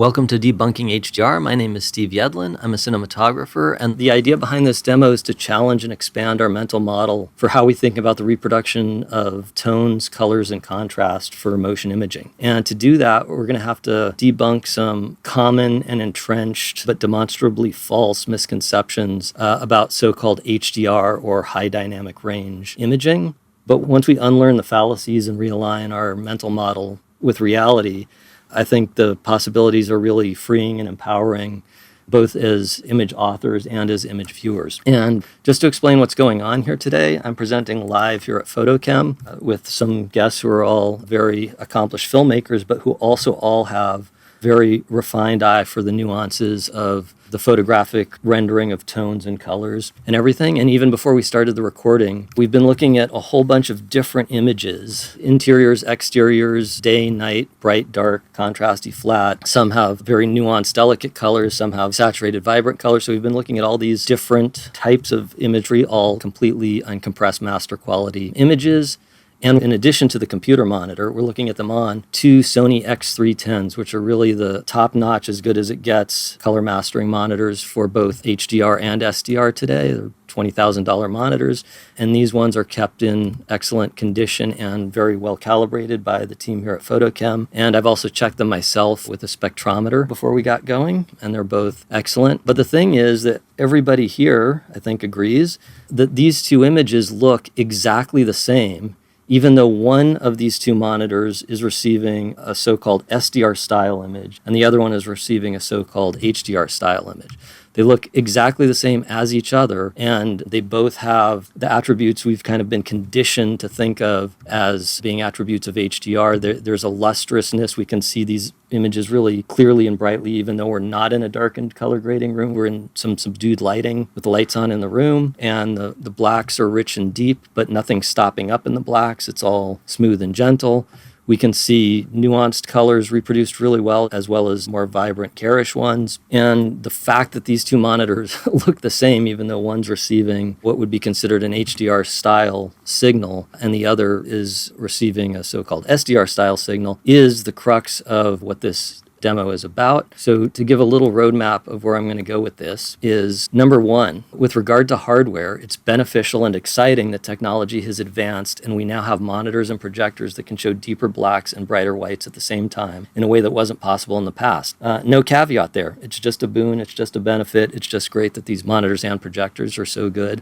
Welcome to Debunking HDR. My name is Steve Yedlin. I'm a cinematographer, and the idea behind this demo is to challenge and expand our mental model for how we think about the reproduction of tones, colors, and contrast for motion imaging. And to do that, we're going to have to debunk some common and entrenched but demonstrably false misconceptions about so-called HDR or high dynamic range imaging. But once we unlearn the fallacies and realign our mental model with reality, I think the possibilities are really freeing and empowering, both as image authors and as image viewers. And just to explain what's going on here today, I'm presenting live here at PhotoChem with some guests who are all very accomplished filmmakers, but who also all have very refined eye for the nuances of the photographic rendering of tones and colors and everything. And even before we started the recording, we've been looking at a whole bunch of different images, interiors, exteriors, day, night, bright, dark, contrasty, flat. Some have very nuanced, delicate colors. Some have saturated, vibrant colors. So we've been looking at all these different types of imagery, all completely uncompressed master quality images. And in addition to the computer monitor, we're looking at them on two Sony X310s, which are really the top-notch, as good as it gets, color mastering monitors for both HDR and SDR today. They're $20,000 monitors, and these ones are kept in excellent condition and very well calibrated by the team here at PhotoChem. And I've also checked them myself with a spectrometer before we got going, and they're both excellent. But the thing is that everybody here, I think, agrees that these two images look exactly the same, even though one of these two monitors is receiving a so-called SDR style image and the other one is receiving a so-called HDR style image. They look exactly the same as each other, and they both have the attributes we've kind of been conditioned to think of as being attributes of HDR. There's a lustrousness. We can see these images really clearly and brightly, even though we're not in a darkened color grading room. We're in some subdued lighting with the lights on in the room, and the blacks are rich and deep, but nothing's stopping up in the blacks. It's all smooth and gentle. We can see nuanced colors reproduced really well as more vibrant, garish ones. And the fact that these two monitors look the same, even though one's receiving what would be considered an HDR style signal and the other is receiving a so-called SDR style signal, is the crux of what this demo is about. So to give a little roadmap of where I'm going to go with this is, number one, with regard to hardware, it's beneficial and exciting that technology has advanced and we now have monitors and projectors that can show deeper blacks and brighter whites at the same time in a way that wasn't possible in the past. No caveat there. It's just a boon. It's just a benefit. It's just great that these monitors and projectors are so good.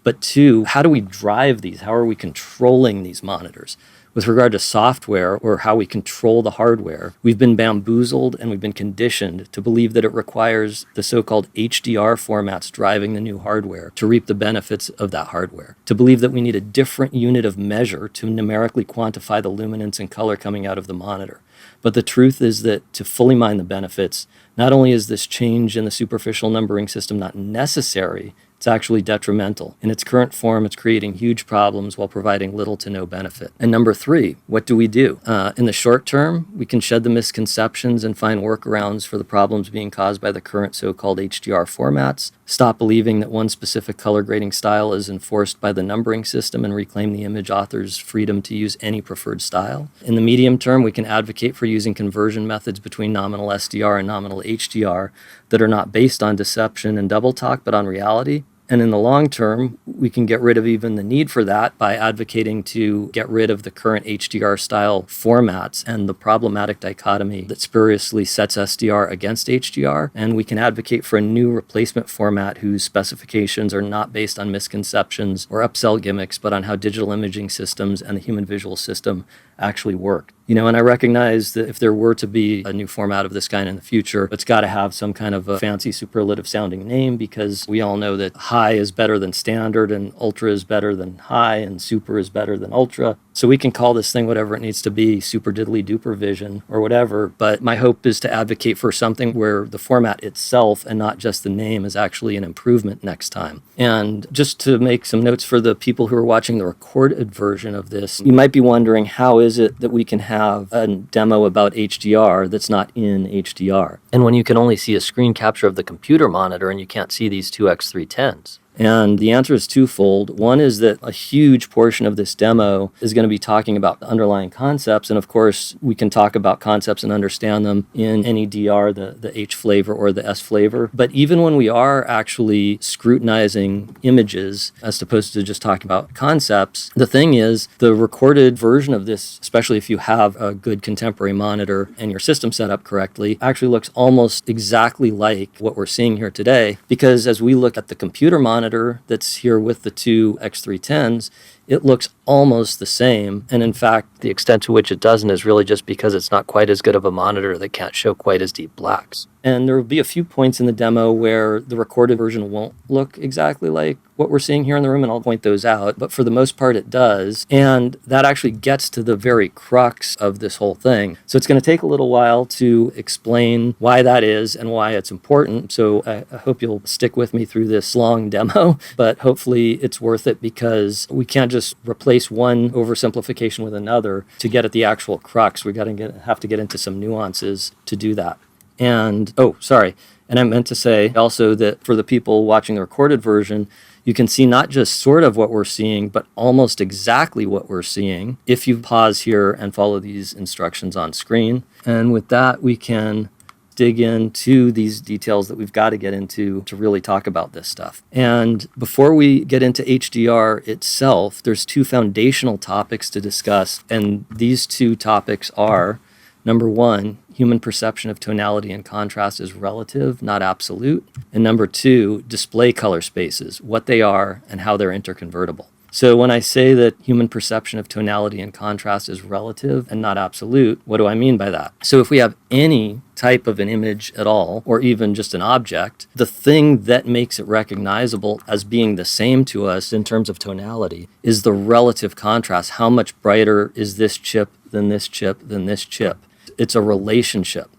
But two, how do we drive these? How are we controlling these monitors? With regard to software or how we control the hardware, we've been bamboozled and we've been conditioned to believe that it requires the so-called HDR formats driving the new hardware to reap the benefits of that hardware, to believe that we need a different unit of measure to numerically quantify the luminance and color coming out of the monitor. But the truth is that to fully mine the benefits, not only is this change in the superficial numbering system not necessary, it's actually detrimental. In its current form, it's creating huge problems while providing little to no benefit. And number three, what do we do? In the short term, we can shed the misconceptions and find workarounds for the problems being caused by the current so-called HDR formats, stop believing that one specific color grading style is enforced by the numbering system, and reclaim the image author's freedom to use any preferred style. In the medium term, we can advocate for using conversion methods between nominal SDR and nominal HDR that are not based on deception and double talk, but on reality. And in the long term, we can get rid of even the need for that by advocating to get rid of the current HDR style formats and the problematic dichotomy that spuriously sets SDR against HDR. And we can advocate for a new replacement format whose specifications are not based on misconceptions or upsell gimmicks, but on how digital imaging systems and the human visual system actually work. And I recognize that if there were to be a new format of this kind in the future, it's got to have some kind of a fancy superlative sounding name, because we all know that high is better than standard and ultra is better than high and super is better than ultra. So we can call this thing whatever it needs to be, super diddly duper vision or whatever. But my hope is to advocate for something where the format itself and not just the name is actually an improvement next time. And just to make some notes for the people who are watching the recorded version of this, you might be wondering, how is it that we can have a demo about HDR that's not in HDR? And when you can only see a screen capture of the computer monitor and you can't see these two X310s. And the answer is twofold. One is that a huge portion of this demo is going to be talking about the underlying concepts. And of course, we can talk about concepts and understand them in any DR, the H flavor or the S flavor. But even when we are actually scrutinizing images, as opposed to just talking about concepts, the thing is the recorded version of this, especially if you have a good contemporary monitor and your system set up correctly, actually looks almost exactly like what we're seeing here today. Because as we look at the computer monitor that's here with the two X310s, it looks almost the same. And in fact, the extent to which it doesn't is really just because it's not quite as good of a monitor that can't show quite as deep blacks. And there will be a few points in the demo where the recorded version won't look exactly like what we're seeing here in the room, and I'll point those out. But for the most part, it does. And that actually gets to the very crux of this whole thing. So it's going to take a little while to explain why that is and why it's important. So I hope you'll stick with me through this long demo, but hopefully it's worth it, because we can't just replace one oversimplification with another to get at the actual crux. We're going to have to get into some nuances to do that. And, and I meant to say also that for the people watching the recorded version, you can see not just sort of what we're seeing, but almost exactly what we're seeing if you pause here and follow these instructions on screen. And with that, we can dig into these details that we've got to get into to really talk about this stuff. And before we get into HDR itself, there's two foundational topics to discuss. And these two topics are, number one, human perception of tonality and contrast is relative, not absolute. And number two, display color spaces, what they are and how they're interconvertible. So when I say that human perception of tonality and contrast is relative and not absolute, what do I mean by that? So if we have any type of an image at all, or even just an object, the thing that makes it recognizable as being the same to us in terms of tonality is the relative contrast. How much brighter is this chip than this chip than this chip? It's a relationship.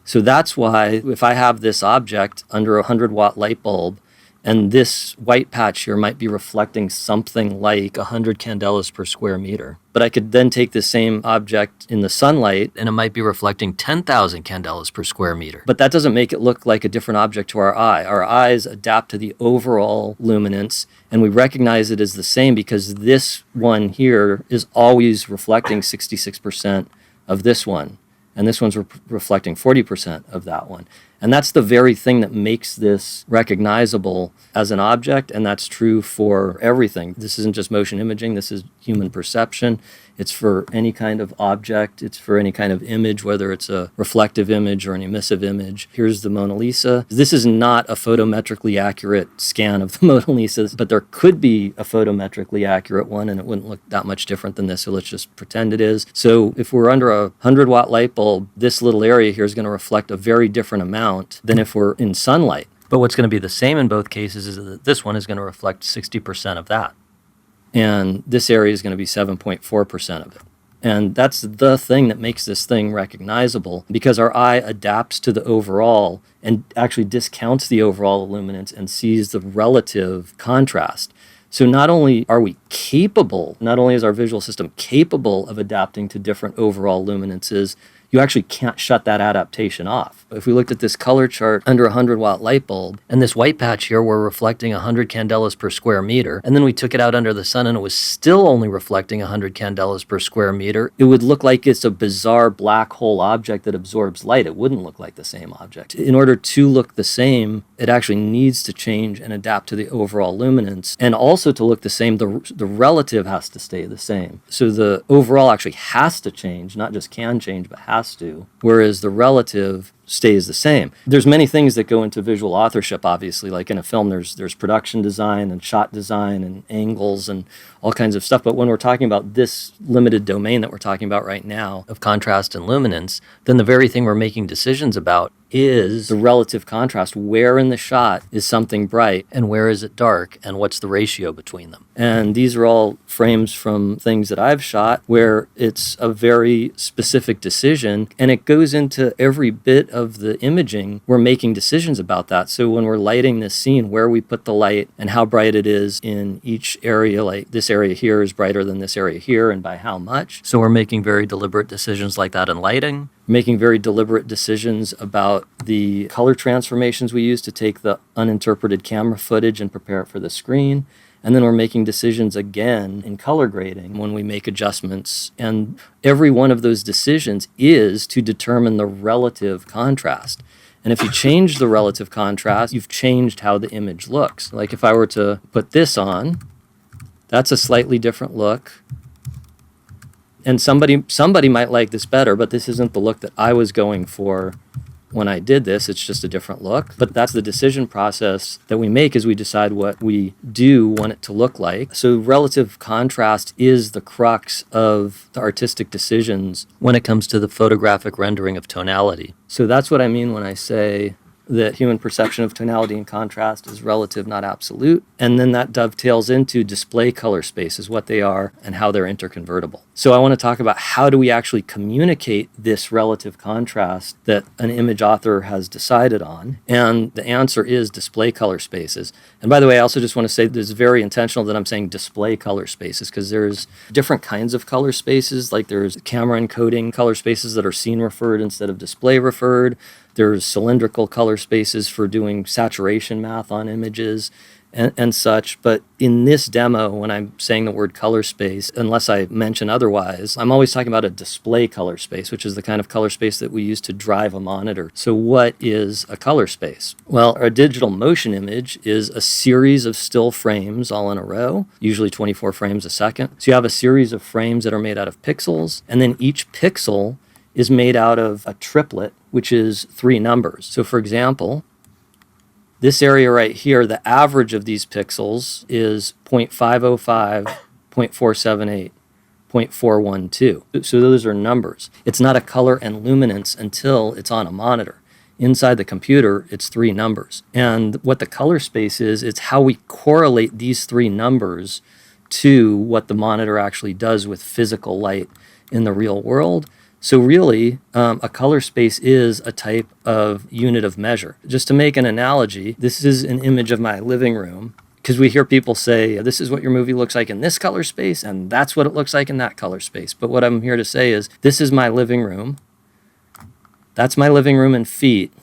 So that's why if I have this object under a 100-watt light bulb, and this white patch here might be reflecting something like 100 candelas per square meter. But I could then take the same object in the sunlight, and it might be reflecting 10,000 candelas per square meter. But that doesn't make it look like a different object to our eye. Our eyes adapt to the overall luminance, and we recognize it as the same because this one here is always reflecting 66% of this one. And this one's reflecting 40% of that one. And that's the very thing that makes this recognizable as an object, and that's true for everything. This isn't just motion imaging, this is human perception. It's for any kind of object, it's for any kind of image, whether it's a reflective image or an emissive image. Here's the Mona Lisa. This is not a photometrically accurate scan of the Mona Lisa, but there could be a photometrically accurate one, and it wouldn't look that much different than this, so let's just pretend it is. So if we're under a 100-watt light bulb, this little area here is going to reflect a very different amount than if we're in sunlight. But what's going to be the same in both cases is that this one is going to reflect 60% of that. And this area is going to be 7.4% of it. And that's the thing that makes this thing recognizable, because our eye adapts to the overall and actually discounts the overall illuminance and sees the relative contrast. So not only are we capable, not only is our visual system capable of adapting to different overall luminances, you actually can't shut that adaptation off. If we looked at this color chart under a 100-watt light bulb, and this white patch here were reflecting 100 candelas per square meter, and then we took it out under the sun and it was still only reflecting 100 candelas per square meter, it would look like it's a bizarre black hole object that absorbs light. It wouldn't look like the same object. In order to look the same, it actually needs to change and adapt to the overall luminance. And also to look the same, the relative has to stay the same. So the overall actually has to change, not just can change, but has to, whereas the relative stays the same. There's many things that go into visual authorship, obviously. Like in a film, there's production design and shot design and angles and all kinds of stuff. But when we're talking about this limited domain that we're talking about right now of contrast and luminance, then the very thing we're making decisions about is the relative contrast. Where in the shot is something bright and where is it dark, and what's the ratio between them? And these are all frames from things that I've shot where it's a very specific decision, and it goes into every bit of the imaging. We're making decisions about that. So when we're lighting this scene, where we put the light and how bright it is in each area, like this area here is brighter than this area here, and by how much. So we're making very deliberate decisions like that in lighting, making very deliberate decisions about the color transformations we use to take the uninterpreted camera footage and prepare it for the screen. And then we're making decisions again in color grading when we make adjustments. And every one of those decisions is to determine the relative contrast. And if you change the relative contrast, you've changed how the image looks. Like if I were to put this on, that's a slightly different look. And somebody might like this better, but this isn't the look that I was going for when I did this. It's just a different look. But that's the decision process that we make as we decide what we do want it to look like. So relative contrast is the crux of the artistic decisions when it comes to the photographic rendering of tonality. So that's what I mean when I say that human perception of tonality and contrast is relative, not absolute. And then that dovetails into display color spaces, what they are and how they're interconvertible. So I want to talk about how do we actually communicate this relative contrast that an image author has decided on. And the answer is display color spaces. And by the way, I also just want to say this is very intentional that I'm saying display color spaces because there's different kinds of color spaces. Like there's camera encoding color spaces that are scene referred instead of display referred. There's cylindrical color spaces for doing saturation math on images and such. But in this demo, when I'm saying the word color space, unless I mention otherwise, I'm always talking about a display color space, which is the kind of color space that we use to drive a monitor. So what is a color space? Well, a digital motion image is a series of still frames all in a row, usually 24 frames a second. So you have a series of frames that are made out of pixels, and then each pixel is made out of a triplet, which is 3 numbers. So for example, this area right here, the average of these pixels is 0.505, 0.478, 0.412. So those are numbers. It's not a color and luminance until it's on a monitor. Inside the computer, it's 3 numbers. And what the color space is, it's how we correlate these 3 numbers to what the monitor actually does with physical light in the real world. So really, a color space is a type of unit of measure. Just to make an analogy, this is an image of my living room, because we hear people say, this is what your movie looks like in this color space, and that's what it looks like in that color space. But what I'm here to say is, this is my living room, that's my living room in feet,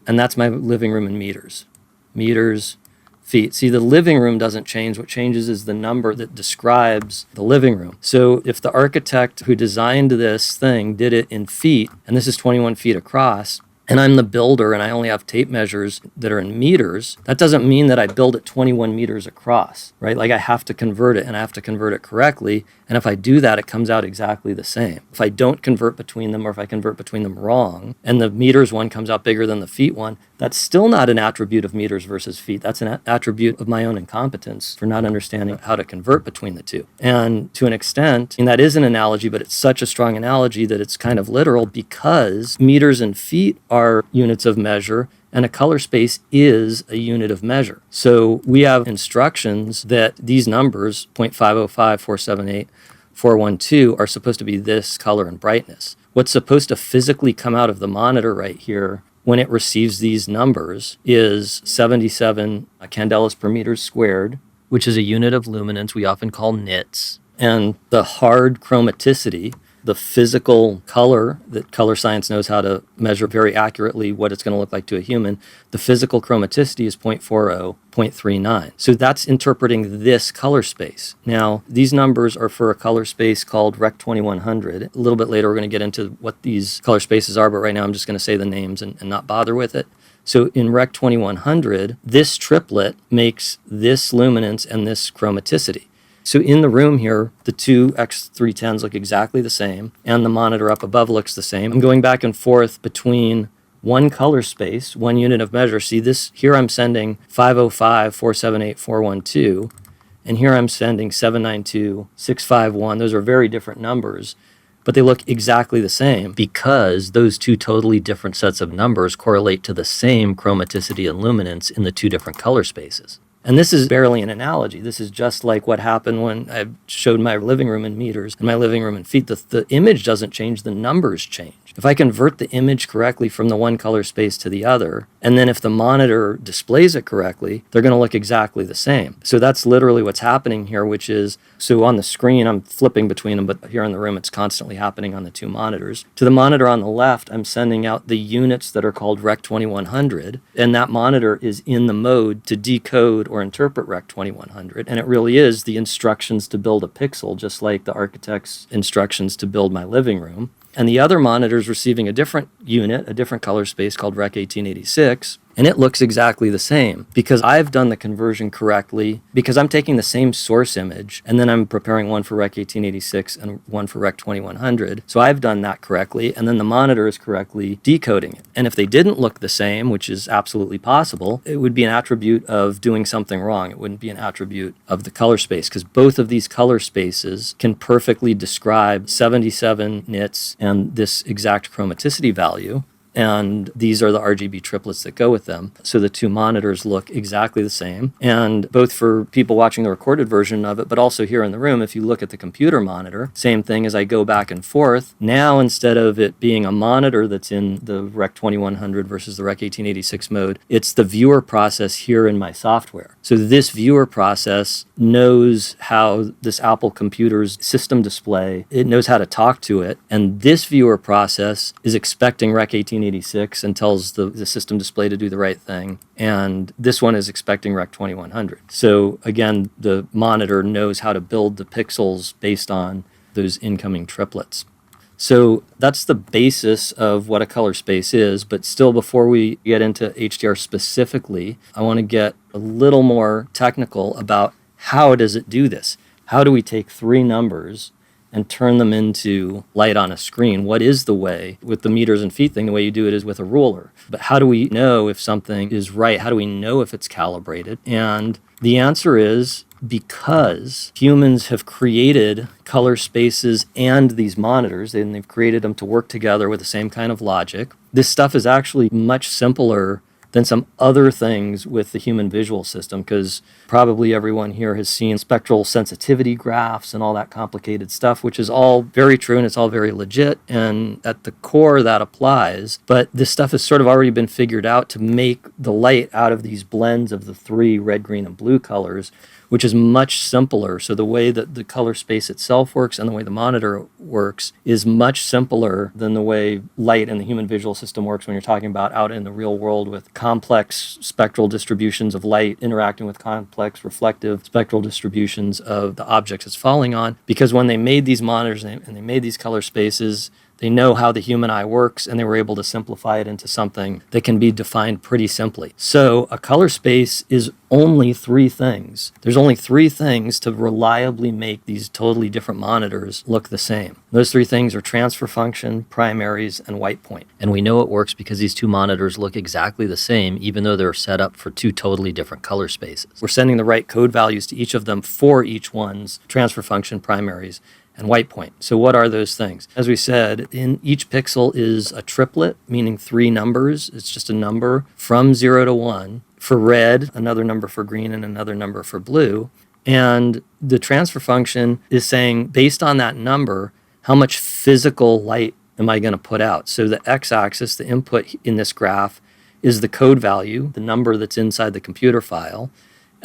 and that's my living room in meters. Meters, feet. See, the living room doesn't change. What changes is the number that describes the living room. So if the architect who designed this thing did it in feet, and this is 21 feet across, and I'm the builder and I only have tape measures that are in meters, that doesn't mean that I build it 21 meters across, right? Like I have to convert it and I have to convert it correctly. And if I do that, it comes out exactly the same. If I don't convert between them or if I convert between them wrong and the meters one comes out bigger than the feet one, that's still not an attribute of meters versus feet. That's an attribute of my own incompetence for not understanding how to convert between the two. And to an extent, and that is an analogy, but it's such a strong analogy that it's kind of literal because meters and feet are units of measure and a color space is a unit of measure. So we have instructions that these numbers, 0.505, 478, 412, are supposed to be this color and brightness. What's supposed to physically come out of the monitor right here when it receives these numbers is 77 candelas per meter squared, which is a unit of luminance we often call nits. And the hard chromaticity, the physical color that color science knows how to measure very accurately what it's going to look like to a human, the physical chromaticity is 0.40, 0.39. So that's interpreting this color space. Now, these numbers are for a color space called Rec 2100. A little bit later, we're going to get into what these color spaces are, but right now I'm just going to say the names and not bother with it. So in Rec 2100, this triplet makes this luminance and this chromaticity. So in the room here, the two X310s look exactly the same, and the monitor up above looks the same. I'm going back and forth between one color space, one unit of measure. See this, here I'm sending 505, 478, 412, and here I'm sending 792, 651. Those are very different numbers, but they look exactly the same because those two totally different sets of numbers correlate to the same chromaticity and luminance in the two different color spaces. And this is barely an analogy. This is just like what happened when I showed my living room in meters and my living room in feet. The image doesn't change, the numbers change. if I convert the image correctly from the one color space to the other, and then if the monitor displays it correctly, they're going to look exactly the same. So that's literally what's happening here, which is, so on the screen, I'm flipping between them, but here in the room, it's constantly happening on the two monitors. To the monitor on the left, I'm sending out the units that are called Rec 2100, and that monitor is in the mode to decode or interpret Rec 2100, and it really is the instructions to build a pixel, just like the architect's instructions to build my living room. And the other monitor is receiving a different unit, a different color space called Rec 1886, and it looks exactly the same because I've done the conversion correctly, because I'm taking the same source image and then I'm preparing one for Rec 1886 and one for Rec 2100. So I've done that correctly, and then the monitor is correctly decoding it. And if they didn't look the same, which is absolutely possible, it would be an attribute of doing something wrong. It wouldn't be an attribute of the color space, because both of these color spaces can perfectly describe 77 nits and this exact chromaticity value. And these are the RGB triplets that go with them. So the two monitors look exactly the same. And both for people watching the recorded version of it, but also here in the room, if you look at the computer monitor, same thing as I go back and forth. Now, instead of it being a monitor that's in the Rec 2100 versus the Rec 1886 mode, it's the viewer process here in my software. So this viewer process knows how this Apple computer's system display, it knows how to talk to it. And this viewer process is expecting Rec 1886 and tells the system display to do the right thing. And this one is expecting Rec 2100. So again, the monitor knows how to build the pixels based on those incoming triplets. So that's the basis of what a color space is. But still, before we get into HDR specifically, I want to get a little more technical about how does it do this? How do we take three numbers and turn them into light on a screen? What is the way? With the meters and feet thing, the way you do it is with a ruler. But how do we know if something is right? How do we know if it's calibrated? And the answer is because humans have created color spaces and these monitors, and they've created them to work together with the same kind of logic. This stuff is actually much simpler than some other things with the human visual system, because probably everyone here has seen spectral sensitivity graphs and all that complicated stuff, which is all very true and it's all very legit, and at the core that applies. But this stuff has sort of already been figured out to make the light out of these blends of the three red, green, and blue colors, which is much simpler. So the way that the color space itself works and the way the monitor works is much simpler than the way light in the human visual system works when you're talking about out in the real world with complex spectral distributions of light interacting with complex reflective spectral distributions of the objects it's falling on. Because when they made these monitors and they made these color spaces, they know how the human eye works, and they were able to simplify it into something that can be defined pretty simply. So a color space is only three things. There's only three things to reliably make these totally different monitors look the same. Those three things are transfer function, primaries, and white point. And we know it works because these two monitors look exactly the same, even though they're set up for two totally different color spaces. We're sending the right code values to each of them for each one's transfer function, primaries, and white point. So what are those things? As we said, in each pixel is a triplet, meaning three numbers. It's just a number from 0 to 1. For red, another number for green, and another number for blue. And the transfer function is saying, based on that number, how much physical light am I going to put out? So the x-axis, the input in this graph, is the code value, the number that's inside the computer file.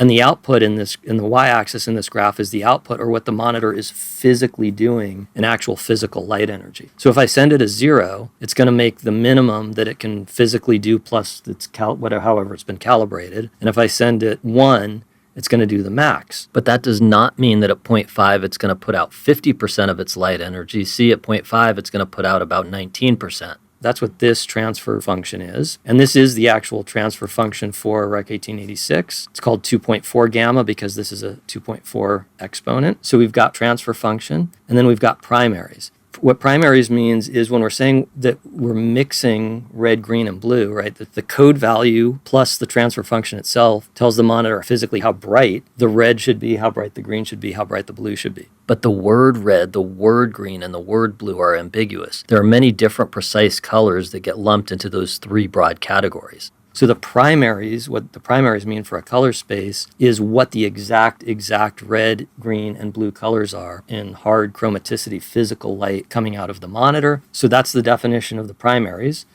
And the output in the y-axis in this graph is the output, or what the monitor is physically doing in actual physical light energy. So if I send it a 0, it's going to make the minimum that it can physically do plus however it's been calibrated. And if I send it 1, it's going to do the max. But that does not mean that at 0.5 it's going to put out 50% of its light energy. See, at 0.5 it's going to put out about 19%. That's what this transfer function is. And this is the actual transfer function for Rec 1886. It's called 2.4 gamma because this is a 2.4 exponent. So we've got transfer function, and then we've got primaries. What primaries means is when we're saying that we're mixing red, green, and blue, right? The code value plus the transfer function itself tells the monitor physically how bright the red should be, how bright the green should be, how bright the blue should be. But the word red, the word green, and the word blue are ambiguous. There are many different precise colors that get lumped into those three broad categories. So the primaries, what the primaries mean for a color space is what the exact red, green, and blue colors are in hard chromaticity physical light coming out of the monitor. So that's the definition of the primaries.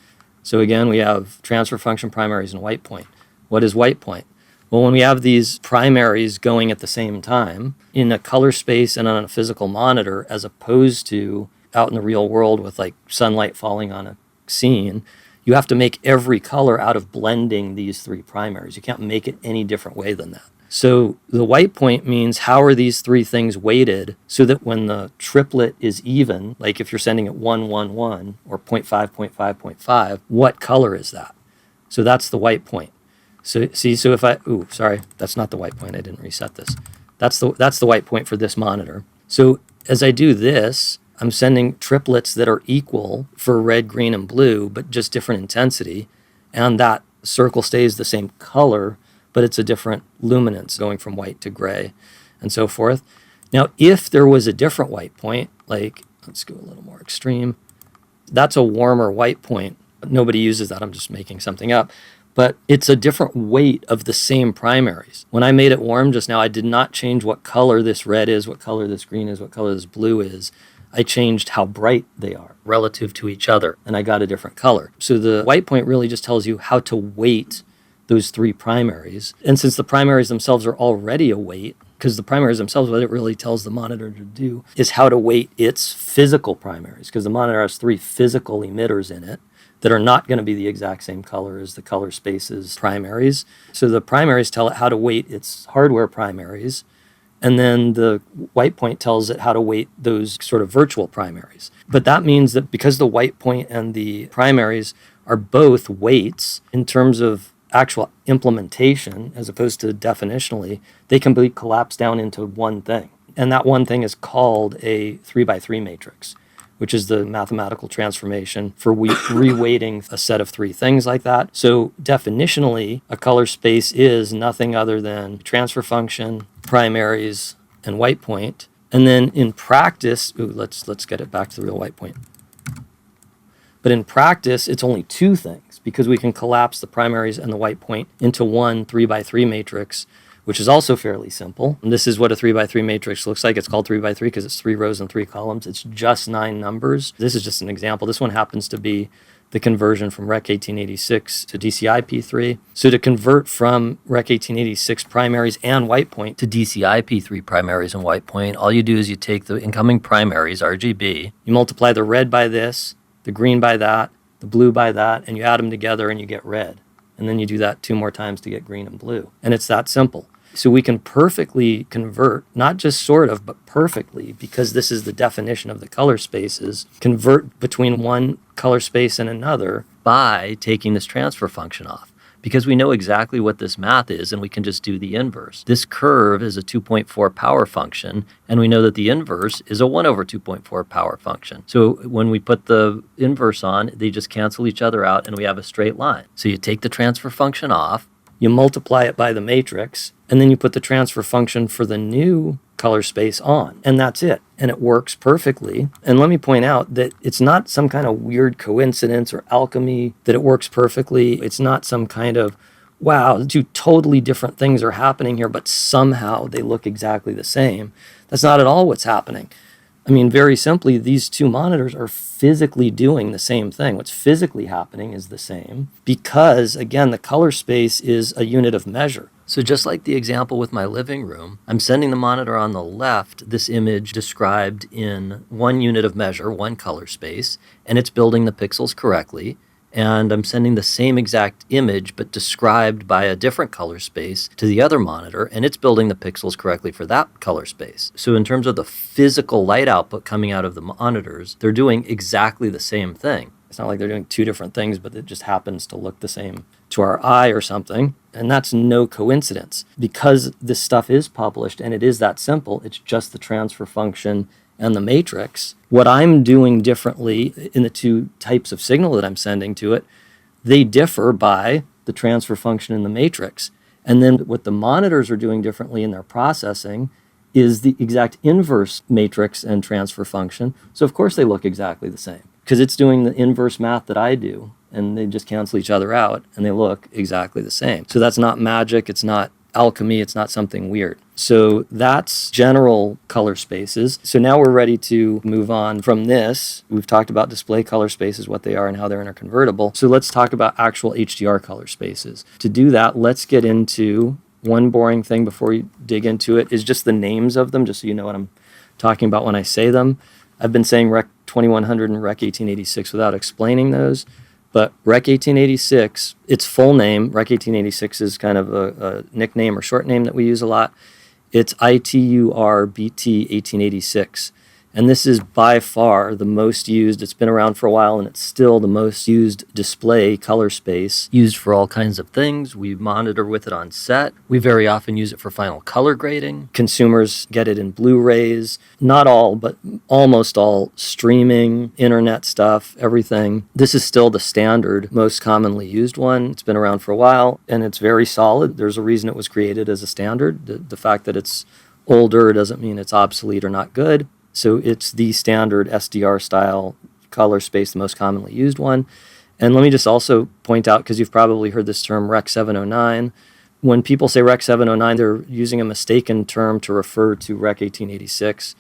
So again, we have transfer function, primaries, and white point. What is white point? Well, when we have these primaries going at the same time in a color space and on a physical monitor, as opposed to out in the real world with like sunlight falling on a scene, you have to make every color out of blending these three primaries. You can't make it any different way than that. So the white point means how are these three things weighted so that when the triplet is even, like if you're sending it 1, 1, 1 or 0.5, 0.5, 0.5, what color is that? So that's the white point. So see, so if sorry, that's not the white point. I didn't reset this. That's the white point for this monitor. So as I do this, I'm sending triplets that are equal for red, green, and blue, but just different intensity. And that circle stays the same color, but it's a different luminance going from white to gray and so forth. Now, if there was a different white point, like let's go a little more extreme, that's a warmer white point. Nobody uses that. I'm just making something up. But it's a different weight of the same primaries. When I made it warm just now, I did not change what color this red is, what color this green is, what color this blue is. I changed how bright they are relative to each other, and I got a different color. So the white point really just tells you how to weight those three primaries. And since the primaries themselves are already a weight, because the primaries themselves, what it really tells the monitor to do is how to weight its physical primaries, because the monitor has three physical emitters in it that are not going to be the exact same color as the color space's primaries. So the primaries tell it how to weight its hardware primaries, and then the white point tells it how to weight those sort of virtual primaries. But that means that because the white point and the primaries are both weights in terms of actual implementation, as opposed to definitionally, they can be collapsed down into one thing. And that one thing is called a 3x3 matrix, which is the mathematical transformation for reweighting a set of three things like that. So definitionally, a color space is nothing other than transfer function, primaries, and white point. And then in practice, let's get it back to the real white point. But in practice, it's only two things, because we can collapse the primaries and the white point into one 3x3 matrix, which is also fairly simple. And this is what a 3x3 matrix looks like. It's called 3x3 because it's 3 rows and 3 columns. It's just 9 numbers. This is just an example. This one happens to be the conversion from Rec 1886 to DCI-P3. So to convert from Rec 1886 primaries and white point to DCI-P3 primaries and white point, all you do is you take the incoming primaries, RGB, you multiply the red by this, the green by that, the blue by that, and you add them together and you get red. And then you do that 2 more times to get green and blue. And it's that simple. So we can perfectly convert, not just sort of, but perfectly, because this is the definition of the color spaces, convert between one color space and another by taking this transfer function off. Because we know exactly what this math is, and we can just do the inverse. This curve is a 2.4 power function, and we know that the inverse is a 1 over 2.4 power function. So when we put the inverse on, they just cancel each other out, and we have a straight line. So you take the transfer function off, you multiply it by the matrix, and then you put the transfer function for the new color space on, and that's it. And it works perfectly. And let me point out that it's not some kind of weird coincidence or alchemy that it works perfectly. It's not some kind of, wow, 2 totally different things are happening here, but somehow they look exactly the same. That's not at all what's happening. I mean, very simply, these 2 monitors are physically doing the same thing. What's physically happening is the same because, again, the color space is a unit of measure. So just like the example with my living room, I'm sending the monitor on the left this image described in 1 unit of measure, 1 color space, and it's building the pixels correctly. And I'm sending the same exact image, but described by a different color space to the other monitor, and it's building the pixels correctly for that color space. So in terms of the physical light output coming out of the monitors, they're doing exactly the same thing. It's not like they're doing 2 different things, but it just happens to look the same to our eye or something. And that's no coincidence. Because this stuff is published and it is that simple, it's just the transfer function and the matrix. What I'm doing differently in the 2 types of signal that I'm sending to it, they differ by the transfer function and the matrix. And then what the monitors are doing differently in their processing is the exact inverse matrix and transfer function. So of course they look exactly the same because it's doing the inverse math that I do. and they just cancel each other out, and they look exactly the same. So that's not magic. It's not alchemy. It's not something weird. So that's general color spaces. So now we're ready to move on from this. We've talked about display color spaces, what they are and how they're interconvertible. So let's talk about actual HDR color spaces. To do that, let's get into one boring thing before we dig into it is just the names of them, just so you know what I'm talking about when I say them. I've been saying Rec 2100 and Rec 1886 without explaining those. But Rec 1886, its full name, Rec 1886 is kind of a nickname or short name that we use a lot. It's ITUR BT 1886. And this is by far the most used. It's been around for a while, and it's still the most used display color space, used for all kinds of things. We monitor with it on set. We very often use it for final color grading. Consumers get it in Blu-rays. Not all, but almost all. Streaming, internet stuff, everything. This is still the standard, most commonly used one. It's been around for a while, and it's very solid. There's a reason it was created as a standard. The fact that it's older doesn't mean it's obsolete or not good. So it's the standard SDR style color space, the most commonly used one. And let me just also point out, because you've probably heard this term Rec 709. When people say Rec 709, they're using a mistaken term to refer to Rec 1886.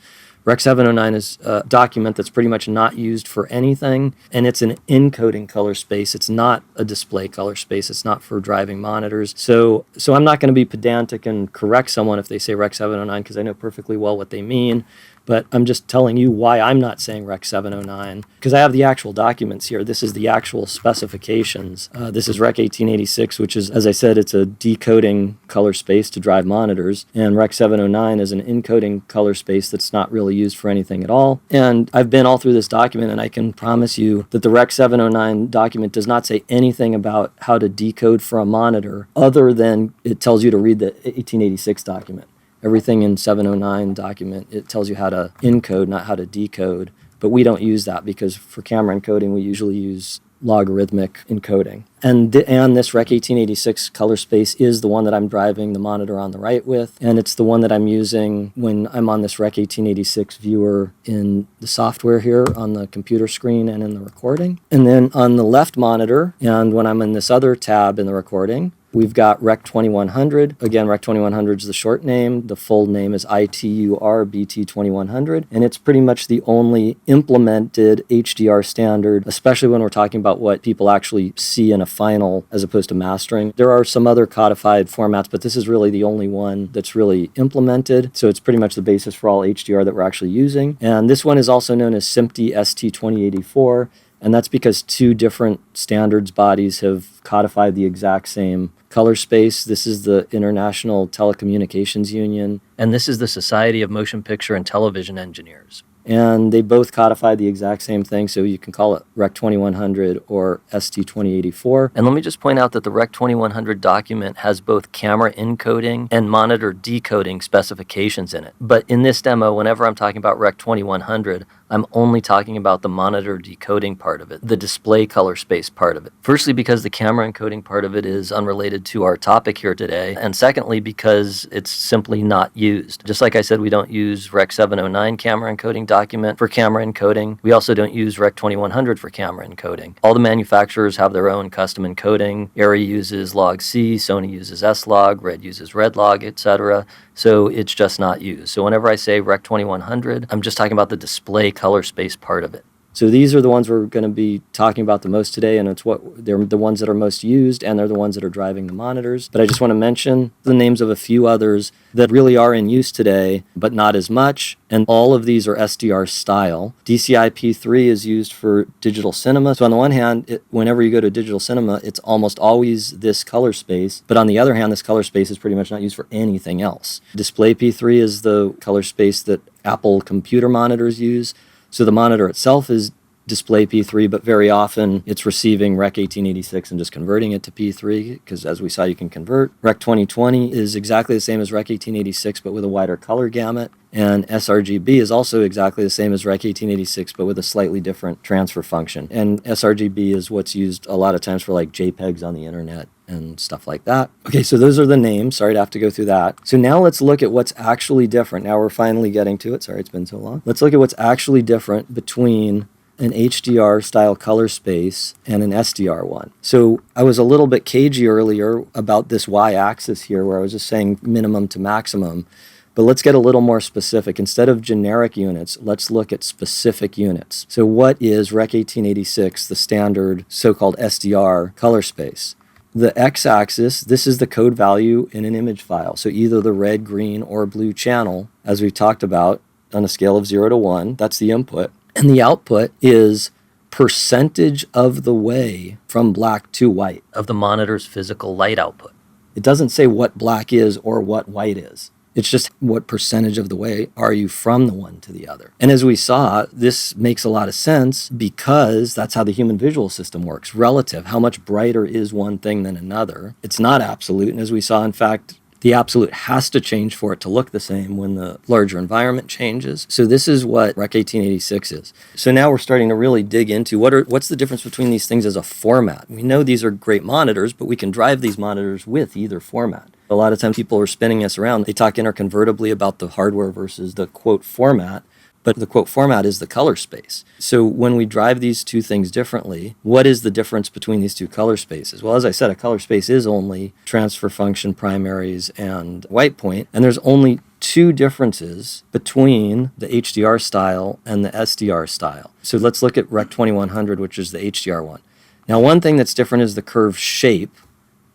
Rec 709 is a document that's pretty much not used for anything, and it's an encoding color space. It's not a display color space. It's not for driving monitors. So I'm not going to be pedantic and correct someone if they say Rec 709, because I know perfectly well what they mean. But I'm just telling you why I'm not saying Rec 709, because I have the actual documents here. This is the actual specifications. This is Rec 1886, which is, as I said, it's a decoding color space to drive monitors. And Rec 709 is an encoding color space that's not really used for anything at all. And I've been all through this document, and I can promise you that the Rec 709 document does not say anything about how to decode for a monitor, other than it tells you to read the 1886 document. Everything in 709 document, it tells you how to encode, not how to decode. But we don't use that, because for camera encoding, we usually use logarithmic encoding. And this Rec 1886 color space is the one that I'm driving the monitor on the right with. And it's the one that I'm using when I'm on this Rec 1886 viewer in the software here on the computer screen and in the recording. And then on the left monitor, and when I'm in this other tab in the recording, we've got Rec 2100. Again, Rec 2100 is the short name. The full name is ITUR BT 2100. And it's pretty much the only implemented HDR standard, especially when we're talking about what people actually see in a final as opposed to mastering. There are some other codified formats, but this is really the only one that's really implemented. So it's pretty much the basis for all HDR that we're actually using. And this one is also known as SMPTE ST2084. And that's because two different standards bodies have codified the exact same color space. This is the International Telecommunications Union, and this is the Society of Motion Picture and Television Engineers. And they both codify the exact same thing, so you can call it Rec 2100 or ST2084. And let me just point out that the Rec 2100 document has both camera encoding and monitor decoding specifications in it. But in this demo, whenever I'm talking about Rec 2100, I'm only talking about the monitor decoding part of it, the display color space part of it. Firstly, because the camera encoding part of it is unrelated to our topic here today. And secondly, because it's simply not used. Just like I said, we don't use Rec 709 camera encoding document for camera encoding. We also don't use Rec 2100 for camera encoding. All the manufacturers have their own custom encoding. Arri uses log-C, Sony uses S-Log, Red uses Red-Log, etc. So it's just not used. So whenever I say Rec 2100, I'm just talking about the display color space part of it. So these are the ones we're going to be talking about the most today, and they're the ones that are most used, and they're the ones that are driving the monitors. But I just want to mention the names of a few others that really are in use today, but not as much. And all of these are SDR style. DCI P3 is used for digital cinema. So on the one hand, whenever you go to digital cinema, it's almost always this color space. But on the other hand, this color space is pretty much not used for anything else. Display P3 is the color space that Apple computer monitors use. So the monitor itself is display P3, but very often it's receiving Rec 1886 and just converting it to P3, because as we saw, you can convert. Rec 2020 is exactly the same as Rec 1886, but with a wider color gamut. And sRGB is also exactly the same as Rec 1886, but with a slightly different transfer function. And sRGB is what's used a lot of times for like JPEGs on the internet and stuff like that. Okay, so those are the names. Sorry to have to go through that. So now let's look at what's actually different. Now we're finally getting to it. Sorry, it's been so long. Let's look at what's actually different between an HDR style color space and an SDR one. So I was a little bit cagey earlier about this y-axis here where I was just saying minimum to maximum. But let's get a little more specific. Instead of generic units, let's look at specific units. So what is Rec. 1886, the standard so-called SDR color space? The x-axis, this is the code value in an image file. So either the red, green, or blue channel, as we talked about on a scale of 0 to 1, that's the input. And the output is percentage of the way from black to white of the monitor's physical light output. It doesn't say what black is or what white is. It's just what percentage of the way are you from the one to the other. And as we saw, this makes a lot of sense because that's how the human visual system works. Relative, how much brighter is one thing than another. It's not absolute. And as we saw, in fact, the absolute has to change for it to look the same when the larger environment changes. So this is what Rec. 1886 is. So now we're starting to really dig into what's the difference between these things as a format. We know these are great monitors, but we can drive these monitors with either format. A lot of times people are spinning us around. They talk interconvertibly about the hardware versus the quote format, but the quote format is the color space. So when we drive these two things differently, what is the difference between these two color spaces? Well, as I said, a color space is only transfer function primaries and white point, and there's only two differences between the HDR style and the SDR style. So let's look at Rec. 2100, which is the HDR one. Now, one thing that's different is the curve shape,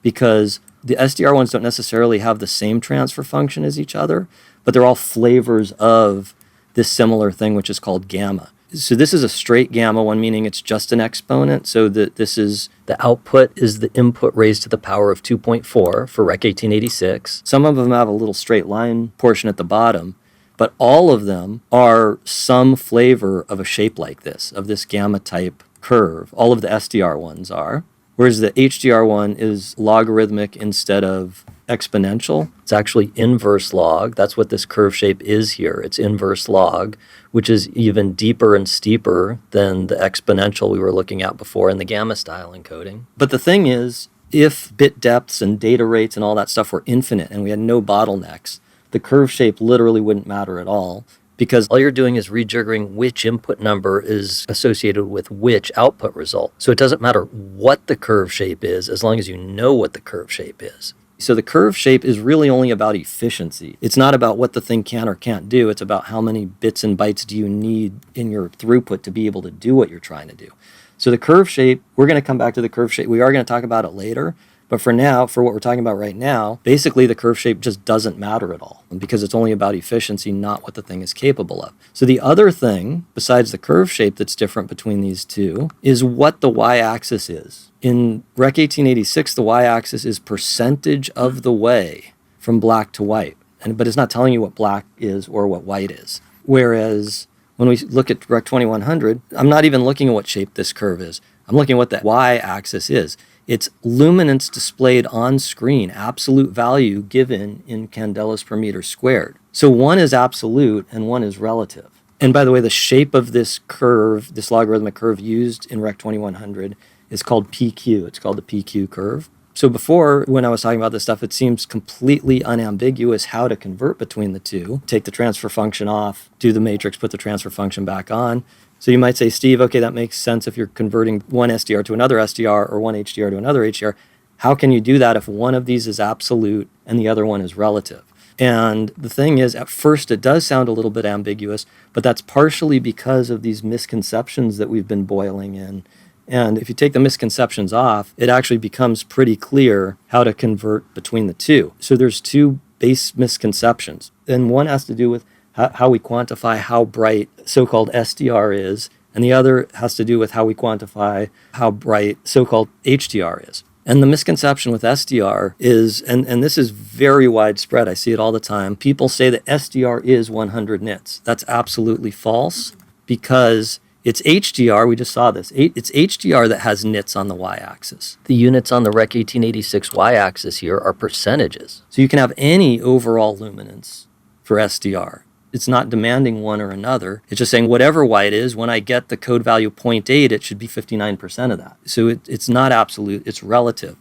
because the SDR ones don't necessarily have the same transfer function as each other, but they're all flavors of this similar thing, which is called gamma. So this is a straight gamma one, meaning it's just an exponent. So this is the output is the input raised to the power of 2.4 for Rec. 1886. Some of them have a little straight line portion at the bottom, but all of them are some flavor of a shape like this, of this gamma type curve. All of the SDR ones are. Whereas the HDR one is logarithmic instead of exponential. It's actually inverse log. That's what this curve shape is here. It's inverse log, which is even deeper and steeper than the exponential we were looking at before in the gamma style encoding. But the thing is, if bit depths and data rates and all that stuff were infinite and we had no bottlenecks, the curve shape literally wouldn't matter at all, because all you're doing is rejiggering which input number is associated with which output result. So it doesn't matter what the curve shape is as long as you know what the curve shape is. So the curve shape is really only about efficiency. It's not about what the thing can or can't do. It's about how many bits and bytes do you need in your throughput to be able to do what you're trying to do. So the curve shape, we're going to come back to the curve shape. We are going to talk about it later. But for now, for what we're talking about right now, basically the curve shape just doesn't matter at all because it's only about efficiency, not what the thing is capable of. So the other thing, besides the curve shape that's different between these two, is what the y-axis is. In Rec. 1886, the y-axis is percentage of the way from black to white. But it's not telling you what black is or what white is. Whereas when we look at Rec. 2100, I'm not even looking at what shape this curve is. I'm looking at what the y-axis is. It's luminance displayed on screen, absolute value given in candelas per meter squared. So one is absolute and one is relative. And by the way, the shape of this curve, this logarithmic curve used in Rec. 2100 is called PQ. It's called the PQ curve. So before, when I was talking about this stuff, it seems completely unambiguous how to convert between the two. Take the transfer function off, do the matrix, put the transfer function back on. So you might say, Steve, okay, that makes sense if you're converting one SDR to another SDR or one HDR to another HDR. How can you do that if one of these is absolute and the other one is relative? And the thing is, at first it does sound a little bit ambiguous, but that's partially because of these misconceptions that we've been boiling in. And if you take the misconceptions off, it actually becomes pretty clear how to convert between the two. So there's two base misconceptions. And one has to do with how we quantify how bright so-called SDR is, and the other has to do with how we quantify how bright so-called HDR is. And the misconception with SDR is, and this is very widespread, I see it all the time, people say that SDR is 100 nits. That's absolutely false, because it's HDR, we just saw this, it's HDR that has nits on the y-axis. The units on the Rec. 1886 y-axis here are percentages. So you can have any overall luminance for SDR. It's not demanding one or another. It's just saying whatever white is, when I get the code value 0.8, it should be 59% of that. So it's not absolute, it's relative.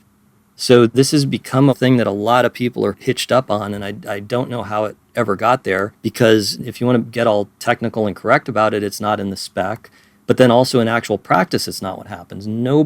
So this has become a thing that a lot of people are hitched up on, and I don't know how it ever got there, because if you want to get all technical and correct about it, it's not in the spec. But then also in actual practice, it's not what happens. No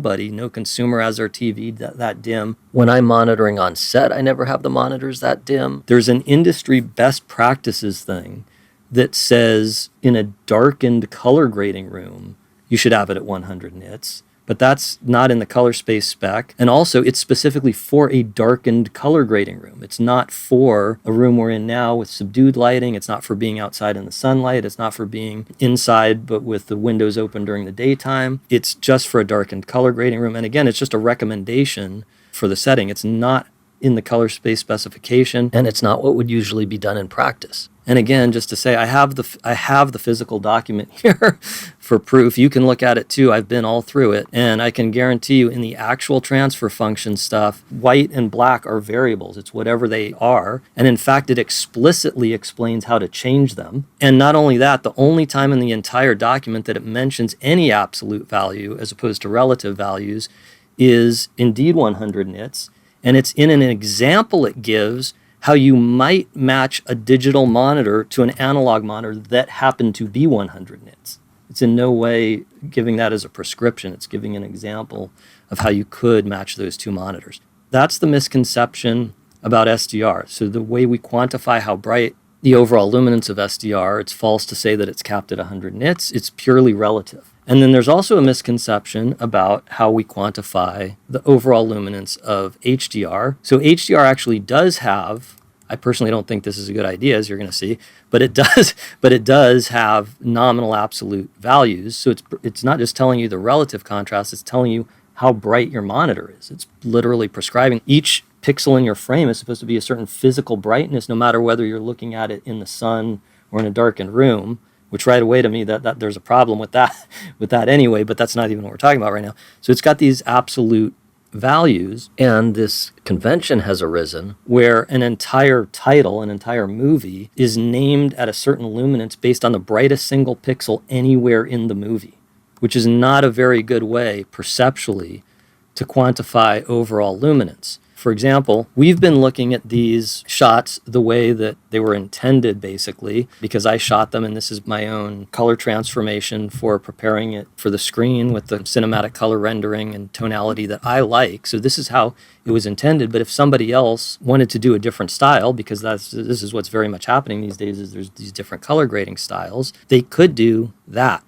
consumer has their TV that dim. When I'm monitoring on set, I never have the monitors that dim. There's an industry best practices thing that says in a darkened color grading room, you should have it at 100 nits. But that's not in the color space spec. And also, it's specifically for a darkened color grading room. It's not for a room we're in now with subdued lighting. It's not for being outside in the sunlight. It's not for being inside, but with the windows open during the daytime. It's just for a darkened color grading room. And again, it's just a recommendation for the setting. It's not in the color space specification, and it's not what would usually be done in practice. And again, just to say, I have the physical document here for proof. You can look at it too. I've been all through it. And I can guarantee you in the actual transfer function stuff, white and black are variables. It's whatever they are. And in fact, it explicitly explains how to change them. And not only that, the only time in the entire document that it mentions any absolute value as opposed to relative values is indeed 100 nits. And it's in an example it gives how you might match a digital monitor to an analog monitor that happened to be 100 nits. It's in no way giving that as a prescription. It's giving an example of how you could match those two monitors. That's the misconception about SDR. So the way we quantify how bright the overall luminance of SDR, it's false to say that it's capped at 100 nits. It's purely relative. And then there's also a misconception about how we quantify the overall luminance of HDR. So HDR actually does have, I personally don't think this is a good idea, as you're going to see, but it does have nominal absolute values. So it's not just telling you the relative contrast, it's telling you how bright your monitor is. It's literally prescribing each pixel in your frame is supposed to be a certain physical brightness, no matter whether you're looking at it in the sun or in a darkened room. Which right away to me that there's a problem with that anyway, but that's not even what we're talking about right now. So it's got these absolute values, and this convention has arisen where an entire title, an entire movie, is named at a certain luminance based on the brightest single pixel anywhere in the movie, which is not a very good way perceptually to quantify overall luminance. For example, we've been looking at these shots the way that they were intended, basically, because I shot them, and this is my own color transformation for preparing it for the screen with the cinematic color rendering and tonality that I like. So this is how it was intended. But if somebody else wanted to do a different style, because this is what's very much happening these days, is there's these different color grading styles, they could do that.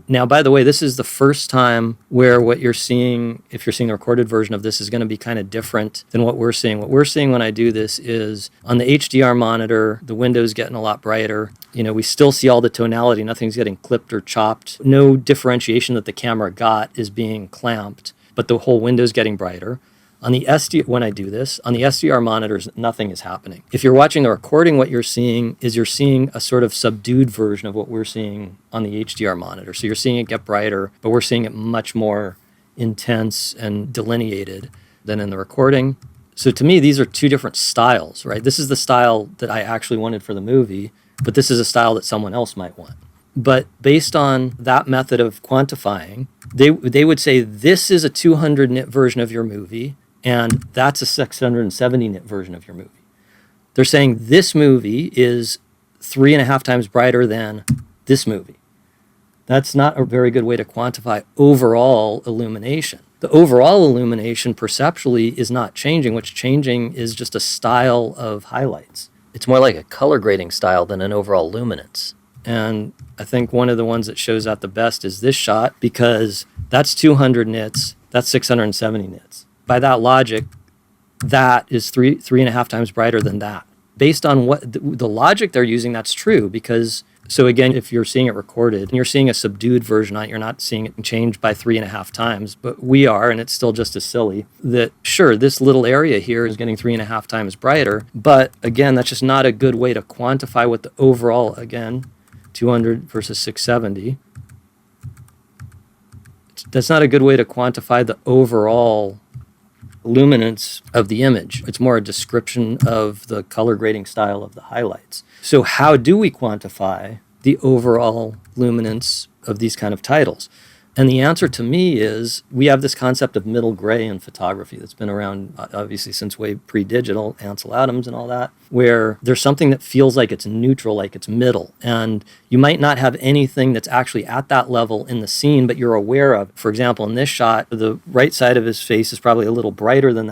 Now, by the way, this is the first time where what you're seeing, if you're seeing the recorded version of this, is going to be kind of different than what we're seeing. What we're seeing when I do this is on the HDR monitor, the window's getting a lot brighter. You know, we still see all the tonality. Nothing's getting clipped or chopped. No differentiation that the camera got is being clamped, but the whole window's getting brighter. On the when I do this, on the SDR monitors, nothing is happening. If you're watching the recording, what you're seeing is a sort of subdued version of what we're seeing on the HDR monitor. So you're seeing it get brighter, but we're seeing it much more intense and delineated than in the recording. So to me, these are two different styles, right? This is the style that I actually wanted for the movie, but this is a style that someone else might want. But based on that method of quantifying, they would say this is a 200 nit version of your movie, and that's a 670 nit version of your movie. They're saying this movie is 3.5 times brighter than this movie. That's not a very good way to quantify overall illumination. The overall illumination perceptually is not changing. What's changing is just a style of highlights. It's more like a color grading style than an overall luminance. And I think one of the ones that shows that the best is this shot, because that's 200 nits, that's 670 nits. By that logic, that is 3.5 times brighter than that. Based on what the logic they're using, that's true, because, so again, if you're seeing it recorded and you're seeing a subdued version on it, you're not seeing it change by 3.5 times, but we are, and it's still just as silly that, sure, this little area here is getting 3.5 times brighter, but again, that's just not a good way to quantify what the overall, again, 200 versus 670. That's not a good way to quantify the overall luminance of the image. It's more a description of the color grading style of the highlights. So how do we quantify the overall luminance of these kind of titles? And the answer to me is we have this concept of middle gray in photography that's been around obviously since way pre-digital, Ansel Adams and all that, where there's something that feels like it's neutral, like it's middle. And you might not have anything that's actually at that level in the scene, but you're aware of. For example, in this shot, the right side of his face is probably a little brighter than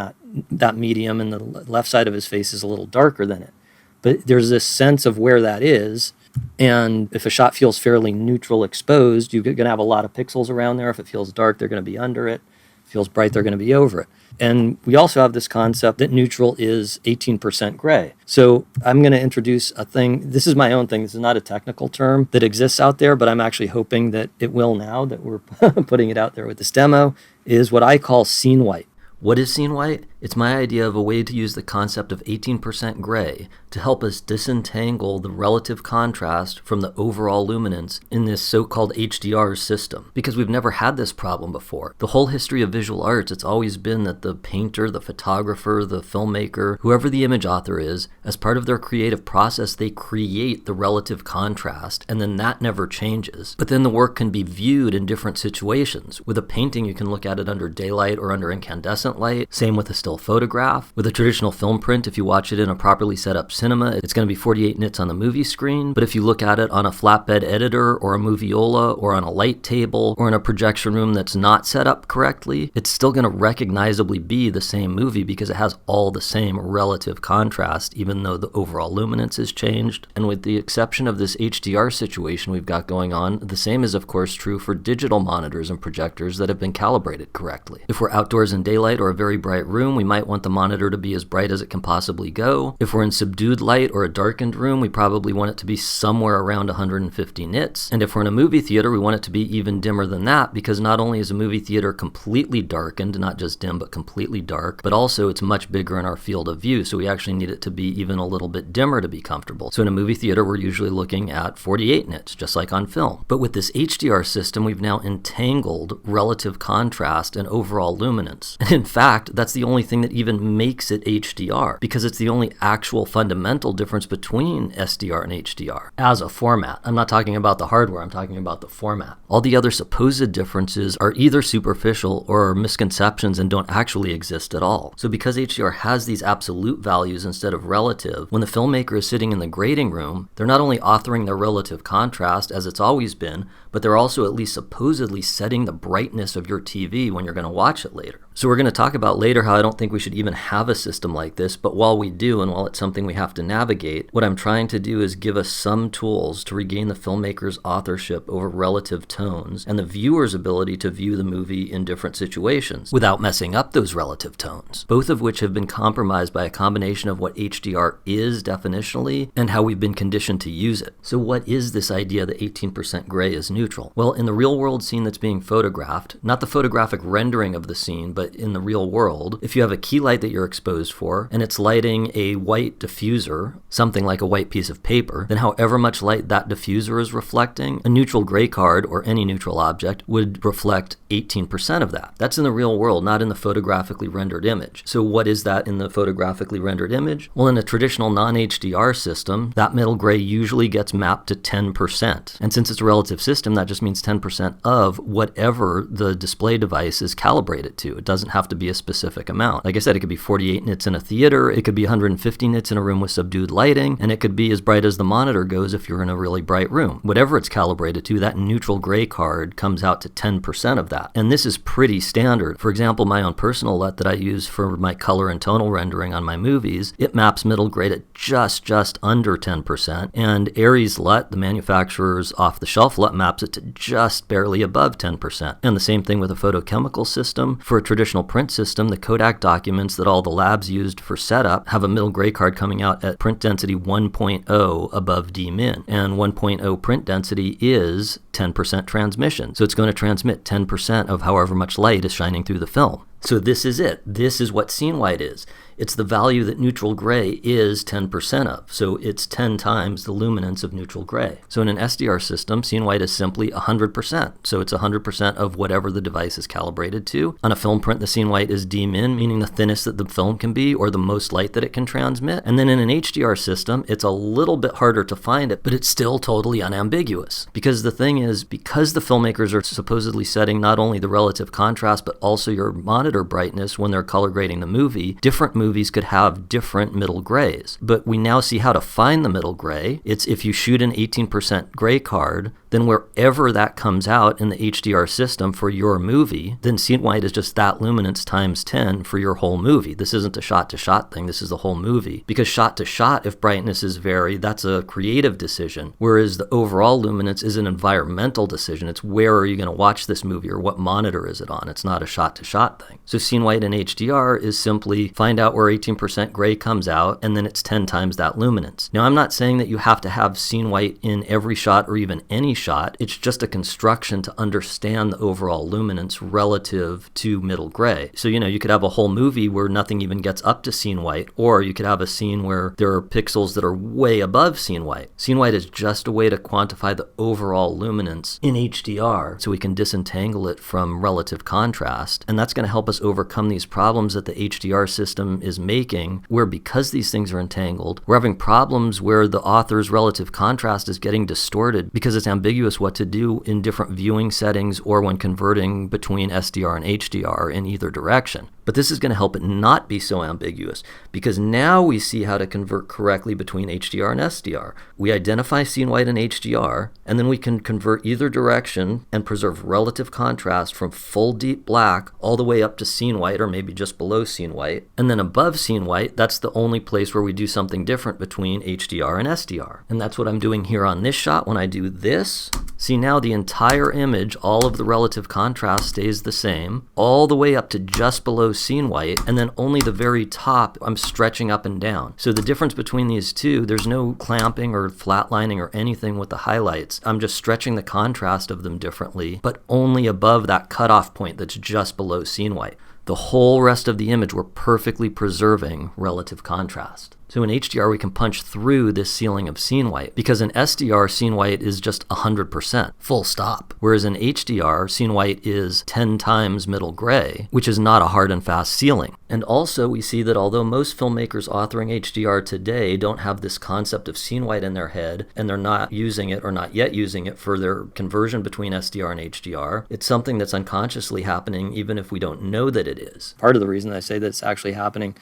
that medium, and the left side of his face is a little darker than it. But there's this sense of where that is. And if a shot feels fairly neutral exposed, you're going to have a lot of pixels around there. If it feels dark, they're going to be under it. If it feels bright, they're going to be over it. And we also have this concept that neutral is 18% gray. So I'm going to introduce a thing. This is my own thing. This is not a technical term that exists out there, but I'm actually hoping that it will now that we're putting it out there with this demo, is what I call scene white. What is scene white? It's my idea of a way to use the concept of 18% gray to help us disentangle the relative contrast from the overall luminance in this so-called HDR system, because we've never had this problem before. The whole history of visual arts, it's always been that the painter, the photographer, the filmmaker, whoever the image author is, as part of their creative process, they create the relative contrast, and then that never changes. But then the work can be viewed in different situations. With a painting, you can look at it under daylight or under incandescent light. Same with a still photograph. With a traditional film print, if you watch it in a properly set up cinema, it's going to be 48 nits on the movie screen. But if you look at it on a flatbed editor or a moviola or on a light table or in a projection room that's not set up correctly, it's still going to recognizably be the same movie because it has all the same relative contrast, even though the overall luminance is changed. And with the exception of this HDR situation we've got going on, the same is of course true for digital monitors and projectors that have been calibrated correctly. If we're outdoors in daylight or a very bright room, we might want the monitor to be as bright as it can possibly go. If we're in subdued light or a darkened room, we probably want it to be somewhere around 150 nits. And if we're in a movie theater, we want it to be even dimmer than that, because not only is a movie theater completely darkened, not just dim, but completely dark, but also it's much bigger in our field of view, so we actually need it to be even a little bit dimmer to be comfortable. So in a movie theater, we're usually looking at 48 nits, just like on film. But with this HDR system, we've now entangled relative contrast and overall luminance. And in fact, that's the only thing that even makes it HDR, because it's the only actual fundamental difference between SDR and HDR as a format. I'm not talking about the hardware, I'm talking about the format. All the other supposed differences are either superficial or misconceptions and don't actually exist at all. So because HDR has these absolute values instead of relative, when the filmmaker is sitting in the grading room, they're not only authoring their relative contrast as it's always been, but they're also at least supposedly setting the brightness of your TV when you're going to watch it later. So we're going to talk about later how I don't think we should even have a system like this, but while we do, and while it's something we have to navigate, what I'm trying to do is give us some tools to regain the filmmaker's authorship over relative tones and the viewer's ability to view the movie in different situations without messing up those relative tones, both of which have been compromised by a combination of what HDR is definitionally and how we've been conditioned to use it. So what is this idea that 18% gray is neutral? Well, in the real world scene that's being photographed, not the photographic rendering of the scene, but in the real world, if you have a key light that you're exposed for and it's lighting a white diffuser, something like a white piece of paper, then however much light that diffuser is reflecting, a neutral gray card or any neutral object would reflect 18% of that. That's in the real world, not in the photographically rendered image. So what is that in the photographically rendered image? Well, in a traditional non-HDR system, that middle gray usually gets mapped to 10%. And since it's a relative system, that just means 10% of whatever the display device is calibrated to. It doesn't have to be a specific amount. Like I said, it could be 48 nits in a theater, it could be 150 nits in a room with subdued lighting, and it could be as bright as the monitor goes if you're in a really bright room. Whatever it's calibrated to, that neutral gray card comes out to 10% of that. And this is pretty standard. For example, my own personal LUT that I use for my color and tonal rendering on my movies, it maps middle gray at just under 10%, and Aries LUT, the manufacturer's off-the-shelf LUT, maps it to just barely above 10%. And the same thing with a photochemical system. For a traditional print system, the Kodak documents that all the labs used for setup have a middle gray card coming out at print density 1.0 above D-min. And 1.0 print density is 10% transmission. So it's going to transmit 10% of however much light is shining through the film. So this is it. This is what scene white is. It's the value that neutral gray is 10% of. So it's 10 times the luminance of neutral gray. So in an SDR system, scene white is simply 100%. So it's 100% of whatever the device is calibrated to. On a film print, the scene white is D-min, meaning the thinnest that the film can be or the most light that it can transmit. And then in an HDR system, it's a little bit harder to find it, but it's still totally unambiguous. Because the thing is, because the filmmakers are supposedly setting not only the relative contrast, but also your monitor brightness when they're color grading the movie, different movies could have different middle grays. But we now see how to find the middle gray. It's if you shoot an 18% gray card, then wherever that comes out in the HDR system for your movie, then scene white is just that luminance times 10 for your whole movie. This isn't a shot-to-shot thing, this is the whole movie. Because shot-to-shot, if brightnesses vary, that's a creative decision, whereas the overall luminance is an environmental decision. It's where are you going to watch this movie or what monitor is it on? It's not a shot-to-shot thing. So scene white in HDR is simply find out where 18% gray comes out, and then it's 10 times that luminance. Now, I'm not saying that you have to have scene white in every shot or even any shot. It's just a construction to understand the overall luminance relative to middle gray. So, you could have a whole movie where nothing even gets up to scene white, or you could have a scene where there are pixels that are way above scene white. Scene white is just a way to quantify the overall luminance in HDR so we can disentangle it from relative contrast. And that's going to help us overcome these problems that the HDR system is making, where because these things are entangled, we're having problems where the author's relative contrast is getting distorted because it's ambiguous what to do in different viewing settings or when converting between SDR and HDR in either direction. But this is going to help it not be so ambiguous because now we see how to convert correctly between HDR and SDR. We identify scene white in HDR, and then we can convert either direction and preserve relative contrast from full deep black all the way up to scene white or maybe just below scene white. And then above scene white, that's the only place where we do something different between HDR and SDR. And that's what I'm doing here on this shot when I do this. See, now the entire image, all of the relative contrast stays the same, all the way up to just below scene white, and then only the very top I'm stretching up and down. So the difference between these two, there's no clamping or flatlining or anything with the highlights. I'm just stretching the contrast of them differently, but only above that cutoff point that's just below scene white. The whole rest of the image, we're perfectly preserving relative contrast. So in HDR, we can punch through this ceiling of scene white because in SDR, scene white is just 100%, full stop. Whereas in HDR, scene white is 10 times middle gray, which is not a hard and fast ceiling. And also we see that although most filmmakers authoring HDR today don't have this concept of scene white in their head, and they're not using it or not yet using it for their conversion between SDR and HDR, it's something that's unconsciously happening even if we don't know that it is. Part of the reason I say that it's actually happening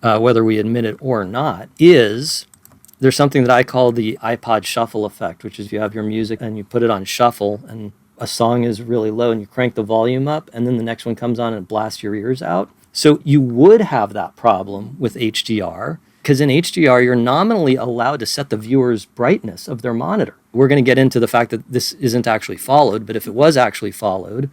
whether we admit it or not, is there's something that I call the iPod shuffle effect, which is you have your music and you put it on shuffle and a song is really low and you crank the volume up and then the next one comes on and blasts your ears out. So you would have that problem with HDR because in HDR, you're nominally allowed to set the viewer's brightness of their monitor. We're going to get into the fact that this isn't actually followed, but if it was actually followed,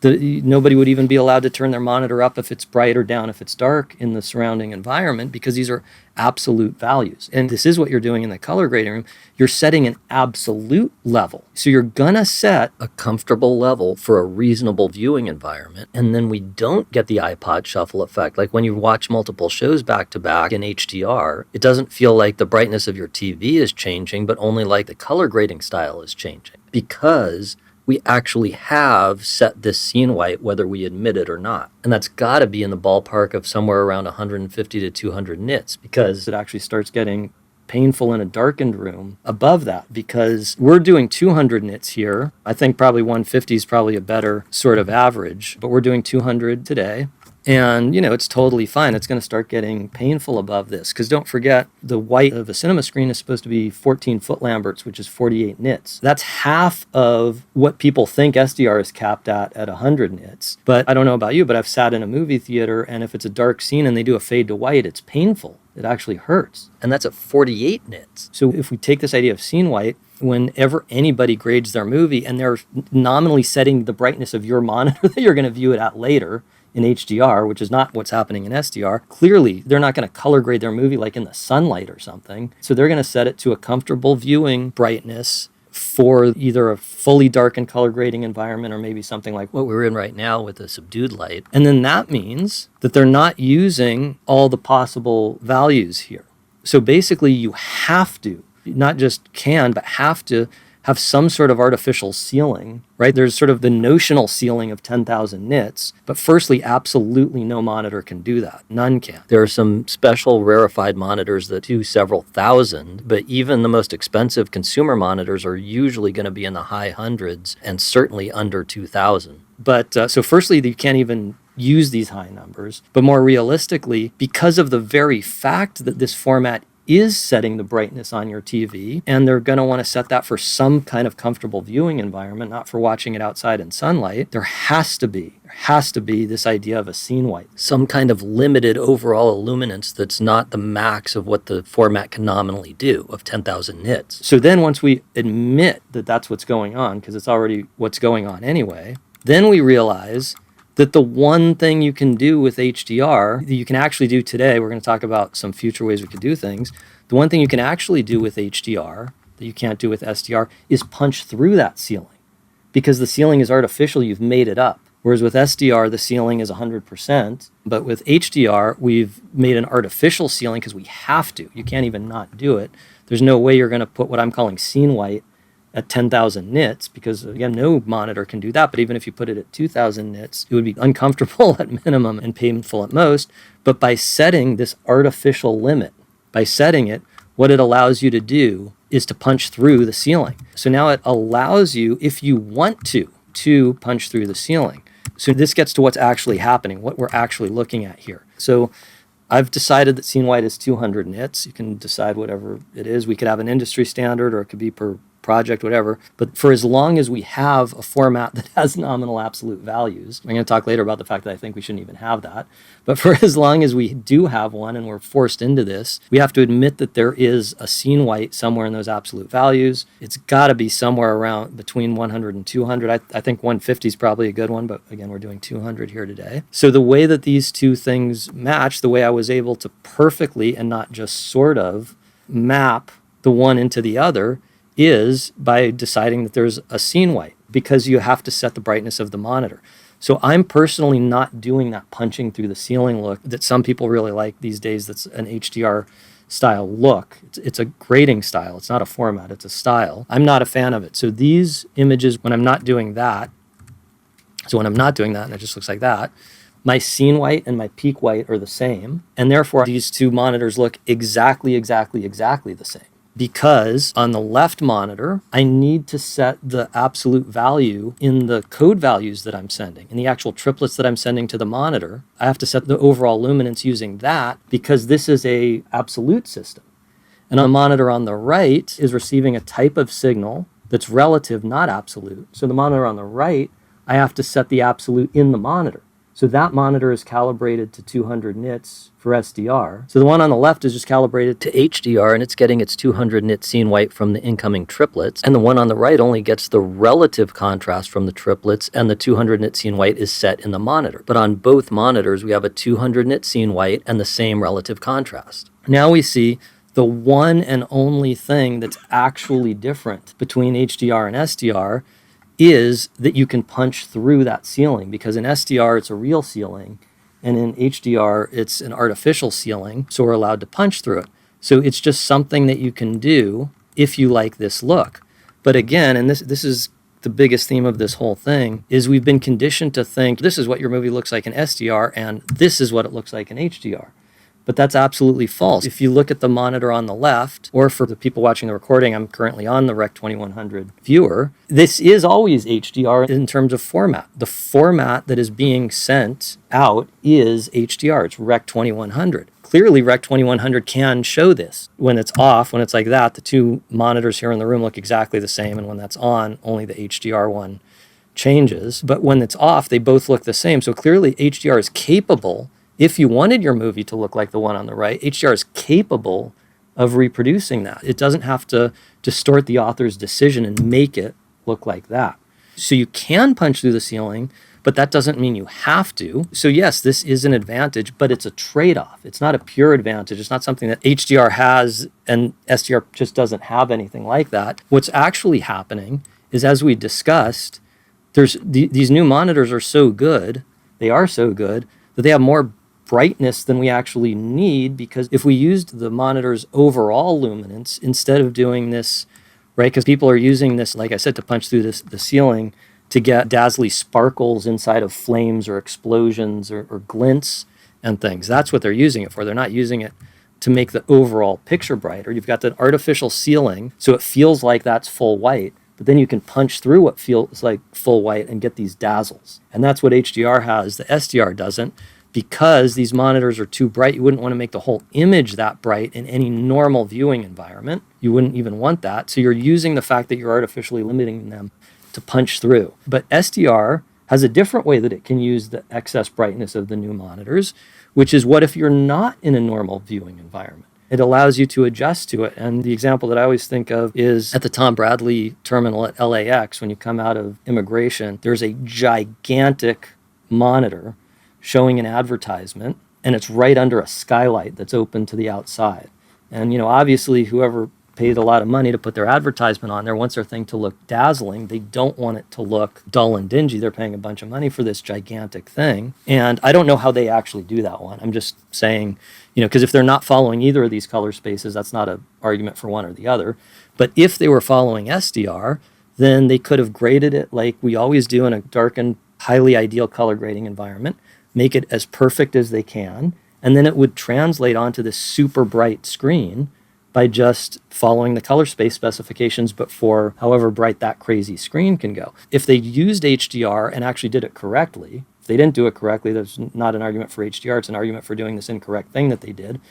nobody would even be allowed to turn their monitor up if it's bright or down if it's dark in the surrounding environment because these are absolute values. And this is what you're doing in the color grading room. You're setting an absolute level. So you're gonna set a comfortable level for a reasonable viewing environment. And then we don't get the iPod shuffle effect. Like when you watch multiple shows back to back in HDR, it doesn't feel like the brightness of your TV is changing, but only like the color grading style is changing because we actually have set this scene white whether we admit it or not. And that's got to be in the ballpark of somewhere around 150 to 200 nits because it actually starts getting painful in a darkened room above that because we're doing 200 nits here. I think probably 150 is probably a better sort of average, but we're doing 200 today. And, it's totally fine. It's going to start getting painful above this. Because don't forget, the white of a cinema screen is supposed to be 14 foot Lamberts, which is 48 nits. That's half of what people think SDR is capped at 100 nits. But I don't know about you, but I've sat in a movie theater, and if it's a dark scene and they do a fade to white, it's painful. It actually hurts. And that's at 48 nits. So if we take this idea of scene white, whenever anybody grades their movie and they're nominally setting the brightness of your monitor that you're going to view it at later, in HDR, which is not what's happening in SDR, clearly they're not going to color grade their movie like in the sunlight or something. So they're going to set it to a comfortable viewing brightness for either a fully darkened color grading environment or maybe something like what we're in right now with a subdued light. And then that means that they're not using all the possible values here. So basically you have to, not just can, but have to have some sort of artificial ceiling, right? There's sort of the notional ceiling of 10,000 nits, but firstly, absolutely no monitor can do that. None can. There are some special rarefied monitors that do several thousand, but even the most expensive consumer monitors are usually going to be in the high hundreds and certainly under 2,000. But so firstly, you can't even use these high numbers, but more realistically, because of the very fact that this format is setting the brightness on your TV, and they're going to want to set that for some kind of comfortable viewing environment, not for watching it outside in sunlight, there has to be this idea of a scene white, some kind of limited overall illuminance that's not the max of what the format can nominally do of 10,000 nits. So then once we admit that that's what's going on, because it's already what's going on anyway, then we realize that the one thing you can do with HDR, that you can actually do today, we're going to talk about some future ways we could do things. The one thing you can actually do with HDR that you can't do with SDR is punch through that ceiling. Because the ceiling is artificial, you've made it up. Whereas with SDR, the ceiling is 100%. But with HDR, we've made an artificial ceiling because we have to. You can't even not do it. There's no way you're going to put what I'm calling scene white at 10,000 nits, because again, no monitor can do that. But even if you put it at 2,000 nits, it would be uncomfortable at minimum and painful at most. But by setting this artificial limit, by setting it, what it allows you to do is to punch through the ceiling. So now it allows you, if you want to punch through the ceiling. So this gets to what's actually happening, what we're actually looking at here. So I've decided that scene white is 200 nits. You can decide whatever it is. We could have an industry standard, or it could be per project, whatever. But for as long as we have a format that has nominal absolute values, I'm going to talk later about the fact that I think we shouldn't even have that. But for as long as we do have one and we're forced into this, we have to admit that there is a scene white somewhere in those absolute values. It's got to be somewhere around between 100 and 200. I think 150 is probably a good one, but again, we're doing 200 here today. So the way that these two things match, the way I was able to perfectly and not just sort of map the one into the other, is by deciding that there's a scene white, because you have to set the brightness of the monitor. So I'm personally not doing that punching through the ceiling look that some people really like these days. That's an HDR style look. It's a grading style. It's not a format. It's a style. I'm not a fan of it. So these images, when I'm not doing that, and it just looks like that, my scene white and my peak white are the same. And therefore, these two monitors look exactly the same. Because on the left monitor, I need to set the absolute value in the code values that I'm sending. In the actual triplets that I'm sending to the monitor, I have to set the overall luminance using that, because this is a absolute system. And a monitor on the right is receiving a type of signal that's relative, not absolute. So the monitor on the right, I have to set the absolute in the monitor. So that monitor is calibrated to 200 nits for SDR. So the one on the left is just calibrated to HDR, and it's getting its 200 nit scene white from the incoming triplets. And the one on the right only gets the relative contrast from the triplets, and the 200 nit scene white is set in the monitor. But on both monitors, we have a 200 nit scene white and the same relative contrast. Now we see the one and only thing that's actually different between HDR and SDR is that you can punch through that ceiling, because in SDR it's a real ceiling, and in HDR it's an artificial ceiling, so we're allowed to punch through it. So it's just something that you can do if you like this look. But again, and this is the biggest theme of this whole thing, is we've been conditioned to think this is what your movie looks like in SDR and this is what it looks like in HDR. But that's absolutely false. If you look at the monitor on the left, or for the people watching the recording, I'm currently on the Rec 2100 viewer, this is always HDR in terms of format. The format that is being sent out is HDR. It's Rec 2100. Clearly, Rec 2100 can show this. When it's off, when it's like that, the two monitors here in the room look exactly the same, and when that's on, only the HDR one changes. But when it's off, they both look the same. So clearly, HDR is capable. If you wanted your movie to look like the one on the right, HDR is capable of reproducing that. It doesn't have to distort the author's decision and make it look like that. So you can punch through the ceiling, but that doesn't mean you have to. So yes, this is an advantage, but it's a trade-off. It's not a pure advantage. It's not something that HDR has and SDR just doesn't have anything like that. What's actually happening is, as we discussed, these new monitors are so good, they are so good, that they have more brightness than we actually need, because if we used the monitor's overall luminance instead of doing this, right, because people are using this, like I said, to punch through the ceiling to get dazzly sparkles inside of flames or explosions or glints and things. That's what they're using it for. They're not using it to make the overall picture brighter. You've got the artificial ceiling, so it feels like that's full white, but then you can punch through what feels like full white and get these dazzles. And that's what HDR has. The SDR doesn't, because these monitors are too bright. You wouldn't want to make the whole image that bright in any normal viewing environment. You wouldn't even want that. So you're using the fact that you're artificially limiting them to punch through. But SDR has a different way that it can use the excess brightness of the new monitors, which is what if you're not in a normal viewing environment? It allows you to adjust to it. And the example that I always think of is at the Tom Bradley terminal at LAX. When you come out of immigration, there's a gigantic monitor showing an advertisement, and it's right under a skylight that's open to the outside. And, obviously whoever paid a lot of money to put their advertisement on there wants their thing to look dazzling. They don't want it to look dull and dingy. They're paying a bunch of money for this gigantic thing. And I don't know how they actually do that one. I'm just saying, because if they're not following either of these color spaces, that's not an argument for one or the other. But if they were following SDR, then they could have graded it like we always do in a darkened, highly ideal color grading environment, make it as perfect as they can, and then it would translate onto this super bright screen by just following the color space specifications, but for however bright that crazy screen can go. If they used HDR and actually did it correctly, if they didn't do it correctly, there's not an argument for HDR, it's an argument for doing this incorrect thing that they did.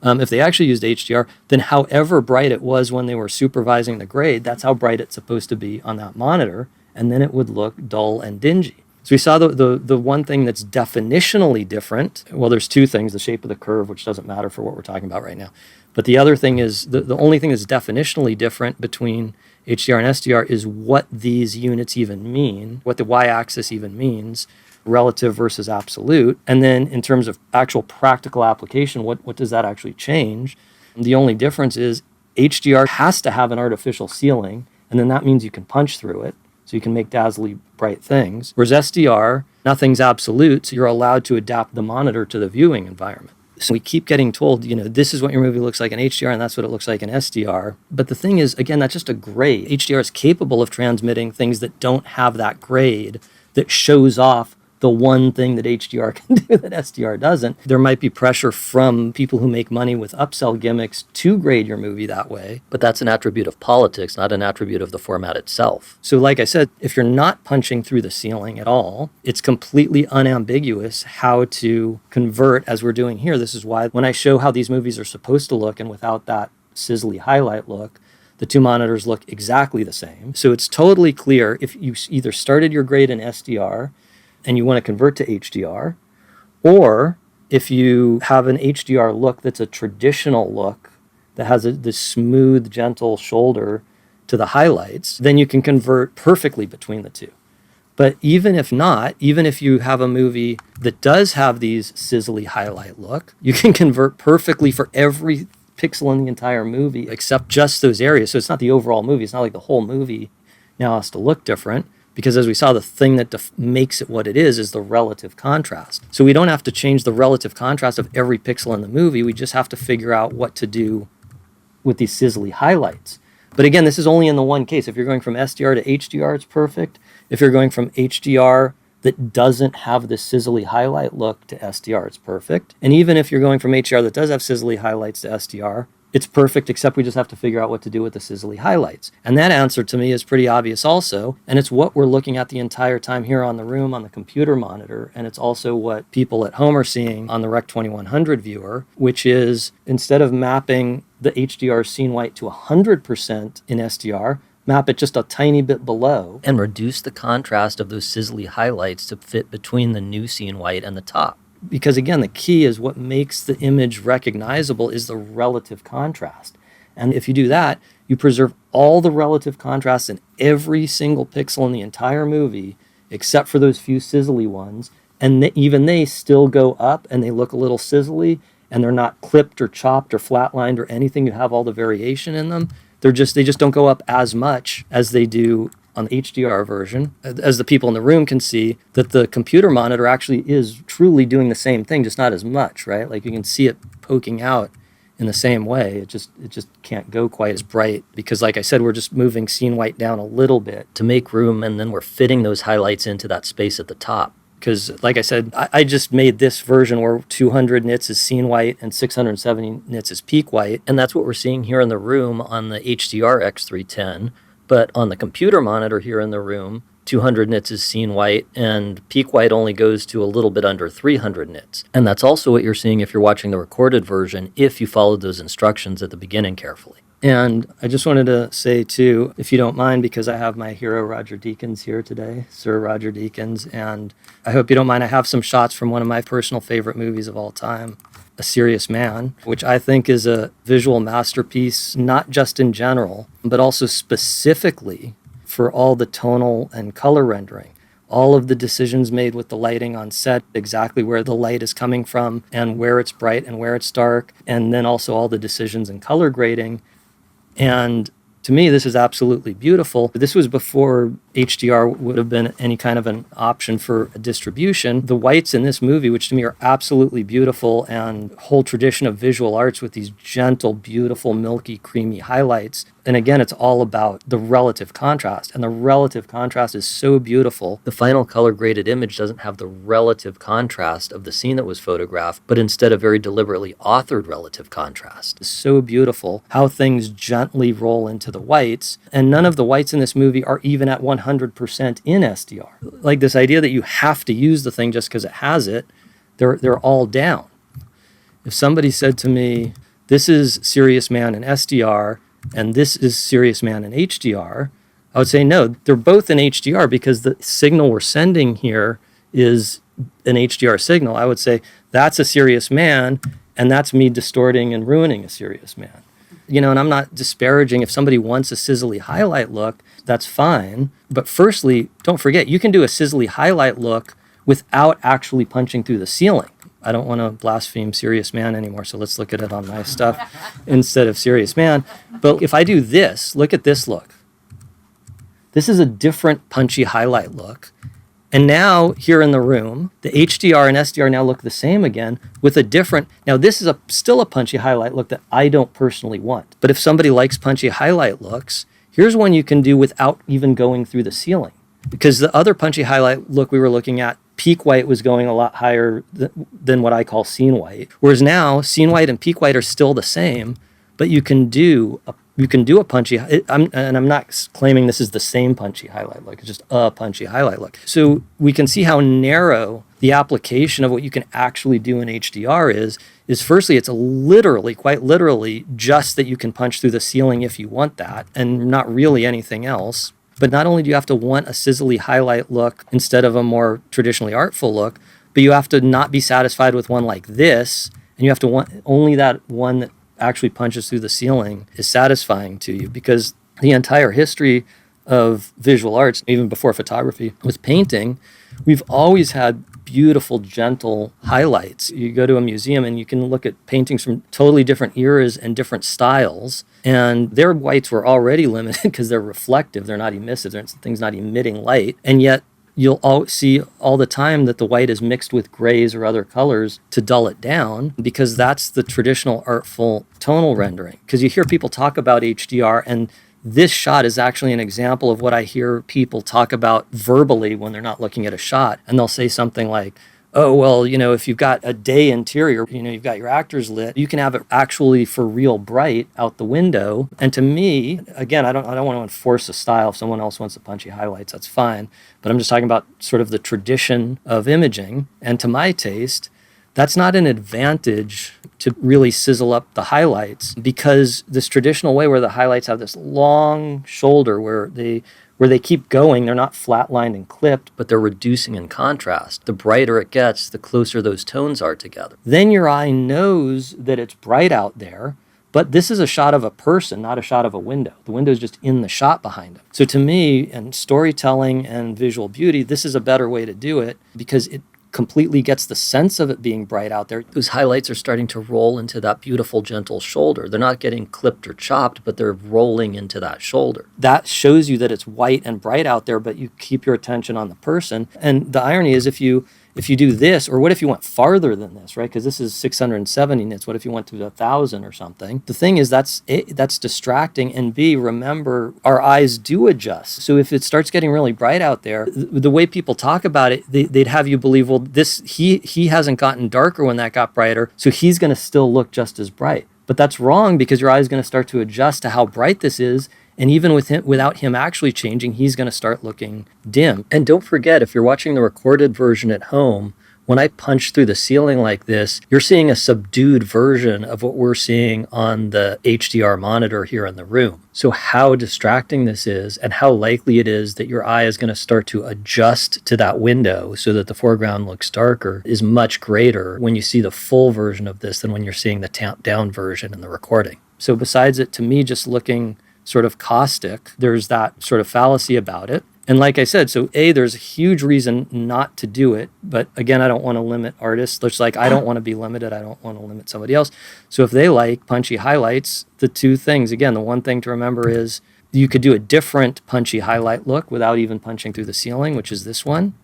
If they actually used HDR, then however bright it was when they were supervising the grade, that's how bright it's supposed to be on that monitor, and then it would look dull and dingy. So we saw the one thing that's definitionally different. Well, there's two things: the shape of the curve, which doesn't matter for what we're talking about right now. But the other thing is, the only thing that's definitionally different between HDR and SDR is what these units even mean, what the y-axis even means, relative versus absolute. And then in terms of actual practical application, what does that actually change? The only difference is HDR has to have an artificial ceiling, and then that means you can punch through it, so you can make dazzly bright things. Whereas SDR, nothing's absolute, so you're allowed to adapt the monitor to the viewing environment. So we keep getting told, this is what your movie looks like in HDR, and that's what it looks like in SDR. But the thing is, again, that's just a grade. HDR is capable of transmitting things that don't have that grade that shows off the one thing that HDR can do that SDR doesn't. There might be pressure from people who make money with upsell gimmicks to grade your movie that way, but that's an attribute of politics, not an attribute of the format itself. So like I said, if you're not punching through the ceiling at all, it's completely unambiguous how to convert, as we're doing here. This is why when I show how these movies are supposed to look and without that sizzly highlight look, the two monitors look exactly the same. So it's totally clear if you either started your grade in SDR and you want to convert to HDR, or if you have an HDR look that's a traditional look that has this smooth, gentle shoulder to the highlights, then you can convert perfectly between the two. But even if not, even if you have a movie that does have these sizzly highlight look, you can convert perfectly for every pixel in the entire movie except just those areas. So it's not the overall movie. It's not like the whole movie now has to look different. Because as we saw, the thing that makes it what it is the relative contrast. So we don't have to change the relative contrast of every pixel in the movie. We just have to figure out what to do with these sizzly highlights. But again, this is only in the one case. If you're going from SDR to HDR, it's perfect. If you're going from HDR that doesn't have this sizzly highlight look to SDR, it's perfect. And even if you're going from HDR that does have sizzly highlights to SDR, it's perfect, except we just have to figure out what to do with the sizzly highlights. And that answer to me is pretty obvious also. And it's what we're looking at the entire time here on the room on the computer monitor. And it's also what people at home are seeing on the Rec 2100 viewer, which is instead of mapping the HDR scene white to 100% in SDR, map it just a tiny bit below. And reduce the contrast of those sizzly highlights to fit between the new scene white and the top. Because again, the key is what makes the image recognizable is the relative contrast. And if you do that, you preserve all the relative contrast in every single pixel in the entire movie, except for those few sizzly ones. And even they still go up and they look a little sizzly, and they're not clipped or chopped or flatlined or anything. You have all the variation in them. They just don't go up as much as they do on the HDR version. As the people in the room can see, that the computer monitor actually is truly doing the same thing, just not as much, right? Like you can see it poking out in the same way. It just can't go quite as bright because, like I said, we're just moving scene white down a little bit to make room, and then we're fitting those highlights into that space at the top. Because, like I said, I just made this version where 200 nits is scene white and 670 nits is peak white. And that's what we're seeing here in the room on the HDR X310. But on the computer monitor here in the room, 200 nits is scene white, and peak white only goes to a little bit under 300 nits. And that's also what you're seeing if you're watching the recorded version, if you followed those instructions at the beginning carefully. And I just wanted to say, too, if you don't mind, because I have my hero Roger Deakins here today, Sir Roger Deakins, and I hope you don't mind, I have some shots from one of my personal favorite movies of all time, A Serious Man, which I think is a visual masterpiece, not just in general, but also specifically for all the tonal and color rendering. All of the decisions made with the lighting on set, exactly where the light is coming from and where it's bright and where it's dark, and then also all the decisions in color grading. And to me, this is absolutely beautiful. This was before HDR would have been any kind of an option for a distribution. The whites in this movie, which to me are absolutely beautiful, and whole tradition of visual arts with these gentle, beautiful, milky, creamy highlights. And again, it's all about the relative contrast. And the relative contrast is so beautiful. The final color graded image doesn't have the relative contrast of the scene that was photographed, but instead a very deliberately authored relative contrast. It's so beautiful how things gently roll into the whites. And none of the whites in this movie are even at 100% in SDR. Like this idea that you have to use the thing just because it has it, they're all down. If somebody said to me, this is Serious Man in SDR, and this is Serious Man in HDR, I would say no, they're both in HDR because the signal we're sending here is an HDR signal. I would say that's a Serious Man, and that's me distorting and ruining a Serious Man. You know, and I'm not disparaging. If somebody wants a sizzly highlight look, that's fine. But firstly, don't forget, you can do a sizzly highlight look without actually punching through the ceiling. I don't want to blaspheme Serious Man anymore, so let's look at it on my stuff instead of Serious Man. But if I do this, look at this look. This is a different punchy highlight look. And now here in the room, the HDR and SDR now look the same again with a different, now this is still a punchy highlight look that I don't personally want. But if somebody likes punchy highlight looks, here's one you can do without even going through the ceiling. Because the other punchy highlight look we were looking at, peak white was going a lot higher than what I call scene white. Whereas now, scene white and peak white are still the same, but you can do a punchy, I'm not claiming this is the same punchy highlight look, it's just a punchy highlight look. So we can see how narrow the application of what you can actually do in HDR is firstly, it's literally, quite literally, just that you can punch through the ceiling if you want that, and not really anything else. But not only do you have to want a sizzly highlight look instead of a more traditionally artful look, but you have to not be satisfied with one like this, and you have to want only that one that actually punches through the ceiling is satisfying to you, because the entire history of visual arts, even before photography, with painting, we've always had beautiful, gentle highlights. You go to a museum and you can look at paintings from totally different eras and different styles, and their whites were already limited because they're reflective, they're not emissive, things not emitting light, and yet you'll see all the time that the white is mixed with grays or other colors to dull it down, because that's the traditional artful tonal rendering. Because you hear people talk about HDR, and this shot is actually an example of what I hear people talk about verbally when they're not looking at a shot. And they'll say something like, oh, well, you know, if you've got a day interior, you know, you've got your actors lit, you can have it actually for real bright out the window. And to me, again, I don't want to enforce a style. If someone else wants the punchy highlights, that's fine. But I'm just talking about sort of the tradition of imaging. And to my taste, that's not an advantage to really sizzle up the highlights, because this traditional way where the highlights have this long shoulder where they keep going, they're not flatlined and clipped, but they're reducing in contrast. The brighter it gets, the closer those tones are together. Then your eye knows that it's bright out there, But this is a shot of a person, not a shot of a window. The window is just in the shot behind him. So to me, in storytelling and visual beauty, this is a better way to do it because it completely gets the sense of it being bright out there. Those highlights are starting to roll into that beautiful, gentle shoulder. They're not getting clipped or chopped, but they're rolling into that shoulder. That shows you that it's white and bright out there, but you keep your attention on the person. And the irony is if you do this, or what if you went farther than this, right? Because this is 670 nits. What if you went to 1,000 or something? The thing is that's distracting. And B, remember, our eyes do adjust. So if it starts getting really bright out there, the way people talk about it, they'd have you believe, well, he hasn't gotten darker when that got brighter, so he's going to still look just as bright. But that's wrong because your eye is going to start to adjust to how bright this is. And even without him actually changing, he's going to start looking dim. And don't forget, if you're watching the recorded version at home, when I punch through the ceiling like this, you're seeing a subdued version of what we're seeing on the HDR monitor here in the room. So how distracting this is and how likely it is that your eye is going to start to adjust to that window so that the foreground looks darker is much greater when you see the full version of this than when you're seeing the tamped down version in the recording. So besides it, to me, just looking sort of caustic, there's that sort of fallacy about it. And like I said, so A, there's a huge reason not to do it. But again, I don't want to limit artists. It's like I don't want to be limited. I don't want to limit somebody else. So if they like punchy highlights, the two things, again, the one thing to remember is you could do a different punchy highlight look without even punching through the ceiling, which is this one.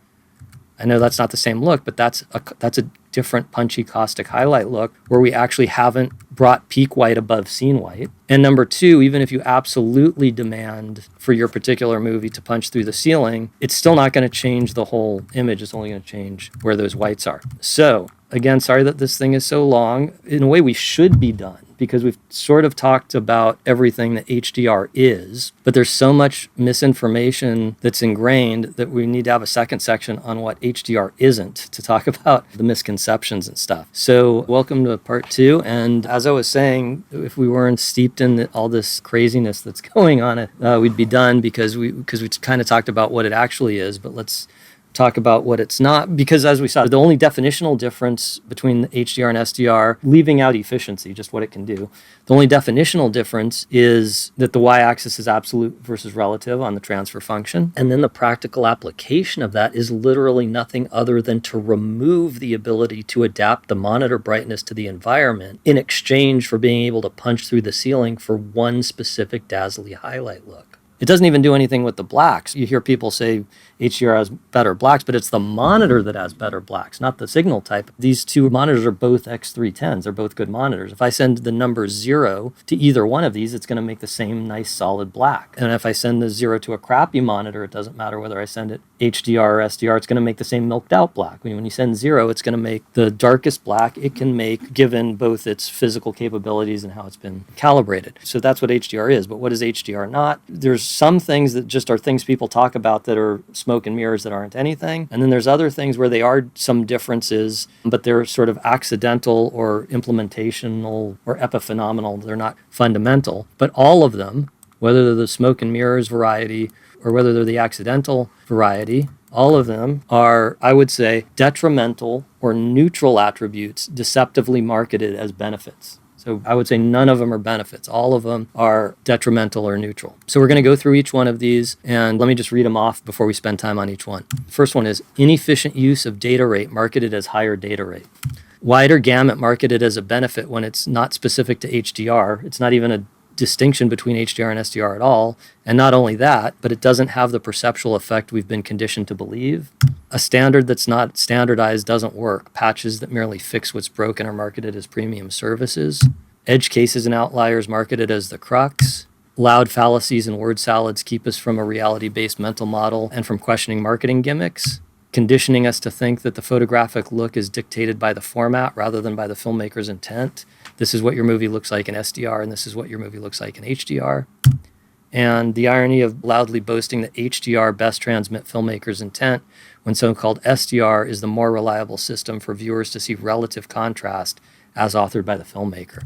I know that's not the same look, but that's a different punchy caustic highlight look where we actually haven't brought peak white above scene white. And number two, even if you absolutely demand for your particular movie to punch through the ceiling, it's still not going to change the whole image. It's only going to change where those whites are. So again, sorry that this thing is so long. In a way, we should be done because we've sort of talked about everything that HDR is, but there's so much misinformation that's ingrained that we need to have a second section on what HDR isn't to talk about the misconceptions and stuff. So welcome to part 2. And as I was saying, if we weren't steeped in all this craziness that's going on, we'd be done because we kind of talked about what it actually is, but let's talk about what it's not, because as we saw, the only definitional difference between HDR and SDR, leaving out efficiency, just what it can do, the only definitional difference is that the y-axis is absolute versus relative on the transfer function. And then the practical application of that is literally nothing other than to remove the ability to adapt the monitor brightness to the environment in exchange for being able to punch through the ceiling for one specific dazzly highlight look. It doesn't even do anything with the blacks. You hear people say HDR has better blacks, but it's the monitor that has better blacks, not the signal type. These two monitors are both X310s. They're both good monitors. If I send the number 0 to either one of these, it's going to make the same nice solid black. And if I send the 0 to a crappy monitor, it doesn't matter whether I send it HDR or SDR, it's going to make the same milked out black. When you send 0, it's going to make the darkest black it can make given both its physical capabilities and how it's been calibrated. So that's what HDR is. But what is HDR not? There's some things that just are things people talk about that are smoke and mirrors that aren't anything. And then there's other things where they are some differences, but they're sort of accidental or implementational or epiphenomenal. They're not fundamental. But all of them, whether they're the smoke and mirrors variety or whether they're the accidental variety, all of them are, I would say, detrimental or neutral attributes deceptively marketed as benefits. So I would say none of them are benefits. All of them are detrimental or neutral. So we're going to go through each one of these, and let me just read them off before we spend time on each one. First one is inefficient use of data rate marketed as higher data rate. Wider gamut marketed as a benefit when it's not specific to HDR. It's not even a distinction between HDR and SDR at all. And not only that, but it doesn't have the perceptual effect we've been conditioned to believe. A standard that's not standardized doesn't work. Patches that merely fix what's broken are marketed as premium services. Edge cases and outliers marketed as the crux. Loud fallacies and word salads keep us from a reality-based mental model and from questioning marketing gimmicks, conditioning us to think that the photographic look is dictated by the format rather than by the filmmaker's intent. This is what your movie looks like in SDR, and this is what your movie looks like in HDR. And the irony of loudly boasting that HDR best transmit filmmakers' intent when so-called SDR is the more reliable system for viewers to see relative contrast as authored by the filmmaker.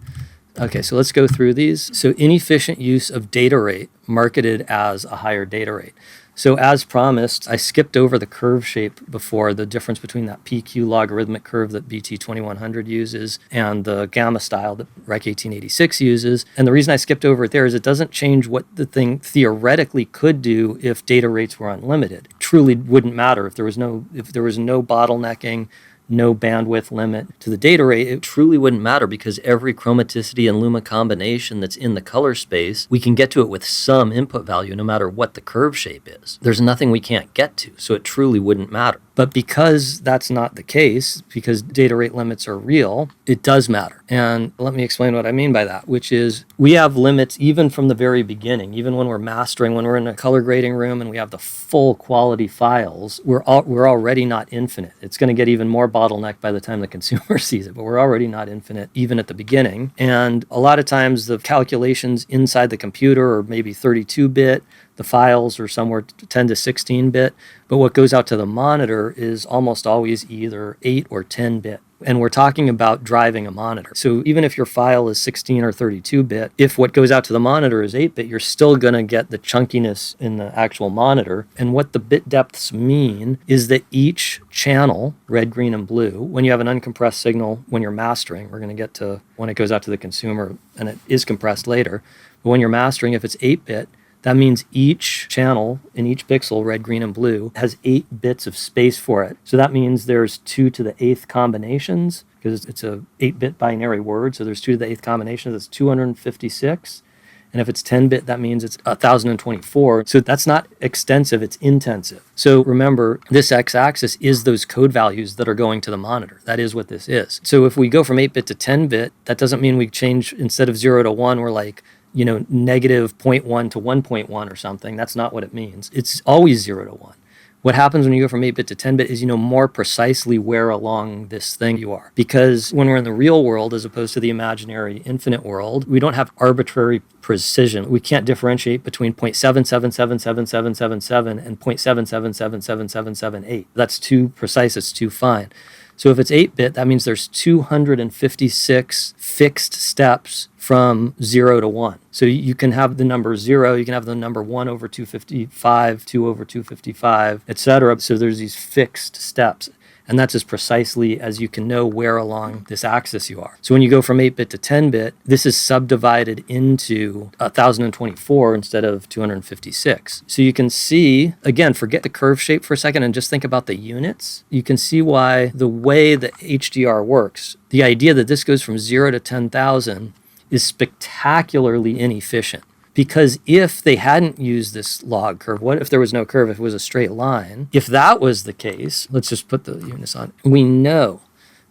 Okay, so let's go through these. So inefficient use of data rate marketed as a higher data rate. So as promised, I skipped over the curve shape before, the difference between that PQ logarithmic curve that BT2100 uses and the gamma style that Rec 1886 uses. And the reason I skipped over it there is it doesn't change what the thing theoretically could do if data rates were unlimited. It truly wouldn't matter if there was no bottlenecking, no bandwidth limit to the data rate. It truly wouldn't matter because every chromaticity and luma combination that's in the color space, we can get to it with some input value no matter what the curve shape is. There's nothing we can't get to, so it truly wouldn't matter. But because that's not the case, because data rate limits are real, it does matter. And let me explain what I mean by that, which is we have limits even from the very beginning, even when we're mastering, when we're in a color grading room and we have the full quality files, we're already not infinite. It's going to get even more bottlenecked by the time the consumer sees it, but we're already not infinite even at the beginning. And a lot of times the calculations inside the computer are maybe 32-bit, the files are somewhere 10 to 16-bit, but what goes out to the monitor is almost always either 8 or 10-bit. And we're talking about driving a monitor. So even if your file is 16 or 32-bit, if what goes out to the monitor is 8-bit, you're still going to get the chunkiness in the actual monitor. And what the bit depths mean is that each channel, red, green, and blue, when you have an uncompressed signal, when you're mastering, we're going to get to when it goes out to the consumer and it is compressed later. But when you're mastering, if it's 8-bit, that means each channel in each pixel, red, green, and blue, has 8 bits of space for it. So that means there's 2 to the 8th combinations, because it's a 8-bit binary word. So there's 2 to the 8th combinations. That's 256. And if it's 10-bit, that means it's 1024. So that's not extensive, it's intensive. So remember, this x-axis is those code values that are going to the monitor. That is what this is. So if we go from 8-bit to 10-bit, that doesn't mean we change, instead of 0 to 1, we're like, negative 0.1 to 1.1 or something. That's not what it means. It's always 0 to 1. What happens when you go from 8-bit to 10-bit is you know more precisely where along this thing you are. Because when we're in the real world, as opposed to the imaginary infinite world, we don't have arbitrary precision. We can't differentiate between 0.77777777 and 0.77777778. That's too precise. It's too fine. So if it's 8-bit, that means there's 256 fixed steps from 0 to 1. So you can have the number 0, you can have the number 1 over 255, 2 over 255, etc. So there's these fixed steps. And that's as precisely as you can know where along this axis you are. So when you go from 8-bit to 10-bit, this is subdivided into 1024 instead of 256. So you can see, again, forget the curve shape for a second and just think about the units. You can see why the way that HDR works, the idea that this goes from 0 to 10,000 is spectacularly inefficient. Because if they hadn't used this log curve, what if there was no curve, if it was a straight line? If that was the case, let's just put the units on. We know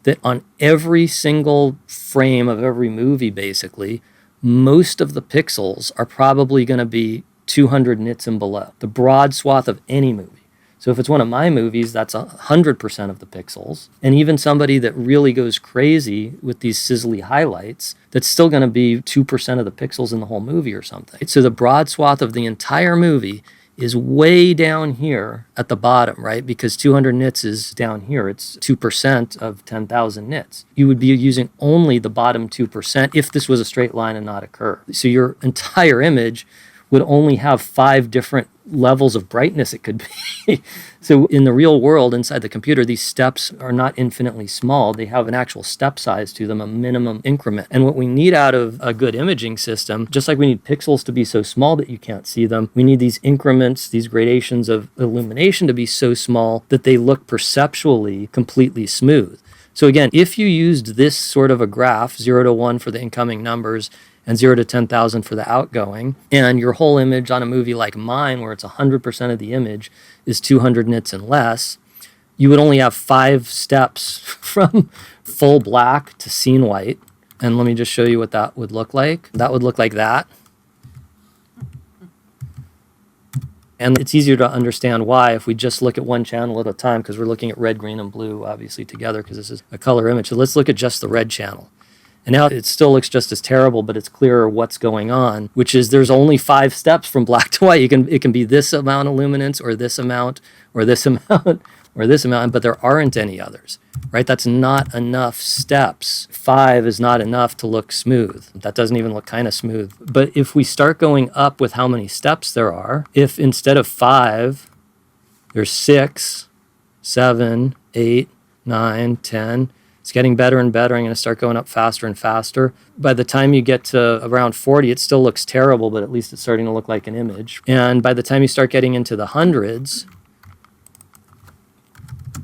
that on every single frame of every movie, basically, most of the pixels are probably going to be 200 nits and below, the broad swath of any movie. So if it's one of my movies, that's 100% of the pixels. And even somebody that really goes crazy with these sizzly highlights, that's still going to be 2% of the pixels in the whole movie or something. So the broad swath of the entire movie is way down here at the bottom, right? Because 200 nits is down here. It's 2% of 10,000 nits. You would be using only the bottom 2% if this was a straight line and not a curve. So your entire image would only have 5 different levels of brightness it could be. So in the real world, inside the computer, these steps are not infinitely small. They have an actual step size to them, a minimum increment. And what we need out of a good imaging system, just like we need pixels to be so small that you can't see them, we need these increments, these gradations of illumination to be so small that they look perceptually completely smooth. So again, if you used this sort of a graph, 0 to 1 for the incoming numbers, and 0 to 10,000 for the outgoing, and your whole image on a movie like mine, where it's 100% of the image is 200 nits and less, you would only have 5 steps from full black to scene white. And let me just show you what that would look like. That would look like that. And it's easier to understand why if we just look at one channel at a time, because we're looking at red, green, and blue, obviously, together, because this is a color image. So let's look at just the red channel. And now it still looks just as terrible, but it's clearer what's going on, which is there's only 5 steps from black to white. It can be this amount of luminance or this amount or this amount or this amount, but there aren't any others, right? That's not enough steps. 5 is not enough to look smooth. That doesn't even look kind of smooth. But if we start going up with how many steps there are, if instead of 5, there's 6, 7, 8, 9, 10, it's getting better and better. I'm going to start going up faster and faster. By the time you get to around 40, it still looks terrible, but at least it's starting to look like an image. And by the time you start getting into the hundreds,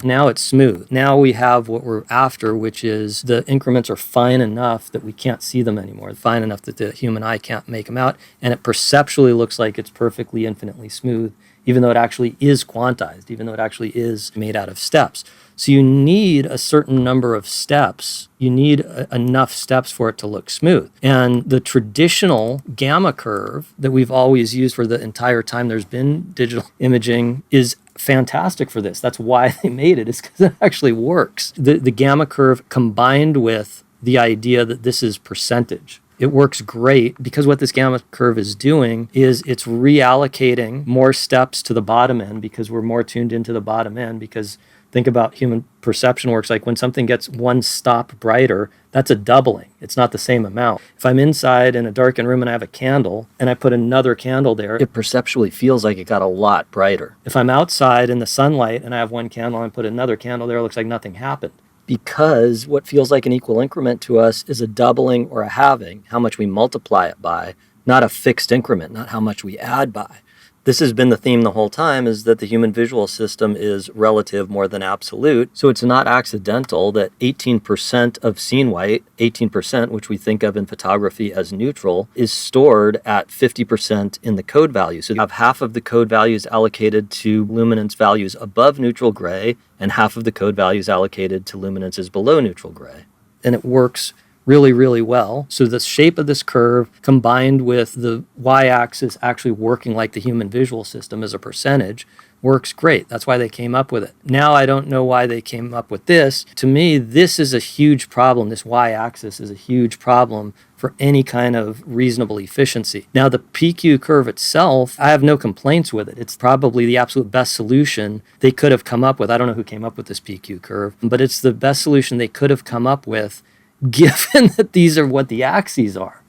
now it's smooth. Now we have what we're after, which is the increments are fine enough that we can't see them anymore, fine enough that the human eye can't make them out, and it perceptually looks like it's perfectly infinitely smooth, even though it actually is quantized, even though it actually is made out of steps. So you need a certain number of steps. You need enough steps for it to look smooth. And the traditional gamma curve that we've always used for the entire time there's been digital imaging is fantastic for this. That's why they made it, is because it actually works. The gamma curve combined with the idea that this is percentage, it works great because what this gamma curve is doing is it's reallocating more steps to the bottom end because we're more tuned into the bottom end. Because think about human perception works like when something gets one stop brighter, that's a doubling. It's not the same amount. If I'm inside in a darkened room and I have a candle and I put another candle there, it perceptually feels like it got a lot brighter. If I'm outside in the sunlight and I have one candle and I put another candle there, it looks like nothing happened. Because what feels like an equal increment to us is a doubling or a halving, how much we multiply it by, not a fixed increment, not how much we add by. This has been the theme the whole time, is that the human visual system is relative more than absolute. So it's not accidental that 18% of scene white, 18%, which we think of in photography as neutral, is stored at 50% in the code value. So you have half of the code values allocated to luminance values above neutral gray and half of the code values allocated to luminances below neutral gray. And it works really, really well. So the shape of this curve combined with the y-axis actually working like the human visual system as a percentage works great. That's why they came up with it. Now I don't know why they came up with this. To me, this is a huge problem. This y-axis is a huge problem for any kind of reasonable efficiency. Now the PQ curve itself, I have no complaints with it. It's probably the absolute best solution they could have come up with. I don't know who came up with this PQ curve, but it's the best solution they could have come up with given that these are what the axes are.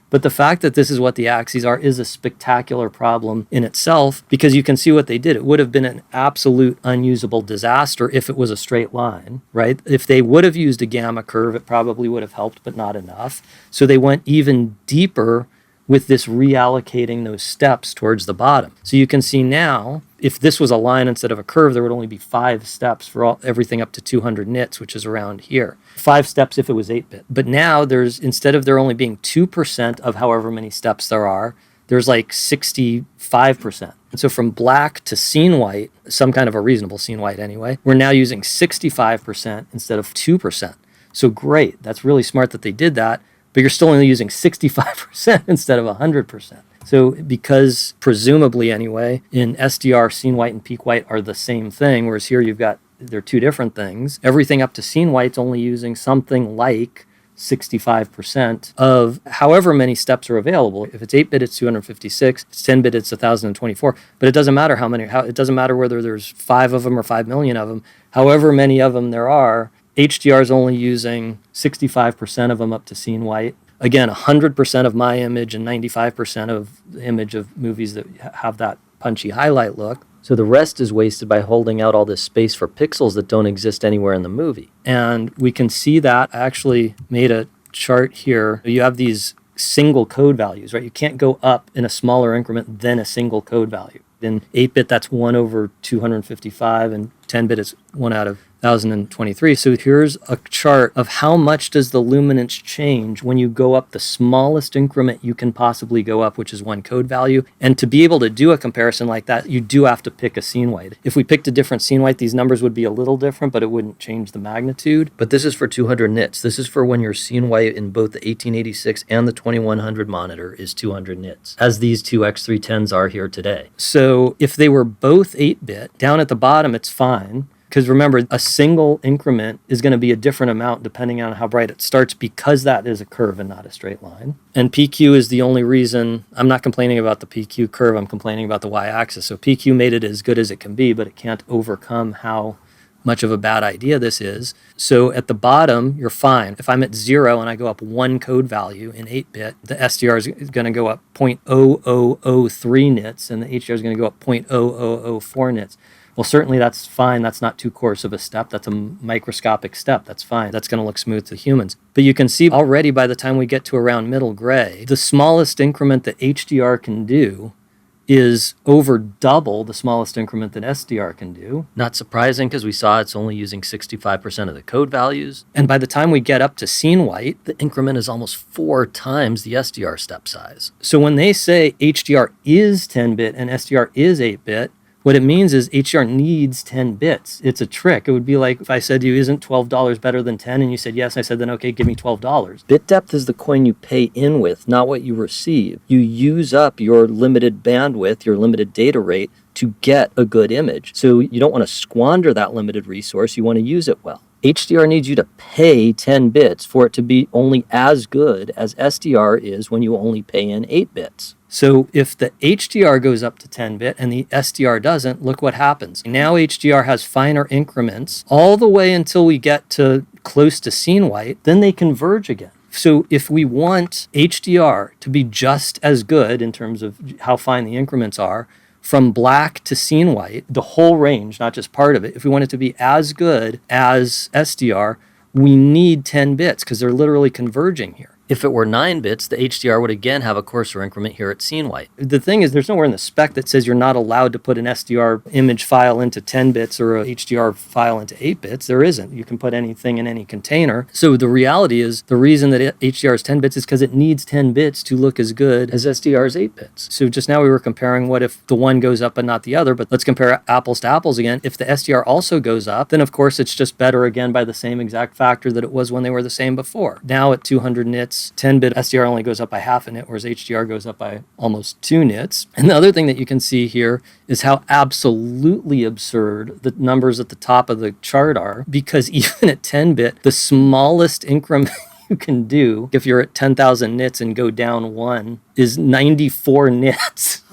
But the fact that this is what the axes are is a spectacular problem in itself, because you can see what they did. It would have been an absolute unusable disaster if it was a straight line, right? If they would have used a gamma curve, it probably would have helped, but not enough. So they went even deeper with this reallocating those steps towards the bottom. So you can see now, if this was a line instead of a curve, there would only be 5 steps for everything up to 200 nits, which is around here. 5 steps if it was 8-bit. But now instead of there only being 2% of however many steps there are, there's like 65%. And so from black to scene white, some kind of a reasonable scene white anyway, we're now using 65% instead of 2%. So great, that's really smart that they did that. But you're still only using 65% instead of 100%. So because presumably anyway, in SDR, scene white and peak white are the same thing, whereas here they're two different things. Everything up to scene white's only using something like 65% of however many steps are available. If it's 8-bit, it's 256. If it's 10-bit, it's 1024. But it doesn't matter it doesn't matter whether there's 5 of them or 5 million of them. However many of them there are, HDR is only using 65% of them up to scene white. Again, 100% of my image and 95% of the image of movies that have that punchy highlight look. So the rest is wasted by holding out all this space for pixels that don't exist anywhere in the movie. And we can see that. I actually made a chart here. You have these single code values, right? You can't go up in a smaller increment than a single code value. In 8-bit, that's 1 over 255, and 10-bit is 1 out of 1023. So here's a chart of how much does the luminance change when you go up the smallest increment you can possibly go up, which is 1 code value. And to be able to do a comparison like that, you do have to pick a scene white. If we picked a different scene white, these numbers would be a little different, but it wouldn't change the magnitude. But this is for 200 nits. This is for when your scene white in both the 1886 and the 2100 monitor is 200 nits, as these two X310s are here today. So if they were both 8-bit, down at the bottom, it's fine. Because remember, a single increment is going to be a different amount depending on how bright it starts, because that is a curve and not a straight line. And PQ is the only reason. I'm not complaining about the PQ curve, I'm complaining about the y-axis. So PQ made it as good as it can be, but it can't overcome how much of a bad idea this is. So at the bottom, you're fine. If I'm at 0 and I go up 1 code value in 8-bit, the SDR is going to go up 0.0003 nits, and the HDR is going to go up 0.0004 nits. Well, certainly that's fine. That's not too coarse of a step. That's a microscopic step. That's fine. That's going to look smooth to humans. But you can see already by the time we get to around middle gray, the smallest increment that HDR can do is over double the smallest increment that SDR can do. Not surprising, because we saw it's only using 65% of the code values. And by the time we get up to scene white, the increment is almost 4 times the SDR step size. So when they say HDR is 10-bit and SDR is 8-bit, what it means is HDR needs 10 bits. It's a trick. It would be like if I said to you, isn't $12 better than 10? And you said yes. I said, then okay, give me $12. Bit depth is the coin you pay in with, not what you receive. You use up your limited bandwidth, your limited data rate to get a good image. So you don't want to squander that limited resource. You want to use it well. HDR needs you to pay 10 bits for it to be only as good as SDR is when you only pay in 8 bits. So if the HDR goes up to 10-bit and the SDR doesn't, look what happens. Now HDR has finer increments all the way until we get to close to scene white, then they converge again. So if we want HDR to be just as good in terms of how fine the increments are, from black to scene white, the whole range, not just part of it, if we want it to be as good as SDR, we need 10 bits because they're literally converging here. If it were 9 bits, the HDR would again have a coarser increment here at scene white. The thing is, there's nowhere in the spec that says you're not allowed to put an SDR image file into 10 bits or a HDR file into 8 bits. There isn't. You can put anything in any container. So the reality is, the reason that HDR is 10 bits is because it needs 10 bits to look as good as SDR's 8 bits. So just now we were comparing what if the one goes up but not the other, but let's compare apples to apples again. If the SDR also goes up, then of course it's just better again by the same exact factor that it was when they were the same before. Now at 200 nits, 10-bit SDR only goes up by half a nit, whereas HDR goes up by almost 2 nits. And the other thing that you can see here is how absolutely absurd the numbers at the top of the chart are, because even at 10-bit, the smallest increment you can do, if you're at 10,000 nits and go down 1, is 94 nits.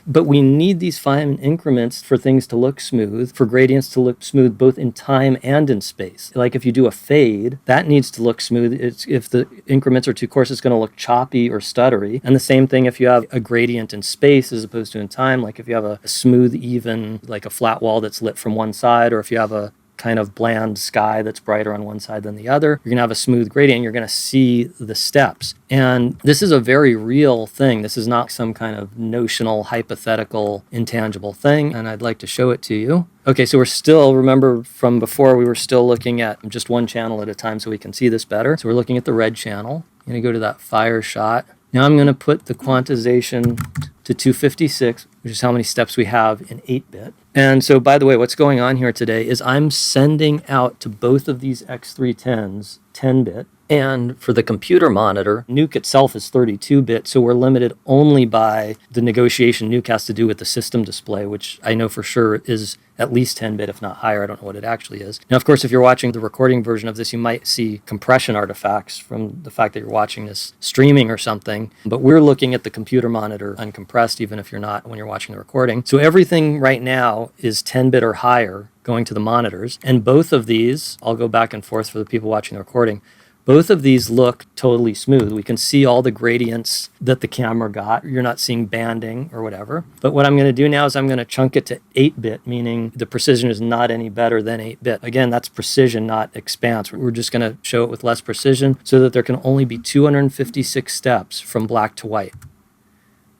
But we need these fine increments for things to look smooth, for gradients to look smooth both in time and in space. Like if you do a fade, that needs to look smooth. If the increments are too coarse, it's going to look choppy or stuttery. And the same thing if you have a gradient in space as opposed to in time. Like if you have a smooth, even, like a flat wall that's lit from one side, or if you have a kind of bland sky that's brighter on one side than the other, you're going to have a smooth gradient. You're going to see the steps. And this is a very real thing. This is not some kind of notional, hypothetical, intangible thing. And I'd like to show it to you. Okay, so we're still, remember from before, we were still looking at just one channel at a time so we can see this better. So we're looking at the red channel. I'm going to go to that fire shot. Now I'm going to put the quantization to 256, which is how many steps we have in 8-bit. And so, by the way, what's going on here today is I'm sending out to both of these X310s 10-bit. And for the computer monitor, Nuke itself is 32-bit, so we're limited only by the negotiation Nuke has to do with the system display, which I know for sure is at least 10-bit, if not higher. I don't know what it actually is. Now, of course, if you're watching the recording version of this, you might see compression artifacts from the fact that you're watching this streaming or something. But we're looking at the computer monitor uncompressed, even if you're not when you're watching the recording. So everything right now is 10-bit or higher going to the monitors. And both of these, I'll go back and forth for the people watching the recording, both of these look totally smooth. We can see all the gradients that the camera got. You're not seeing banding or whatever. But what I'm going to do now is I'm going to chunk it to 8-bit, meaning the precision is not any better than 8-bit. Again, that's precision, not expanse. We're just going to show it with less precision so that there can only be 256 steps from black to white.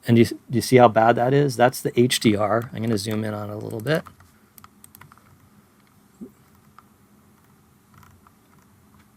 And do you see how bad that is? That's the HDR. I'm going to zoom in on it a little bit.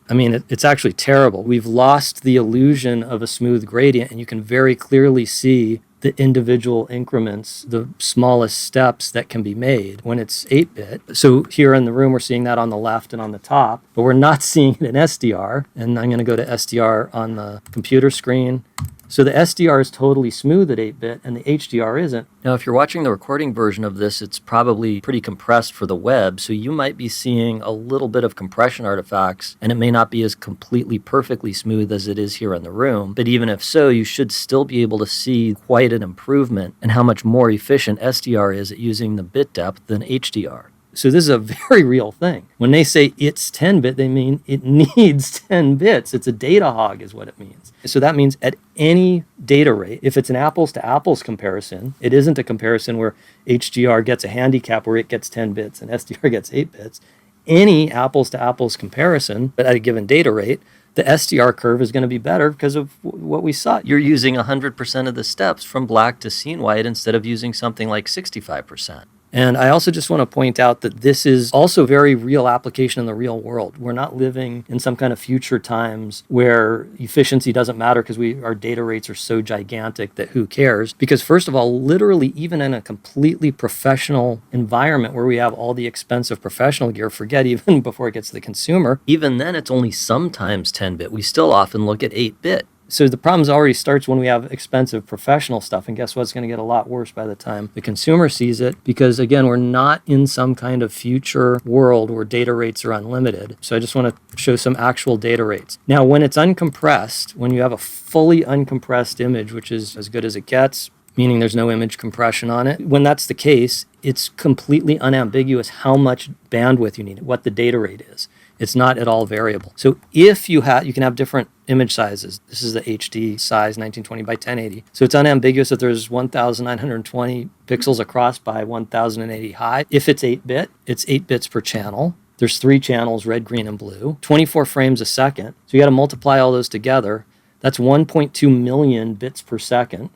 I mean, it's actually terrible. We've lost the illusion of a smooth gradient, and you can very clearly see the individual increments, the smallest steps that can be made when it's 8-bit. So here in the room, we're seeing that on the left and on the top, but we're not seeing it in SDR. And I'm going to go to SDR on the computer screen. So the SDR is totally smooth at 8-bit and the HDR isn't. Now, if you're watching the recording version of this, it's probably pretty compressed for the web, so you might be seeing a little bit of compression artifacts, and it may not be as completely perfectly smooth as it is here in the room. But even if so, you should still be able to see quite an improvement in how much more efficient SDR is at using the bit depth than HDR. So this is a very real thing. When they say it's 10-bit, they mean it needs 10 bits. It's a data hog is what it means. So that means at any data rate, if it's an apples to apples comparison, it isn't a comparison where HDR gets a handicap where it gets 10 bits and SDR gets 8 bits. Any apples to apples comparison at a given data rate, the SDR curve is going to be better because of what we saw. You're using 100% of the steps from black to scene white instead of using something like 65%. And I also just want to point out that this is also very real application in the real world. We're not living in some kind of future times where efficiency doesn't matter because our data rates are so gigantic that who cares? Because first of all, literally even in a completely professional environment where we have all the expensive professional gear, forget even before it gets to the consumer, even then it's only sometimes 10-bit. We still often look at 8-bit. So the problem already starts when we have expensive professional stuff. And guess what? It's going to get a lot worse by the time the consumer sees it. Because again, we're not in some kind of future world where data rates are unlimited. So I just want to show some actual data rates. Now, when it's uncompressed, when you have a fully uncompressed image, which is as good as it gets, meaning there's no image compression on it, when that's the case, it's completely unambiguous how much bandwidth you need, what the data rate is. It's not at all variable. So if you can have different image sizes. This is the HD size, 1920 by 1080. So it's unambiguous that there's 1,920 pixels across by 1,080 high. If it's 8-bit, it's 8 bits per channel. There's 3 channels, red, green, and blue, 24 frames a second. So you got to multiply all those together. That's 1.2 million bits per second,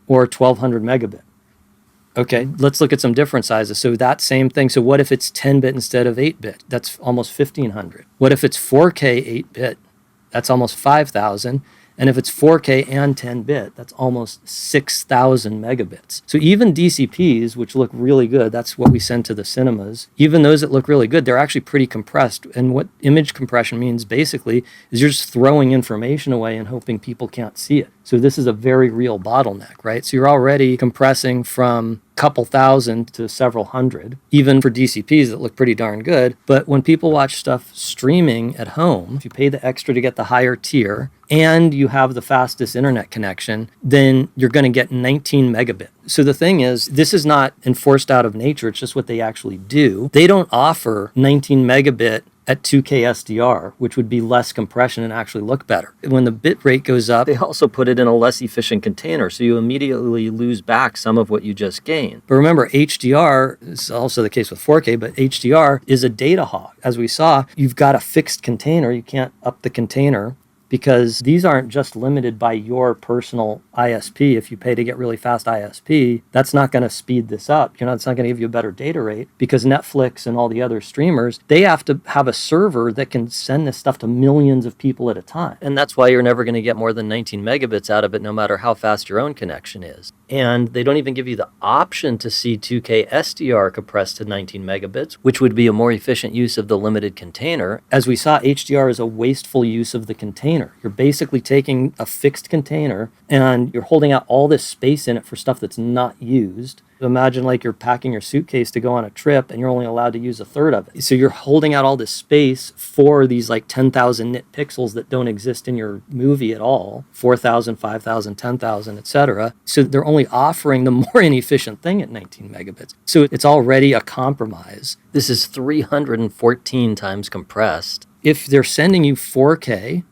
or 1,200 megabit. Okay, let's look at some different sizes. So that same thing. So what if it's 10-bit instead of 8-bit? That's almost 1,500. What if it's 4K 8-bit? That's almost 5,000. And if it's 4K and 10-bit, that's almost 6,000 megabits. So even DCPs, which look really good, that's what we send to the cinemas, even those that look really good, they're actually pretty compressed. And what image compression means basically is you're just throwing information away and hoping people can't see it. So this is a very real bottleneck, right? So you're already compressing from a couple thousand to several hundred, even for DCPs that look pretty darn good. But when people watch stuff streaming at home, if you pay the extra to get the higher tier and you have the fastest internet connection, then you're going to get 19 megabit. So the thing is, this is not enforced out of nature. It's just what they actually do. They don't offer 19 megabit at 2K SDR, which would be less compression and actually look better. When the bit rate goes up, they also put it in a less efficient container, so you immediately lose back some of what you just gained. But remember, HDR is also the case with 4K, but HDR is a data hog. As we saw, you've got a fixed container. You can't up the container, because these aren't just limited by your personal ISP. If you pay to get really fast ISP, that's not going to speed this up. It's not going to give you a better data rate, because Netflix and all the other streamers, they have to have a server that can send this stuff to millions of people at a time. And that's why you're never going to get more than 19 megabits out of it, no matter how fast your own connection is. And they don't even give you the option to see 2K SDR compressed to 19 megabits, which would be a more efficient use of the limited container. As we saw, HDR is a wasteful use of the container. You're basically taking a fixed container and you're holding out all this space in it for stuff that's not used. Imagine like you're packing your suitcase to go on a trip and you're only allowed to use a third of it. So you're holding out all this space for these like 10,000 nit pixels that don't exist in your movie at all, 4,000, 5,000, 10,000, etc. So they're only offering the more inefficient thing at 19 megabits. So it's already a compromise. This is 314 times compressed. If they're sending you 4K,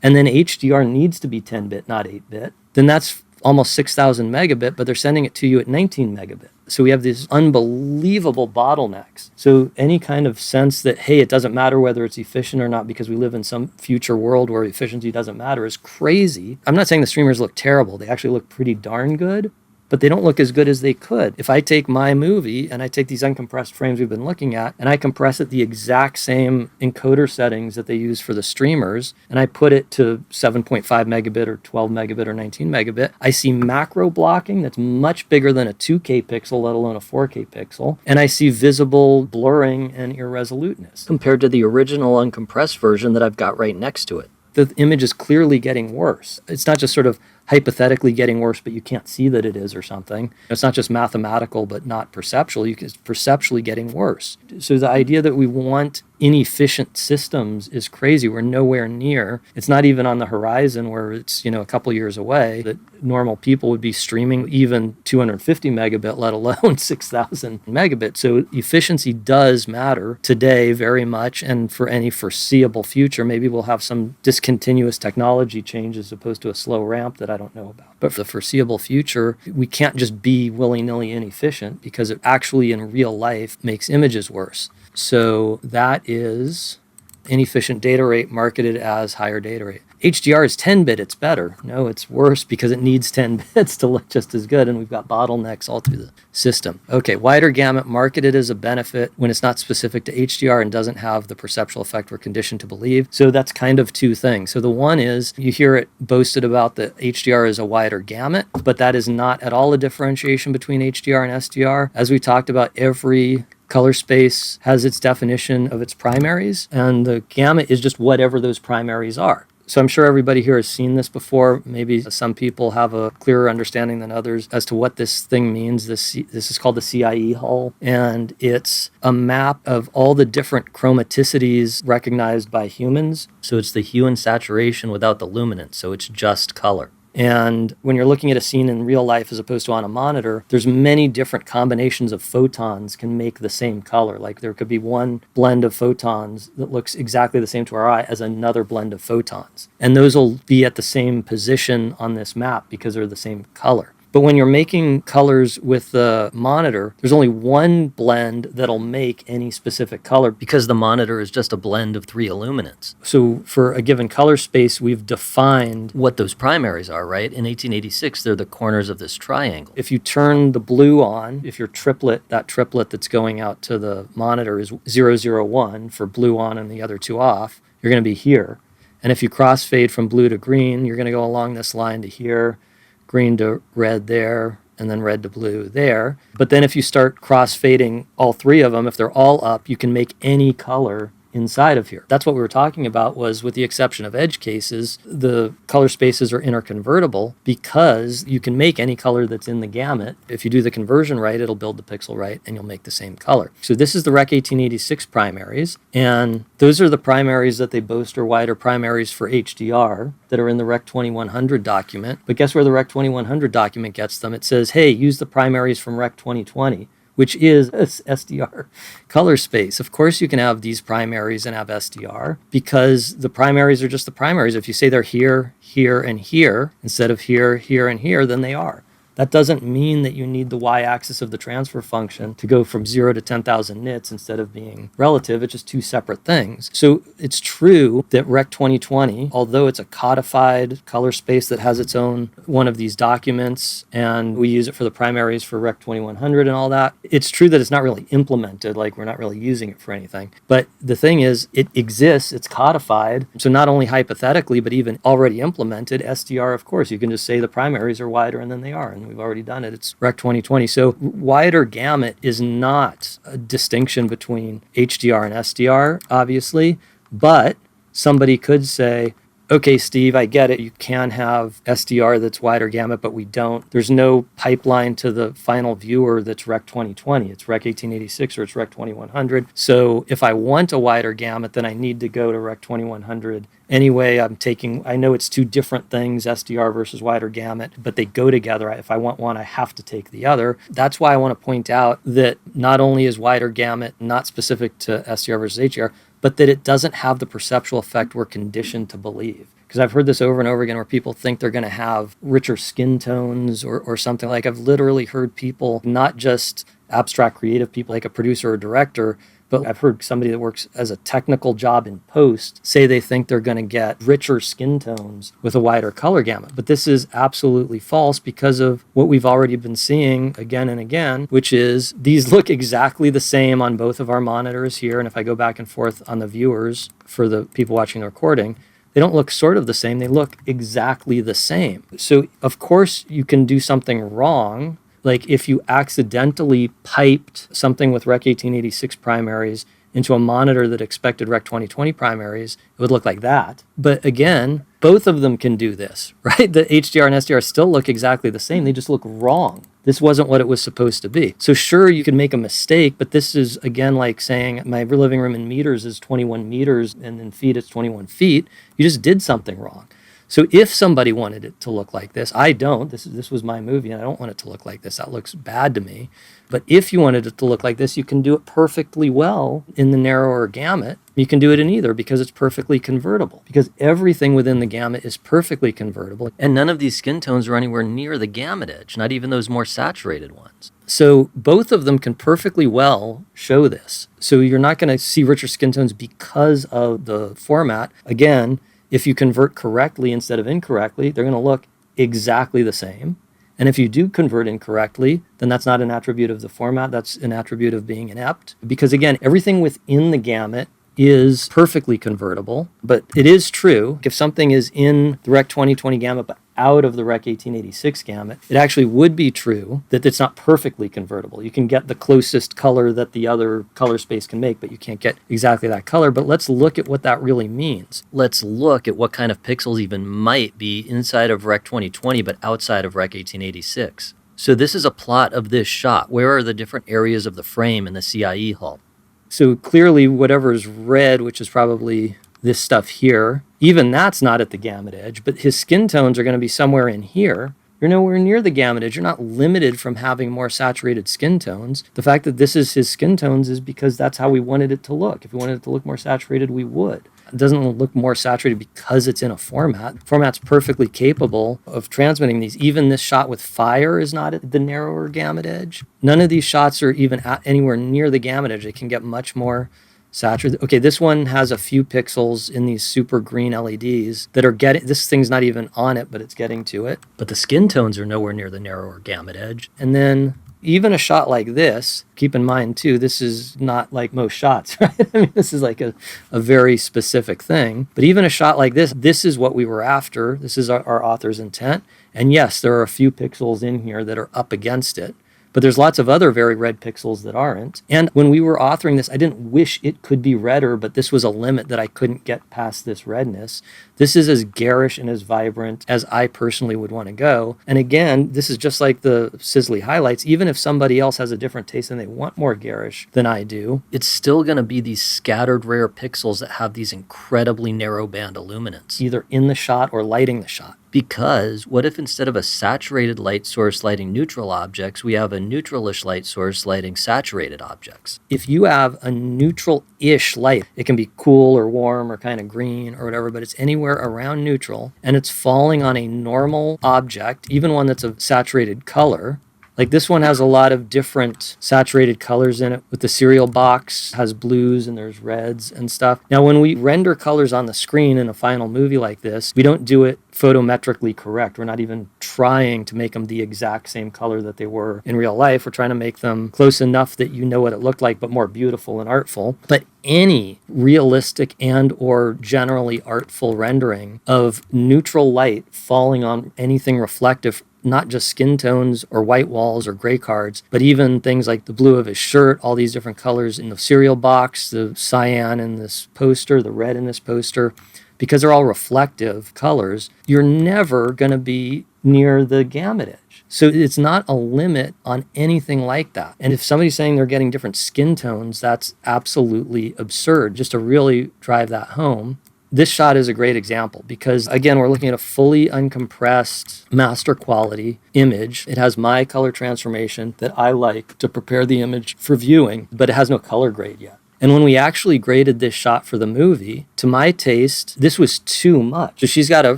and then HDR needs to be 10-bit, not 8-bit, then that's almost 6,000 megabit, but they're sending it to you at 19 megabit. So we have these unbelievable bottlenecks. So any kind of sense that, hey, it doesn't matter whether it's efficient or not because we live in some future world where efficiency doesn't matter is crazy. I'm not saying the streamers look terrible. They actually look pretty darn good, but they don't look as good as they could. If I take my movie and I take these uncompressed frames we've been looking at and I compress it the exact same encoder settings that they use for the streamers and I put it to 7.5 megabit or 12 megabit or 19 megabit, I see macro blocking that's much bigger than a 2K pixel, let alone a 4K pixel. And I see visible blurring and irresoluteness compared to the original uncompressed version that I've got right next to it. The image is clearly getting worse. It's not just sort of hypothetically getting worse, but you can't see that it is or something. It's not just mathematical, but not perceptual. It's perceptually getting worse. So the idea that we want inefficient systems is crazy. We're nowhere near. It's not even on the horizon where it's, a couple years away that normal people would be streaming even 250 megabit, let alone 6,000 megabit. So efficiency does matter today very much. And for any foreseeable future, maybe we'll have some discontinuous technology change as opposed to a slow ramp that I don't know about. But for the foreseeable future, we can't just be willy-nilly inefficient because it actually in real life makes images worse. So that is inefficient data rate marketed as higher data rate. HDR is 10-bit, it's better. No, it's worse because it needs 10 bits to look just as good, and we've got bottlenecks all through the system. Okay, wider gamut marketed as a benefit when it's not specific to HDR and doesn't have the perceptual effect we're conditioned to believe. So that's kind of two things. So the one is you hear it boasted about that HDR is a wider gamut, but that is not at all a differentiation between HDR and SDR. As we talked about, every color space has its definition of its primaries, and the gamut is just whatever those primaries are. So I'm sure everybody here has seen this before. Maybe some people have a clearer understanding than others as to what this thing means. This is called the CIE hull, and it's a map of all the different chromaticities recognized by humans. So it's the hue and saturation without the luminance, so it's just color. And when you're looking at a scene in real life as opposed to on a monitor, there's many different combinations of photons can make the same color. Like there could be one blend of photons that looks exactly the same to our eye as another blend of photons. And those will be at the same position on this map because they're the same color. But when you're making colors with the monitor, there's only one blend that'll make any specific color because the monitor is just a blend of 3 illuminants. So for a given color space, we've defined what those primaries are, right? In 1886, they're the corners of this triangle. If you turn the blue on, if your triplet, that triplet that's going out to the monitor is 001 for blue on and the other two off, you're going to be here. And if you crossfade from blue to green, you're going to go along this line to here, green to red there, and then red to blue there. But then if you start cross-fading all 3 of them, if they're all up, you can make any color inside of here. That's what we were talking about, was with the exception of edge cases, the color spaces are interconvertible because you can make any color that's in the gamut. If you do the conversion right, it'll build the pixel right, and you'll make the same color. So this is the Rec 1886 primaries, and those are the primaries that they boast are wider primaries for HDR that are in the Rec 2100 document. But guess where the Rec 2100 document gets them? It says, hey, use the primaries from Rec 2020. Which is SDR color space. Of course you can have these primaries and have SDR because the primaries are just the primaries. If you say they're here, here, and here, instead of here, here, and here, then they are. That doesn't mean that you need the y-axis of the transfer function to go from 0 to 10,000 nits instead of being relative. It's just 2 separate things. So it's true that Rec 2020, although it's a codified color space that has its own one of these documents, and we use it for the primaries for Rec 2100 and all that, it's true that it's not really implemented, like we're not really using it for anything. But the thing is, it exists, it's codified. So not only hypothetically, but even already implemented, SDR, of course, you can just say the primaries are wider and then they are. And we've already done it. It's Rec 2020. So wider gamut is not a distinction between HDR and SDR, obviously, but somebody could say, okay, Steve, I get it. You can have SDR that's wider gamut, but we don't. There's no pipeline to the final viewer that's Rec 2020. It's Rec 1886 or it's Rec 2100. So if I want a wider gamut, then I need to go to Rec 2100. Anyway, I know it's 2 different things, SDR versus wider gamut, but they go together. If I want one, I have to take the other. That's why I want to point out that not only is wider gamut not specific to SDR versus HDR, but that it doesn't have the perceptual effect we're conditioned to believe. Because I've heard this over and over again where people think they're going to have richer skin tones or something. Like I've literally heard people, not just abstract creative people like a producer or director, but I've heard somebody that works as a technical job in post say they think they're going to get richer skin tones with a wider color gamut. But this is absolutely false because of what we've already been seeing again and again, which is these look exactly the same on both of our monitors here. And if I go back and forth on the viewers for the people watching the recording, they don't look sort of the same. They look exactly the same. So of course you can do something wrong. Like if you accidentally piped something with Rec 1886 primaries into a monitor that expected Rec 2020 primaries, it would look like that. But again, both of them can do this, right? The HDR and SDR still look exactly the same. They just look wrong. This wasn't what it was supposed to be. So sure, you can make a mistake, but this is, again, like saying my living room in meters is 21 meters and in feet it's 21 feet. You just did something wrong. So if somebody wanted it to look like this, I don't. This was my movie, and I don't want it to look like this. That looks bad to me. But if you wanted it to look like this, you can do it perfectly well in the narrower gamut. You can do it in either because it's perfectly convertible. Because everything within the gamut is perfectly convertible. And none of these skin tones are anywhere near the gamut edge, not even those more saturated ones. So both of them can perfectly well show this. So you're not going to see richer skin tones because of the format. Again, if you convert correctly instead of incorrectly, they're going to look exactly the same. And if you do convert incorrectly, then that's not an attribute of the format. That's an attribute of being inept. Because again, everything within the gamut is perfectly convertible. But it is true, if something is in the Rec 2020 gamut but out of the Rec 1886 gamut, it actually would be true that it's not perfectly convertible. You can get the closest color that the other color space can make, but you can't get exactly that color. But let's look at what that really means. Let's look at what kind of pixels even might be inside of Rec 2020 but outside of Rec 1886. So this is a plot of this shot. Where are the different areas of the frame in the CIE hull? So clearly whatever is red, which is probably this stuff here, even that's not at the gamut edge, but his skin tones are going to be somewhere in here. You're nowhere near the gamut edge. You're not limited from having more saturated skin tones. The fact that this is his skin tones is because that's how we wanted it to look. If we wanted it to look more saturated, we would. It doesn't look more saturated because it's in a format. The format's perfectly capable of transmitting these. Even this shot with fire is not at the narrower gamut edge. None of these shots are even anywhere near the gamut edge. They can get much more saturated. Okay, this one has a few pixels in these super green LEDs that are getting, this thing's not even on it, but it's getting to it. But the skin tones are nowhere near the narrower gamut edge. And then even a shot like this, keep in mind too, this is not like most shots, right? I mean, this is like a very specific thing. But even a shot like this is what we were after. This is our author's intent. And yes, there are a few pixels in here that are up against it. But there's lots of other very red pixels that aren't. And when we were authoring this, I didn't wish it could be redder, but this was a limit that I couldn't get past this redness. This is as garish and as vibrant as I personally would want to go. And again, this is just like the Sisley highlights. Even if somebody else has a different taste and they want more garish than I do, it's still going to be these scattered rare pixels that have these incredibly narrow band illuminance, either in the shot or lighting the shot. Because what if instead of a saturated light source lighting neutral objects, we have a neutralish light source lighting saturated objects? If you have a neutral-ish light, it can be cool or warm or kind of green or whatever, but it's anywhere around neutral, and it's falling on a normal object, even one that's a saturated color. Like this one has a lot of different saturated colors in it. With the cereal box, has blues and there's reds and stuff. Now, when we render colors on the screen in a final movie like this, we don't do it photometrically correct. We're not even trying to make them the exact same color that they were in real life. We're trying to make them close enough that you know what it looked like, but more beautiful and artful. But any realistic and or generally artful rendering of neutral light falling on anything reflective, not just skin tones or white walls or gray cards, but even things like the blue of his shirt, all these different colors in the cereal box, the cyan in this poster, the red in this poster, because they're all reflective colors, you're never going to be near the gamut edge. So it's not a limit on anything like that. And if somebody's saying they're getting different skin tones, that's absolutely absurd. Just to really drive that home, this shot is a great example because, again, we're looking at a fully uncompressed master quality image. It has my color transformation that I like to prepare the image for viewing, but it has no color grade yet. And when we actually graded this shot for the movie, to my taste, this was too much. So she's got a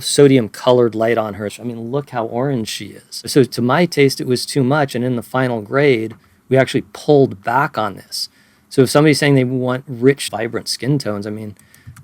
sodium colored light on her. I mean, look how orange she is. So to my taste, it was too much. And in the final grade, we actually pulled back on this. So if somebody's saying they want rich, vibrant skin tones, I mean,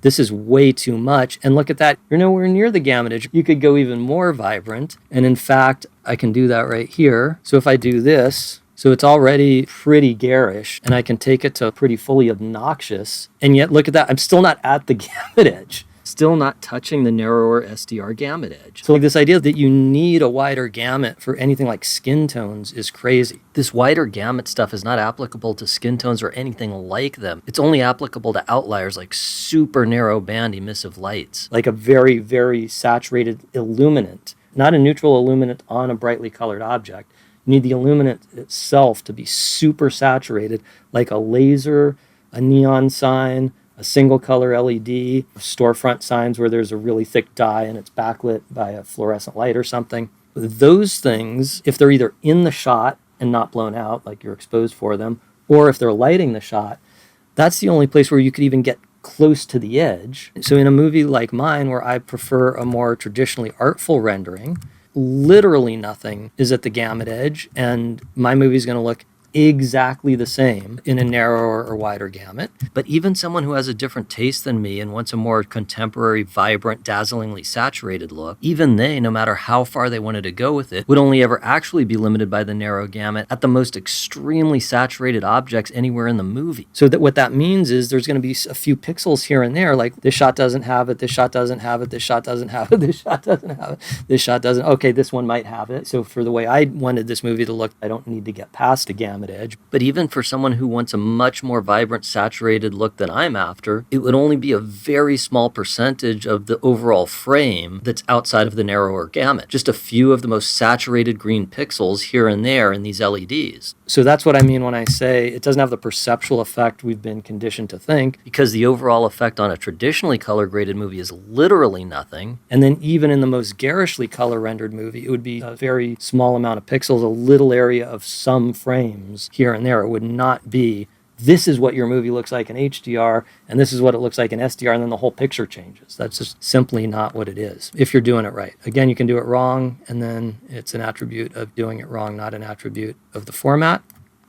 this is way too much. And look at that. You're nowhere near the gamut edge. You could go even more vibrant. And in fact, I can do that right here. So if I do this, so it's already pretty garish, and I can take it to pretty fully obnoxious. And yet, look at that. I'm still not at the gamut edge. still not touching the narrower SDR gamut edge. So this idea that you need a wider gamut for anything like skin tones is crazy. This wider gamut stuff is not applicable to skin tones or anything like them. It's only applicable to outliers like super narrow band emissive lights, like a very, very saturated illuminant, not a neutral illuminant on a brightly colored object. You need the illuminant itself to be super saturated, like a laser, a neon sign, a single color LED, storefront signs where there's a really thick dye and it's backlit by a fluorescent light or something. Those things, if they're either in the shot and not blown out, like you're exposed for them, or if they're lighting the shot, that's the only place where you could even get close to the edge. So in a movie like mine, where I prefer a more traditionally artful rendering, literally nothing is at the gamut edge, and my movie's going to look exactly the same in a narrower or wider gamut. But even someone who has a different taste than me and wants a more contemporary, vibrant, dazzlingly saturated look, even they, no matter how far they wanted to go with it, would only ever actually be limited by the narrow gamut at the most extremely saturated objects anywhere in the movie. So that what that means is there's going to be a few pixels here and there, like this shot doesn't have it, this shot doesn't have it, this shot doesn't have it, this shot doesn't have it, this shot doesn't, okay, this one might have it. So for the way I wanted this movie to look, I don't need to get past the gamut edge. But even for someone who wants a much more vibrant, saturated look than I'm after, it would only be a very small percentage of the overall frame that's outside of the narrower gamut. Just a few of the most saturated green pixels here and there in these LEDs. So that's what I mean when I say it doesn't have the perceptual effect we've been conditioned to think, because the overall effect on a traditionally color graded movie is literally nothing. And then even in the most garishly color rendered movie, it would be a very small amount of pixels, a little area of some frames here and there. It would not be, this is what your movie looks like in HDR, and this is what it looks like in SDR, and then the whole picture changes. That's just simply not what it is, if you're doing it right. Again, you can do it wrong, and then it's an attribute of doing it wrong, not an attribute of the format.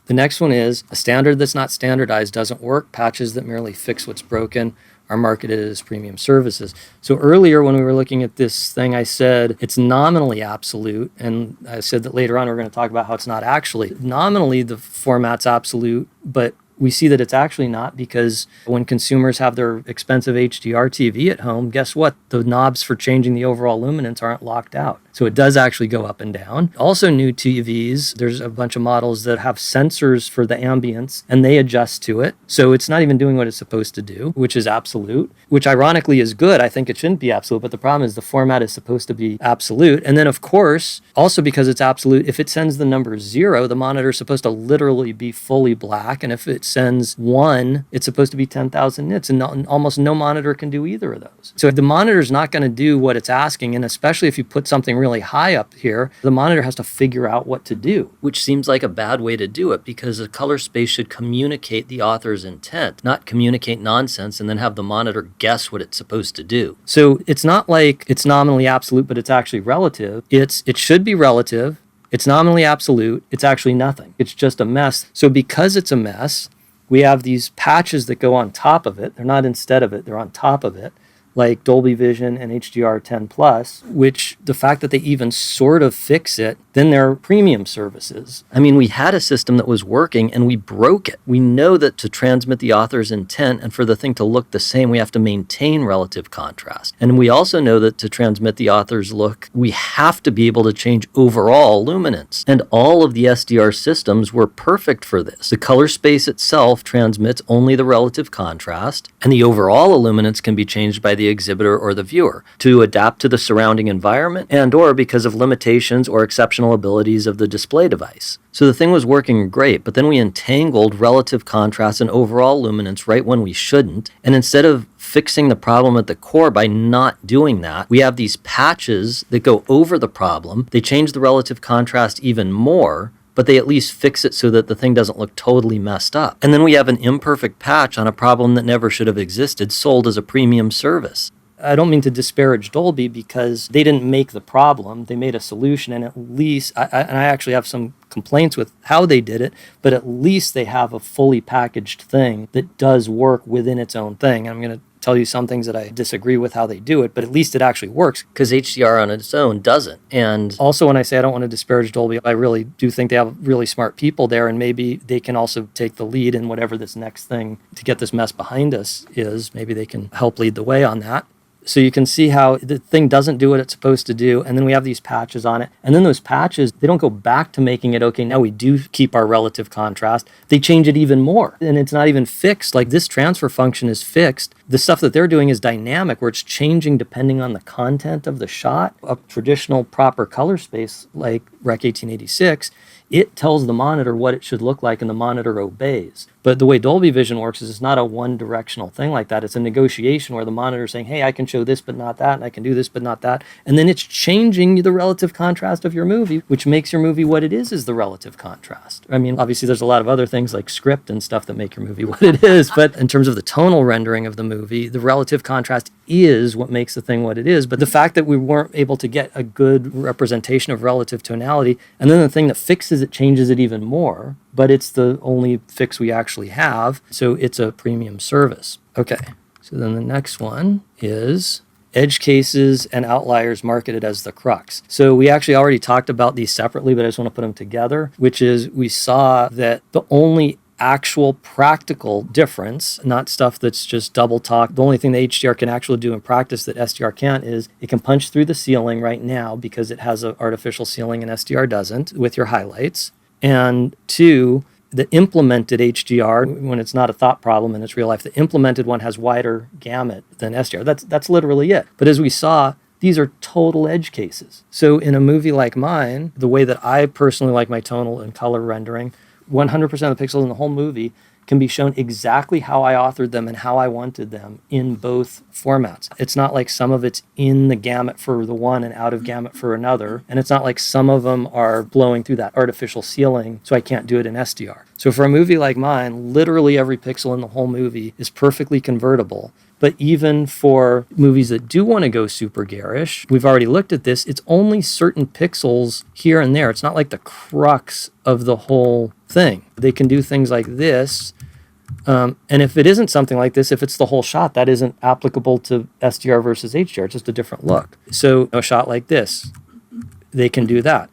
The next one is, a standard that's not standardized doesn't work. Patches that merely fix what's broken are marketed as premium services. So earlier when we were looking at this thing, I said it's nominally absolute, and I said that later on we're going to talk about how it's not actually. Nominally, the format's absolute, but we see that it's actually not, because when consumers have their expensive HDR TV at home, guess what? The knobs for changing the overall luminance aren't locked out. So it does actually go up and down. Also new TVs, there's a bunch of models that have sensors for the ambience and they adjust to it. So it's not even doing what it's supposed to do, which is absolute, which ironically is good. I think it shouldn't be absolute, but the problem is the format is supposed to be absolute. And then of course, also because it's absolute, if it sends the number 0, the monitor is supposed to literally be fully black. And if it sends 1, it's supposed to be 10,000 nits, and almost no monitor can do either of those. So if the monitor is not going to do what it's asking, and especially if you put something really high up here, the monitor has to figure out what to do, which seems like a bad way to do it, because a color space should communicate the author's intent, not communicate nonsense and then have the monitor guess what it's supposed to do. So it's not like it's nominally absolute, but it's actually relative. It should be relative. It's nominally absolute. It's actually nothing. It's just a mess. So because it's a mess, we have these patches that go on top of it. They're not instead of it. They're on top of it, like Dolby Vision and HDR 10+, which the fact that they even sort of fix it, then they're premium services. I mean, we had a system that was working and we broke it. We know that to transmit the author's intent and for the thing to look the same, we have to maintain relative contrast. And we also know that to transmit the author's look, we have to be able to change overall luminance. And all of the SDR systems were perfect for this. The color space itself transmits only the relative contrast, and the overall illuminance can be changed by the exhibitor or the viewer to adapt to the surrounding environment and or because of limitations or exceptional abilities of the display device. So the thing was working great, but then we entangled relative contrast and overall luminance right when we shouldn't. And instead of fixing the problem at the core by not doing that, we have these patches that go over the problem. They change the relative contrast even more, but they at least fix it so that the thing doesn't look totally messed up. And then we have an imperfect patch on a problem that never should have existed, sold as a premium service. I don't mean to disparage Dolby, because they didn't make the problem. They made a solution, and at least, I actually have some complaints with how they did it, but at least they have a fully packaged thing that does work within its own thing. I'm going to tell you some things that I disagree with how they do it, but at least it actually works, because HDR on its own doesn't. And also, when I say I don't want to disparage Dolby, I really do think they have really smart people there, and maybe they can also take the lead in whatever this next thing to get this mess behind us is. Maybe they can help lead the way on that. So you can see how the thing doesn't do what it's supposed to do. And then we have these patches on it. And then those patches, they don't go back to making it, okay, now we do keep our relative contrast. They change it even more. And it's not even fixed. Like this transfer function is fixed. The stuff that they're doing is dynamic, where it's changing depending on the content of the shot. A traditional proper color space like Rec. 1886, it tells the monitor what it should look like and the monitor obeys. But the way Dolby Vision works is it's not a one-directional thing like that. It's a negotiation where the monitor is saying, hey, I can show this but not that, and I can do this but not that. And then it's changing the relative contrast of your movie, which makes your movie what it is the relative contrast. I mean, obviously there's a lot of other things like script and stuff that make your movie what it is, but in terms of the tonal rendering of the movie, the relative contrast is what makes the thing what it is. But the fact that we weren't able to get a good representation of relative tonality, and then the thing that fixes it changes it even more, but it's the only fix we actually have, so it's a premium service. Okay, so then the next one is edge cases and outliers marketed as the crux. So we actually already talked about these separately, but I just want to put them together, which is we saw that the only actual practical difference, not stuff that's just double talk. The only thing the HDR can actually do in practice that SDR can't is it can punch through the ceiling right now because it has an artificial ceiling and SDR doesn't with your highlights. And two, the implemented HDR, when it's not a thought problem and it's real life, the implemented one has wider gamut than SDR. That's literally it. But as we saw, these are total edge cases. So in a movie like mine, the way that I personally like my tonal and color rendering, 100% of the pixels in the whole movie can be shown exactly how I authored them and how I wanted them in both formats. It's not like some of it's in the gamut for the one and out of gamut for another. And it's not like some of them are blowing through that artificial ceiling, so I can't do it in SDR. So for a movie like mine, literally every pixel in the whole movie is perfectly convertible. But even for movies that do want to go super garish, we've already looked at this, it's only certain pixels here and there. It's not like the crux of the whole thing. They can do things like this. And if it isn't something like this, if it's the whole shot, that isn't applicable to SDR versus HDR. It's just a different look. So a shot like this, they can do that.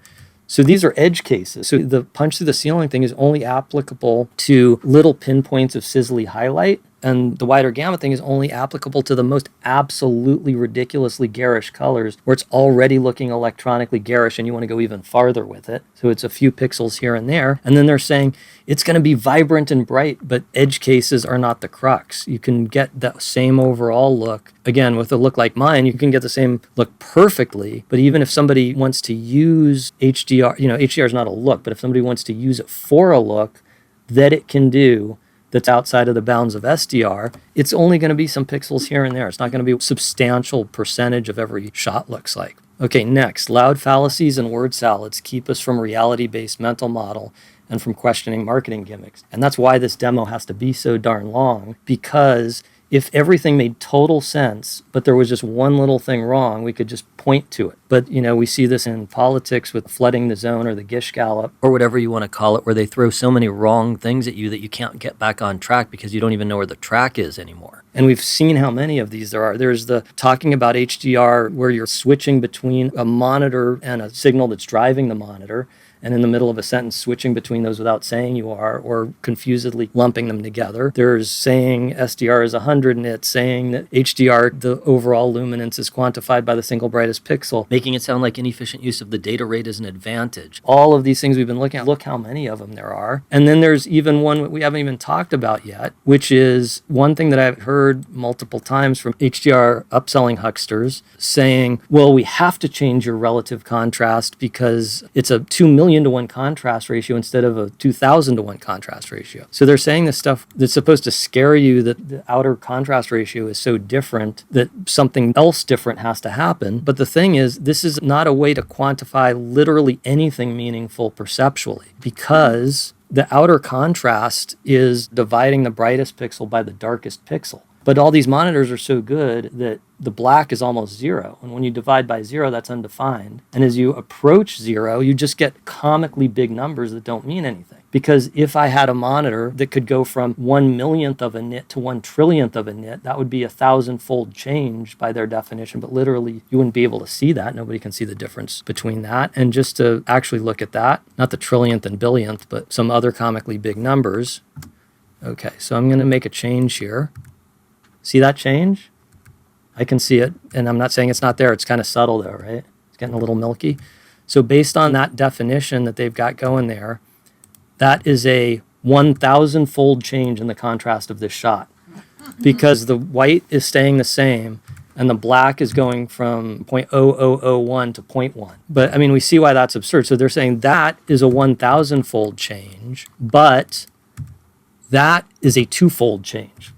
So these are edge cases. So the punch through the ceiling thing is only applicable to little pinpoints of sizzly highlight. And the wider gamut thing is only applicable to the most absolutely ridiculously garish colors where it's already looking electronically garish and you want to go even farther with it. So it's a few pixels here and there. And then they're saying it's going to be vibrant and bright, but edge cases are not the crux. You can get that same overall look. Again, with a look like mine, you can get the same look perfectly. But even if somebody wants to use HDR, HDR is not a look, but if somebody wants to use it for a look that it can do, that's outside of the bounds of SDR, it's only going to be some pixels here and there. It's not going to be a substantial percentage of every shot looks like. Okay, next, loud fallacies and word salads keep us from reality-based mental model and from questioning marketing gimmicks. And that's why this demo has to be so darn long, because if everything made total sense, but there was just one little thing wrong, we could just point to it. But, we see this in politics with flooding the zone or the gish gallop or whatever you want to call it, where they throw so many wrong things at you that you can't get back on track because you don't even know where the track is anymore. And we've seen how many of these there are. There's the talking about HDR where you're switching between a monitor and a signal that's driving the monitor, and in the middle of a sentence switching between those without saying you are, or confusedly lumping them together. There's saying SDR is 100 nits, saying that HDR, the overall luminance, is quantified by the single brightest pixel, making it sound like inefficient use of the data rate is an advantage. All of these things we've been looking at, look how many of them there are. And then there's even one we haven't even talked about yet, which is one thing that I've heard multiple times from HDR upselling hucksters saying, well, we have to change your relative contrast because it's a 2 million to 1 contrast ratio instead of a 2,000 to 1 contrast ratio. So they're saying this stuff that's supposed to scare you that the outer contrast ratio is so different that something else different has to happen. But the thing is, this is not a way to quantify literally anything meaningful perceptually, because the outer contrast is dividing the brightest pixel by the darkest pixel. But all these monitors are so good that the black is almost zero. And when you divide by zero, that's undefined. And as you approach zero, you just get comically big numbers that don't mean anything. Because if I had a monitor that could go from 1/1,000,000th of a nit to 1/1,000,000,000th of a nit, that would be a 1,000-fold change by their definition. But literally, you wouldn't be able to see that. Nobody can see the difference between that. And just to actually look at that, not the trillionth and billionth, but some other comically big numbers. Okay, so I'm going to make a change here. See that change? I can see it, and I'm not saying it's not there. It's kind of subtle though, right? It's getting a little milky. So based on that definition that they've got going there, that is a 1,000-fold change in the contrast of this shot, because the white is staying the same and the black is going from 0.0001 to 0.1. But I mean, we see why that's absurd. So they're saying that is a 1,000-fold change, but that is a 2-fold change.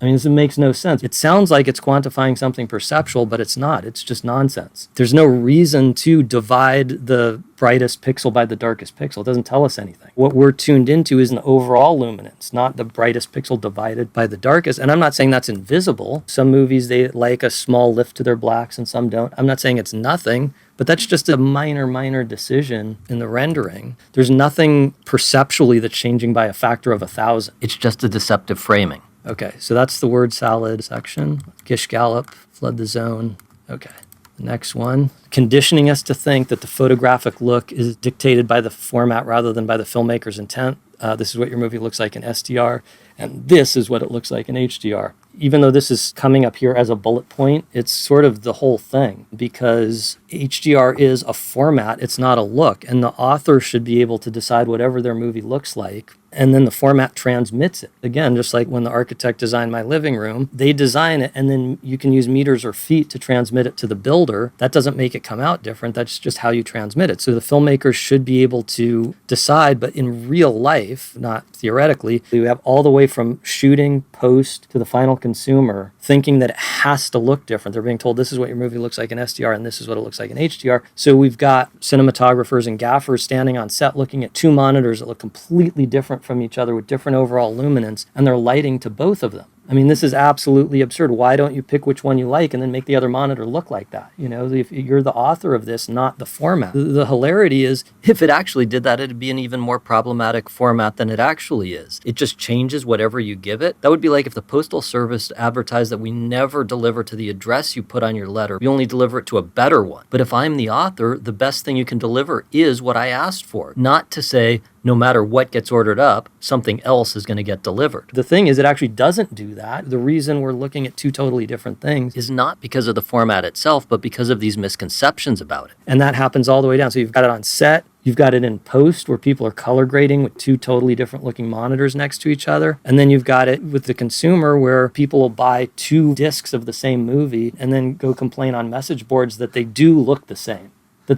I mean, this makes no sense. It sounds like it's quantifying something perceptual, but it's not. It's just nonsense. There's no reason to divide the brightest pixel by the darkest pixel. It doesn't tell us anything. What we're tuned into is an overall luminance, not the brightest pixel divided by the darkest. And I'm not saying that's invisible. Some movies, they like a small lift to their blacks and some don't. I'm not saying it's nothing, but that's just a minor decision in the rendering. There's nothing perceptually that's changing by a factor of 1,000. It's just a deceptive framing. Okay, so that's the word salad section. Gish Gallop, flood the zone. Okay, the next one. Conditioning us to think that the photographic look is dictated by the format rather than by the filmmaker's intent. This is what your movie looks like in SDR, and this is what it looks like in HDR. Even though this is coming up here as a bullet point, it's sort of the whole thing, because HDR is a format, it's not a look, and the author should be able to decide whatever their movie looks like, and then the format transmits it. Again, just like when the architect designed my living room, they design it, and then you can use meters or feet to transmit it to the builder. That doesn't make it come out different, that's just how you transmit it. So the filmmakers should be able to decide, but in real life, not theoretically, we have all the way from shooting, post, to the final consumer, thinking that it has to look different. They're being told this is what your movie looks like in SDR and this is what it looks like in HDR. So we've got cinematographers and gaffers standing on set looking at two monitors that look completely different from each other with different overall luminance, and they're lighting to both of them. I mean, this is absolutely absurd. Why don't you pick which one you like and then make the other monitor look like that? You know, if you're the author of this, not the format. The hilarity is, if it actually did that, it'd be an even more problematic format than it actually is. It just changes whatever you give it. That would be like if the Postal Service advertised that we never deliver to the address you put on your letter. We only deliver it to a better one. But if I'm the author, the best thing you can deliver is what I asked for. Not to say, no matter what gets ordered up, something else is going to get delivered. The thing is, it actually doesn't do that. The reason we're looking at two totally different things is not because of the format itself, but because of these misconceptions about it. And that happens all the way down. So you've got it on set, you've got it in post where people are color grading with two totally different looking monitors next to each other. And then you've got it with the consumer where people will buy two discs of the same movie and then go complain on message boards that they do look the same. So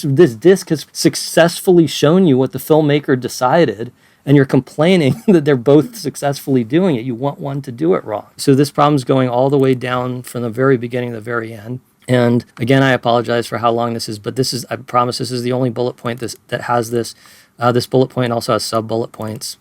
this disc has successfully shown you what the filmmaker decided, and you're complaining that they're both successfully doing it. You want one to do it wrong. So this problem's going all the way down from the very beginning to the very end. And again, I apologize for how long this is, but I promise this is the only bullet point that has this. This bullet point also has sub-bullet points.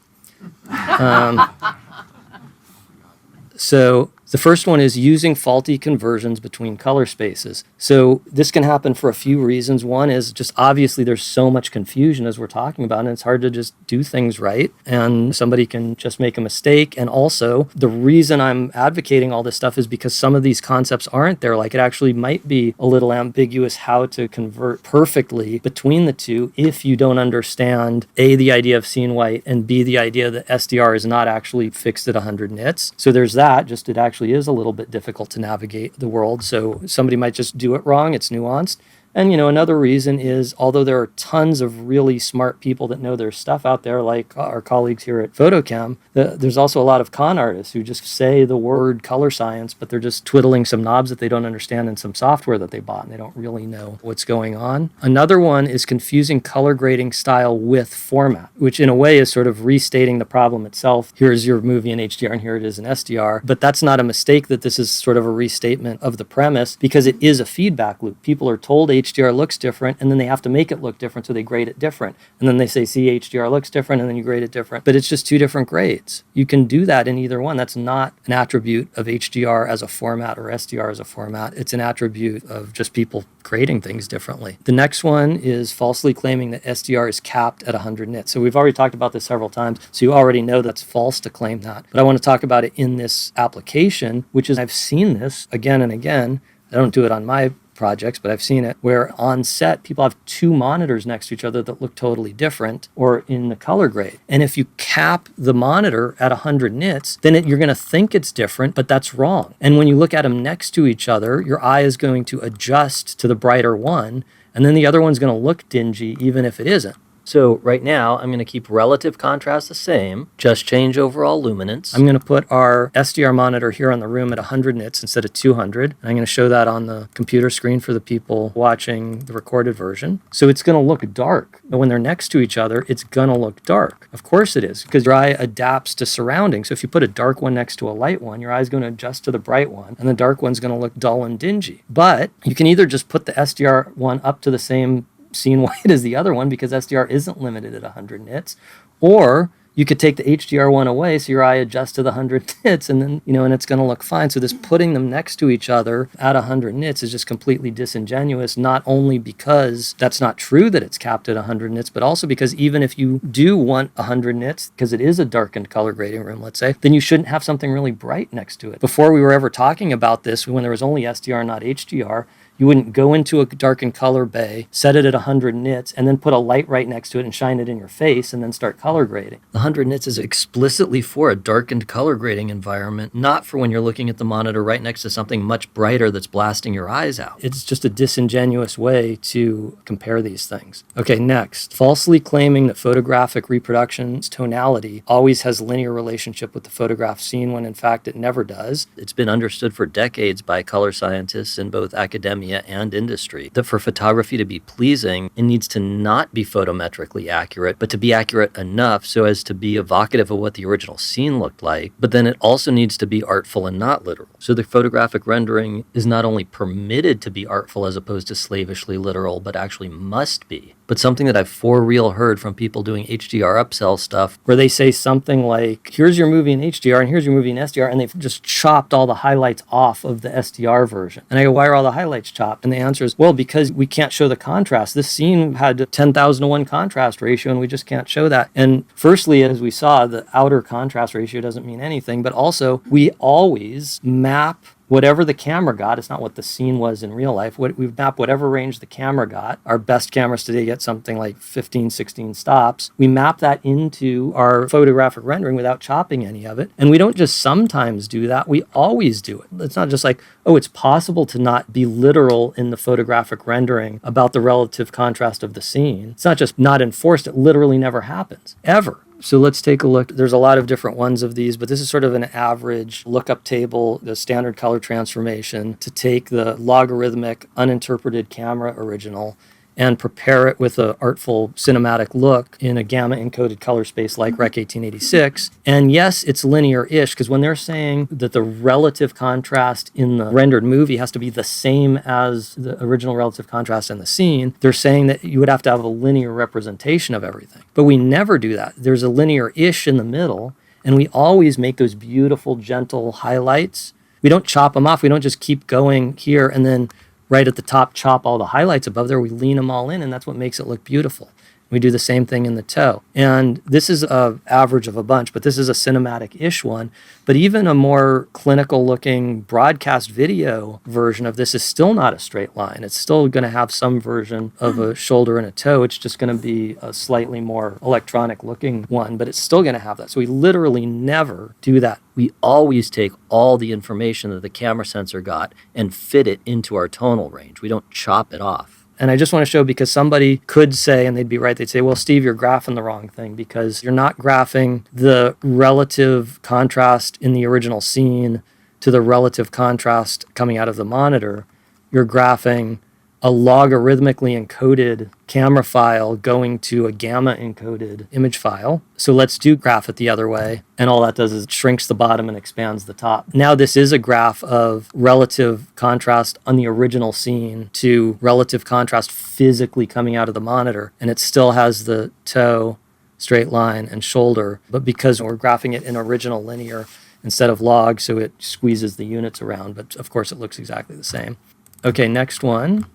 So the first one is using faulty conversions between color spaces. So this can happen for a few reasons. One is just obviously there's so much confusion as we're talking about, and it's hard to just do things right, and somebody can just make a mistake. And also, the reason I'm advocating all this stuff is because some of these concepts aren't there. Like, it actually might be a little ambiguous how to convert perfectly between the two if you don't understand A, the idea of scene white, and B, the idea that SDR is not actually fixed at 100 nits. So there's that, just it actually is a little bit difficult to navigate the world. So somebody might just do it wrong. It's nuanced. And, another reason is, although there are tons of really smart people that know their stuff out there, like our colleagues here at Photochem, there's also a lot of con artists who just say the word color science, but they're just twiddling some knobs that they don't understand in some software that they bought, and they don't really know what's going on. Another one is confusing color grading style with format, which in a way is sort of restating the problem itself. Here's your movie in HDR, and here it is in SDR. But that's not a mistake that this is sort of a restatement of the premise, because it is a feedback loop. People are told HDR looks different, and then they have to make it look different, so they grade it different. And then they say, see, HDR looks different, and then you grade it different. But it's just two different grades. You can do that in either one. That's not an attribute of HDR as a format or SDR as a format. It's an attribute of just people grading things differently. The next one is falsely claiming that SDR is capped at 100 nits. So we've already talked about this several times, so you already know that's false to claim that. But I want to talk about it in this application, which is, I've seen this again and again. I don't do it on my projects, but I've seen it where on set, people have two monitors next to each other that look totally different or in the color grade. And if you cap the monitor at 100 nits, then you're going to think it's different, but that's wrong. And when you look at them next to each other, your eye is going to adjust to the brighter one, and then the other one's going to look dingy even if it isn't. So right now, I'm going to keep relative contrast the same, just change overall luminance. I'm going to put our SDR monitor here on the room at 100 nits instead of 200. And I'm going to show that on the computer screen for the people watching the recorded version. So it's going to look dark. But when they're next to each other, it's going to look dark. Of course it is, because your eye adapts to surroundings. So if you put a dark one next to a light one, your eye's going to adjust to the bright one, and the dark one's going to look dull and dingy. But you can either just put the SDR one up to the same scene white as the other one, because SDR isn't limited at 100 nits, or you could take the HDR one away so your eye adjusts to the 100 nits, and then, and it's going to look fine. So this putting them next to each other at 100 nits is just completely disingenuous, not only because that's not true that it's capped at 100 nits, but also because even if you do want 100 nits, because it is a darkened color grading room, let's say, then you shouldn't have something really bright next to it. Before we were ever talking about this, when there was only SDR, not HDR, you wouldn't go into a darkened color bay, set it at 100 nits, and then put a light right next to it and shine it in your face and then start color grading. The 100 nits is explicitly for a darkened color grading environment, not for when you're looking at the monitor right next to something much brighter that's blasting your eyes out. It's just a disingenuous way to compare these things. Okay, next. Falsely claiming that photographic reproduction's tonality always has linear relationship with the photograph scene when in fact it never does. It's been understood for decades by color scientists in both academia and industry that for photography to be pleasing, it needs to not be photometrically accurate, but to be accurate enough so as to be evocative of what the original scene looked like. But then it also needs to be artful and not literal. So the photographic rendering is not only permitted to be artful as opposed to slavishly literal, but actually must be. But something that I've for real heard from people doing HDR upsell stuff, where they say something like, here's your movie in HDR and here's your movie in SDR, and they've just chopped all the highlights off of the SDR version. And I go, why are all the highlights chopped? And the answer is, well, because we can't show the contrast. This scene had a 10,000 to 1 contrast ratio, and we just can't show that. And firstly, as we saw, the outer contrast ratio doesn't mean anything, but also we always map whatever the camera got. It's not what the scene was in real life. We map whatever range the camera got. Our best cameras today get something like 15, 16 stops. We map that into our photographic rendering without chopping any of it. And we don't just sometimes do that. We always do it. It's not just like, oh, it's possible to not be literal in the photographic rendering about the relative contrast of the scene. It's not just not enforced. It literally never happens, ever. So let's take a look. There's a lot of different ones of these, but this is sort of an average lookup table, the standard color transformation to take the logarithmic uninterpreted camera original and prepare it with an artful cinematic look in a gamma encoded color space like Rec 1886. And yes, it's linear-ish, because when they're saying that the relative contrast in the rendered movie has to be the same as the original relative contrast in the scene, they're saying that you would have to have a linear representation of everything. But we never do that. There's a linear-ish in the middle, and we always make those beautiful, gentle highlights. We don't chop them off. We don't just keep going here and then right at the top, chop all the highlights above there. We lean them all in, and that's what makes it look beautiful. We do the same thing in the toe. And this is an average of a bunch, but this is a cinematic-ish one. But even a more clinical-looking broadcast video version of this is still not a straight line. It's still going to have some version of a shoulder and a toe. It's just going to be a slightly more electronic-looking one, but it's still going to have that. So we literally never do that. We always take all the information that the camera sensor got and fit it into our tonal range. We don't chop it off. And I just want to show, because somebody could say, and they'd be right, they'd say, well, Steve, you're graphing the wrong thing, because you're not graphing the relative contrast in the original scene to the relative contrast coming out of the monitor. You're graphing a logarithmically encoded camera file going to a gamma encoded image file. So let's do graph it the other way. And all that does is shrinks the bottom and expands the top. Now this is a graph of relative contrast on the original scene to relative contrast physically coming out of the monitor. And it still has the toe, straight line, and shoulder. But because we're graphing it in original linear instead of log, so it squeezes the units around. But of course it looks exactly the same. Okay, next one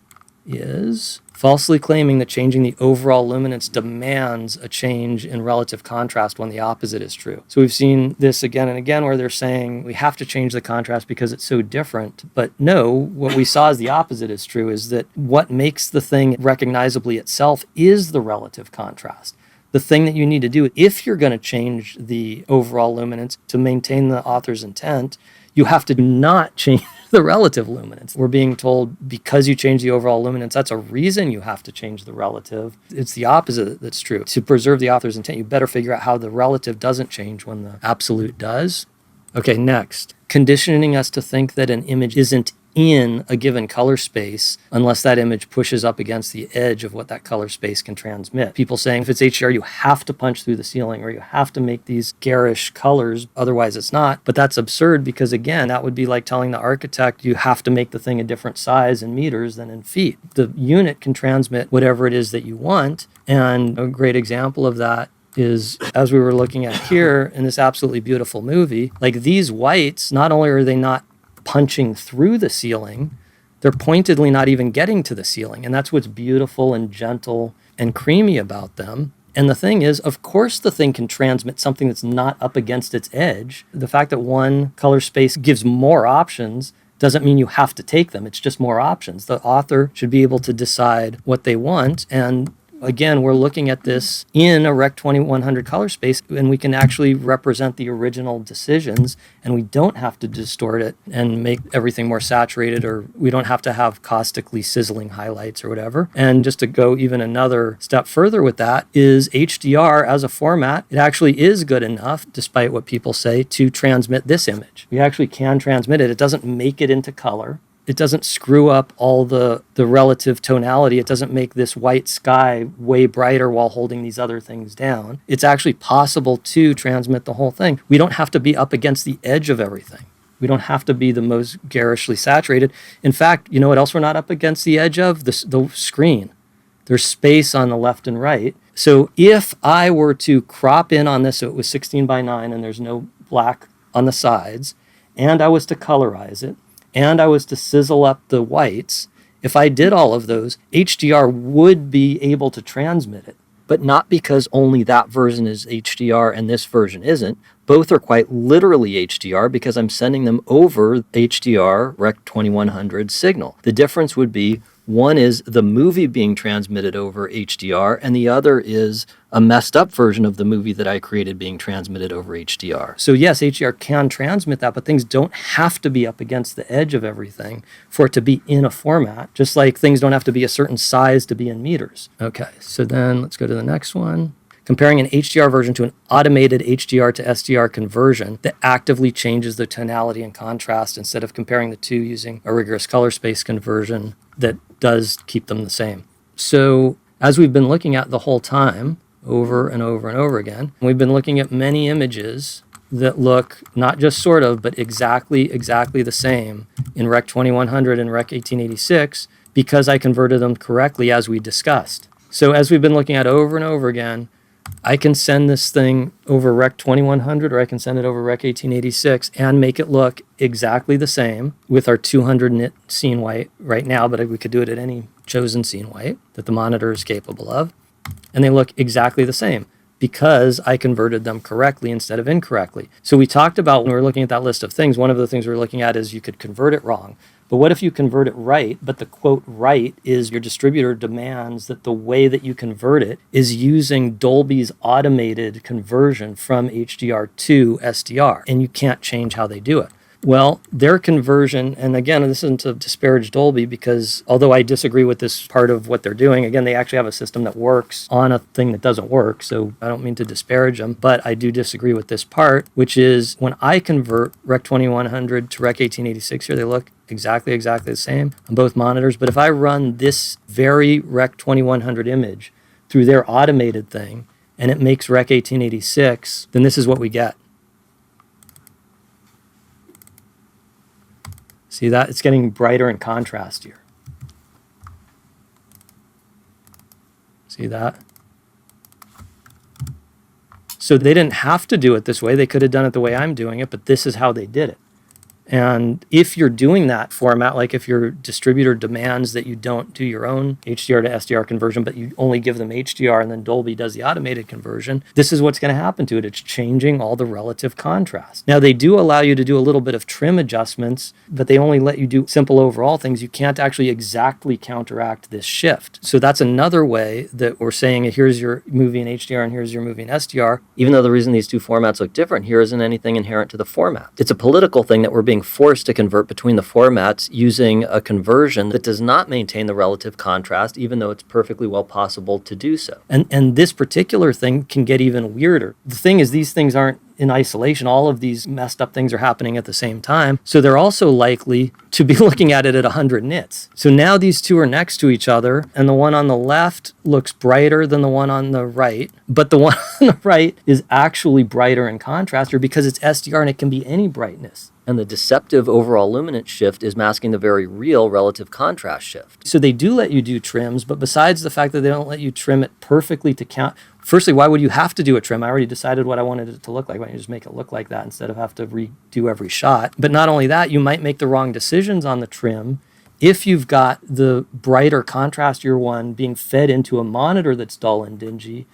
is falsely claiming that changing the overall luminance demands a change in relative contrast when the opposite is true. So we've seen this again and again where they're saying we have to change the contrast because it's so different. But no, what we saw as the opposite is true, is that what makes the thing recognizably itself is the relative contrast. The thing that you need to do if you're going to change the overall luminance to maintain the author's intent, you have to not change the relative luminance. We're being told because you change the overall luminance, that's a reason you have to change the relative. It's the opposite that's true. To preserve the author's intent, you better figure out how the relative doesn't change when the absolute does. Okay, next. Conditioning us to think that an image isn't in a given color space unless that image pushes up against the edge of what that color space can transmit. People saying if it's HDR, you have to punch through the ceiling or you have to make these garish colors, otherwise it's not. But that's absurd because, again, that would be like telling the architect you have to make the thing a different size in meters than in feet. The unit can transmit whatever it is that you want. And a great example of that is, as we were looking at here in this absolutely beautiful movie, like these whites, not only are they not punching through the ceiling, they're pointedly not even getting to the ceiling. And that's what's beautiful and gentle and creamy about them. And the thing is, of course, the thing can transmit something that's not up against its edge. The fact that one color space gives more options doesn't mean you have to take them. It's just more options. The author should be able to decide what they want. And again, we're looking at this in a Rec 2100 color space, and we can actually represent the original decisions, and we don't have to distort it and make everything more saturated, or we don't have to have caustically sizzling highlights or whatever. And just to go even another step further with that is HDR as a format, it actually is good enough, despite what people say, to transmit this image. We actually can transmit it. It doesn't make it into color. It doesn't screw up all the relative tonality. It doesn't make this white sky way brighter while holding these other things down. It's actually possible to transmit the whole thing. We don't have to be up against the edge of everything. We don't have to be the most garishly saturated. In fact, you know what else we're not up against the edge of? The screen. There's space on the left and right. So if I were to crop in on this, so it was 16 by 9 and there's no black on the sides, and I was to colorize it, and I was to sizzle up the whites, if I did all of those, HDR would be able to transmit it. But not because only that version is HDR and this version isn't. Both are quite literally HDR because I'm sending them over HDR Rec 2100 signal. The difference would be one is the movie being transmitted over HDR, and the other is a messed up version of the movie that I created being transmitted over HDR. So yes, HDR can transmit that, but things don't have to be up against the edge of everything for it to be in a format, just like things don't have to be a certain size to be in meters. Okay, so then let's go to the next one. Comparing an HDR version to an automated HDR to SDR conversion that actively changes the tonality and contrast instead of comparing the two using a rigorous color space conversion that does keep them the same. So as we've been looking at the whole time, over and over and over again, we've been looking at many images that look not just sort of, but exactly the same in Rec 2100 and Rec 1886 because I converted them correctly as we discussed. So as we've been looking at over and over again, I can send this thing over Rec 2100 or I can send it over Rec 1886 and make it look exactly the same with our 200 nit scene white right now, but we could do it at any chosen scene white that the monitor is capable of. And they look exactly the same because I converted them correctly instead of incorrectly. So we talked about when we were looking at that list of things, one of the things we were looking at is you could convert it wrong. But what if you convert it right, but the quote right is your distributor demands that the way that you convert it is using Dolby's automated conversion from HDR to SDR, and you can't change how they do it. Well, their conversion, and again, this isn't to disparage Dolby because although I disagree with this part of what they're doing, again, they actually have a system that works on a thing that doesn't work, so I don't mean to disparage them, but I do disagree with this part, which is when I convert Rec 2100 to Rec 1886 here, they look exactly the same on both monitors, but if I run this very Rec 2100 image through their automated thing, and it makes Rec 1886, then this is what we get. See that? It's getting brighter in contrast here. See that? So they didn't have to do it this way. They could have done it the way I'm doing it, but this is how they did it. And if you're doing that format, like if your distributor demands that you don't do your own HDR to SDR conversion, but you only give them HDR and then Dolby does the automated conversion, this is what's going to happen to it. It's changing all the relative contrast. Now, they do allow you to do a little bit of trim adjustments, but they only let you do simple overall things. You can't actually exactly counteract this shift. So that's another way that we're saying, here's your movie in HDR and here's your movie in SDR. Even though the reason these two formats look different, here isn't anything inherent to the format. It's a political thing that we're being forced to convert between the formats using a conversion that does not maintain the relative contrast, even though it's perfectly well possible to do so. And this particular thing can get even weirder. The thing is, these things aren't in isolation. All of these messed up things are happening at the same time. So they're also likely to be looking at it at 100 nits. So now these two are next to each other, and the one on the left looks brighter than the one on the right, but the one on the right is actually brighter in contrast, or because it's SDR and it can be any brightness. And the deceptive overall luminance shift is masking the very real relative contrast shift. So they do let you do trims, but besides the fact that they don't let you trim it perfectly to count, firstly, why would you have to do a trim? I already decided what I wanted it to look like. Why don't you just make it look like that instead of have to redo every shot? But not only that, you might make the wrong decisions on the trim if you've got the brighter contrastier one being fed into a monitor that's dull and dingy,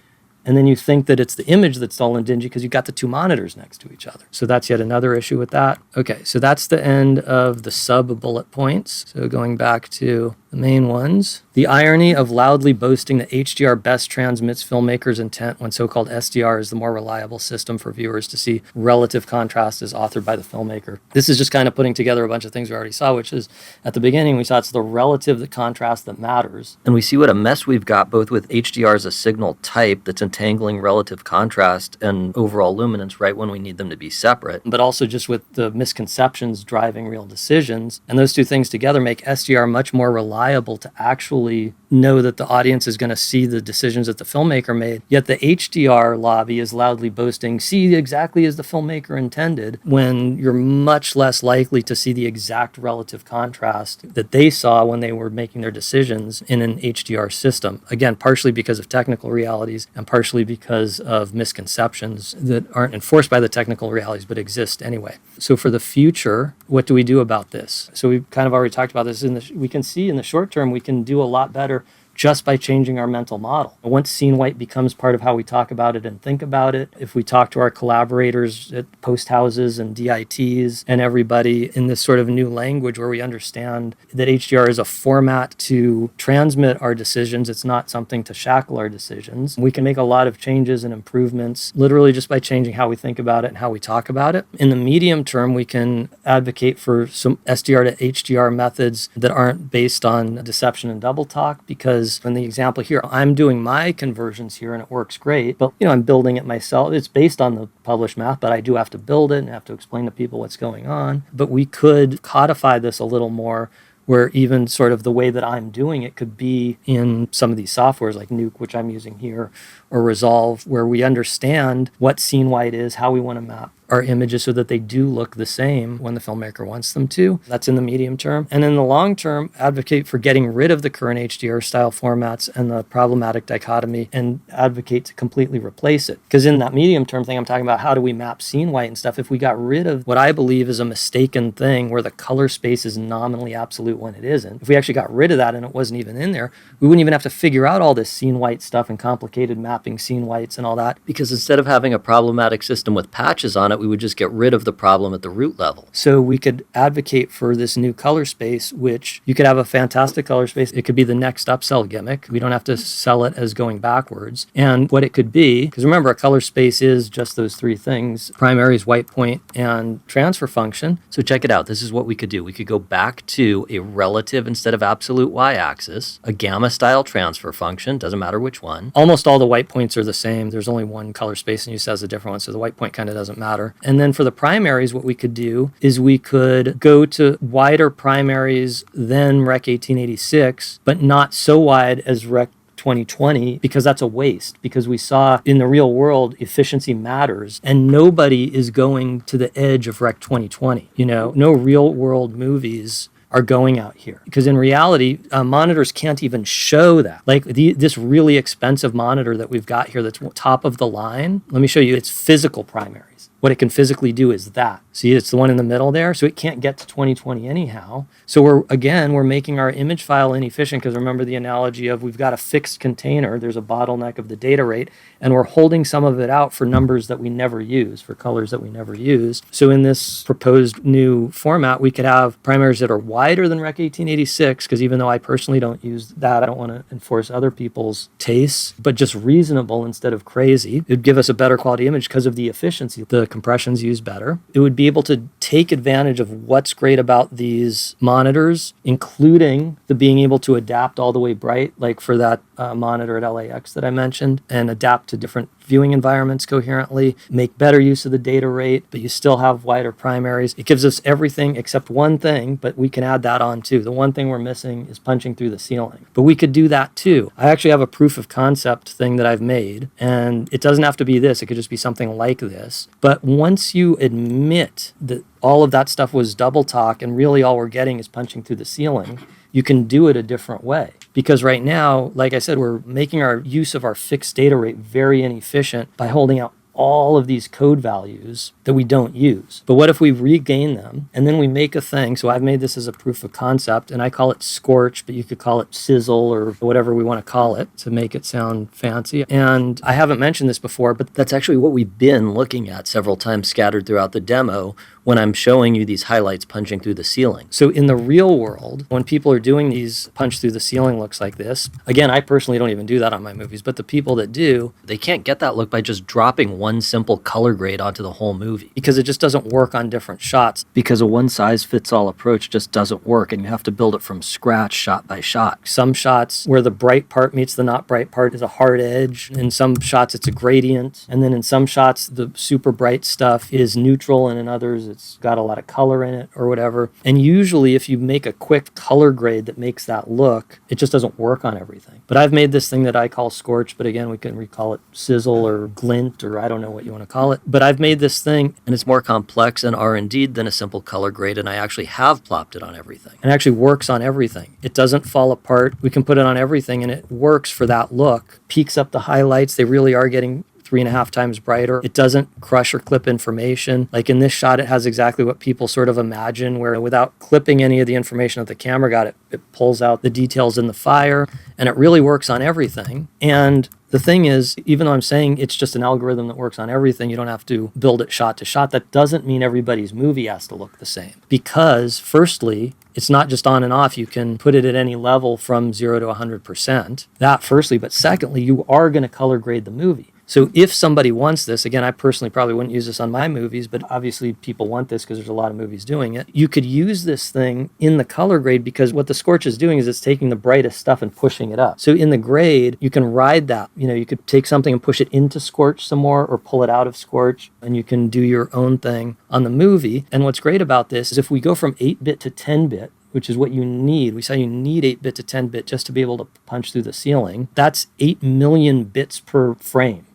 and then you think that it's the image that's dull and dingy because you've got the two monitors next to each other. So that's yet another issue with that. Okay, so that's the end of the sub-bullet points. So going back to the main ones. The irony of loudly boasting that HDR best transmits filmmakers' intent when so-called SDR is the more reliable system for viewers to see relative contrast as authored by the filmmaker. This is just kind of putting together a bunch of things we already saw, which is at the beginning we saw it's the relative contrast that matters. And we see what a mess we've got both with HDR as a signal type that's entangling relative contrast and overall luminance right when we need them to be separate, but also just with the misconceptions driving real decisions. And those two things together make SDR much more reliable to actually know that the audience is going to see the decisions that the filmmaker made. Yet the HDR lobby is loudly boasting, see exactly as the filmmaker intended, when you're much less likely to see the exact relative contrast that they saw when they were making their decisions in an HDR system. Again, partially because of technical realities and partially because of misconceptions that aren't enforced by the technical realities but exist anyway. So for the future, what do we do about this? So we've kind of already talked about this. We can see in the short term, we can do a lot better just by changing our mental model. Once scene white becomes part of how we talk about it and think about it, if we talk to our collaborators at post houses and DITs and everybody in this sort of new language where we understand that HDR is a format to transmit our decisions, it's not something to shackle our decisions, we can make a lot of changes and improvements literally just by changing how we think about it and how we talk about it. In the medium term, we can advocate for some SDR to HDR methods that aren't based on deception and double talk, because in the example here, I'm doing my conversions here and it works great, but I'm building it myself. It's based on the published math, but I do have to build it and have to explain to people what's going on. But we could codify this a little more, where even sort of the way that I'm doing it could be in some of these softwares like Nuke, which I'm using here, or Resolve, where we understand what scene white is, how we want to map our images so that they do look the same when the filmmaker wants them to. That's in the medium term. And in the long term, advocate for getting rid of the current HDR style formats and the problematic dichotomy and advocate to completely replace it. Because in that medium term thing, I'm talking about how do we map scene white and stuff. If we got rid of what I believe is a mistaken thing where the color space is nominally absolute when it isn't, if we actually got rid of that and it wasn't even in there, we wouldn't even have to figure out all this scene white stuff and complicated mapping scene whites and all that. Because instead of having a problematic system with patches on it, we would just get rid of the problem at the root level. So we could advocate for this new color space, which you could have a fantastic color space. It could be the next upsell gimmick. We don't have to sell it as going backwards. And what it could be, because remember, a color space is just those three things: primaries, white point, and transfer function. So check it out. This is what we could do. We could go back to a relative instead of absolute y-axis, a gamma style transfer function, doesn't matter which one. Almost all the white points are the same. There's only one color space and use as a different one, so the white point kind of doesn't matter. And then for the primaries, what we could do is we could go to wider primaries than Rec 1886, but not so wide as Rec 2020, because that's a waste, because we saw in the real world efficiency matters and nobody is going to the edge of Rec 2020. No real world movies are going out here, because in reality, monitors can't even show that. Like this really expensive monitor that we've got here that's top of the line, let me show you its physical primaries. What it can physically do is that. See, it's the one in the middle there, so it can't get to 2020 anyhow. So we're making our image file inefficient, because remember the analogy of we've got a fixed container, there's a bottleneck of the data rate, and we're holding some of it out for numbers that we never use, for colors that we never use. So in this proposed new format, we could have primaries that are wider than Rec. 1886, because even though I personally don't use that, I don't want to enforce other people's tastes, but just reasonable instead of crazy. It'd give us a better quality image because of the efficiency. The compression's used better. It would be able to take advantage of what's great about these monitors, including the being able to adapt all the way bright, like for that monitor at LAX that I mentioned, and adapt to different viewing environments coherently, make better use of the data rate, but you still have wider primaries. It gives us everything except one thing, but we can add that on too. The one thing we're missing is punching through the ceiling, but we could do that too. I actually have a proof of concept thing that I've made, and it doesn't have to be this. It could just be something like this. But once you admit that all of that stuff was double talk and really all we're getting is punching through the ceiling, you can do it a different way. Because right now, like I said, we're making our use of our fixed data rate very inefficient by holding out all of these code values that we don't use. But what if we regain them and then we make a thing? So I've made this as a proof of concept, and I call it Scorch, but you could call it Sizzle or whatever we want to call it to make it sound fancy. And I haven't mentioned this before, but That's actually what we've been looking at several times scattered throughout the demo when I'm showing you these highlights punching through the ceiling. so in the real world, when people are doing these punch through the ceiling looks like this, again, I personally don't even do that on my movies, but the people that do, They can't get that look by just dropping one simple color grade onto the whole movie. because it just doesn't work on different shots. Because a one-size-fits-all approach just doesn't work, and you have to build it from scratch, shot by shot. Some shots where the bright part meets the not bright part is a hard edge. In some shots, it's a gradient. And then in some shots, the super bright stuff is neutral, and in others, it's got a lot of color in it or whatever. And usually, if you make a quick color grade that makes that look, it just doesn't work on everything. But I've made this thing that I call Scorch, but again, we can recall it Sizzle or Glint, or I don't know what you want to call it. But I've made this thing, And it's more complex and R&D'd than a simple color grade, and I actually have plopped it on everything. and it actually works on everything. It doesn't fall apart. We can put it on everything, and it works for that look. Peaks up the highlights. They really are getting 3.5 times brighter. It doesn't crush or clip information. Like in this shot, it has exactly what people sort of imagine, where without clipping any of the information that the camera got, it pulls out the details in the fire, and it really works on everything. And the thing is, even though I'm saying it's just an algorithm that works on everything, you don't have to build it shot to shot. That doesn't mean everybody's movie has to look the same. Because firstly, it's not just on and off. You can put it at any level from 0 to 100%. That firstly. But secondly, you are going to color grade the movie. So if somebody wants this, again, I personally probably wouldn't use this on my movies, but obviously people want this because there's a lot of movies doing it. You could use this thing in the color grade, because what the Scorch is doing is it's taking the brightest stuff and pushing it up. So in the grade, you can ride that. You could take something and push it into Scorch some more, or pull it out of Scorch, and you can do your own thing on the movie. And what's great about this is if we go from 8-bit to 10-bit, which is what you need. We say you need 8-bit to 10-bit just to be able to punch through the ceiling. That's 8 million bits per frame.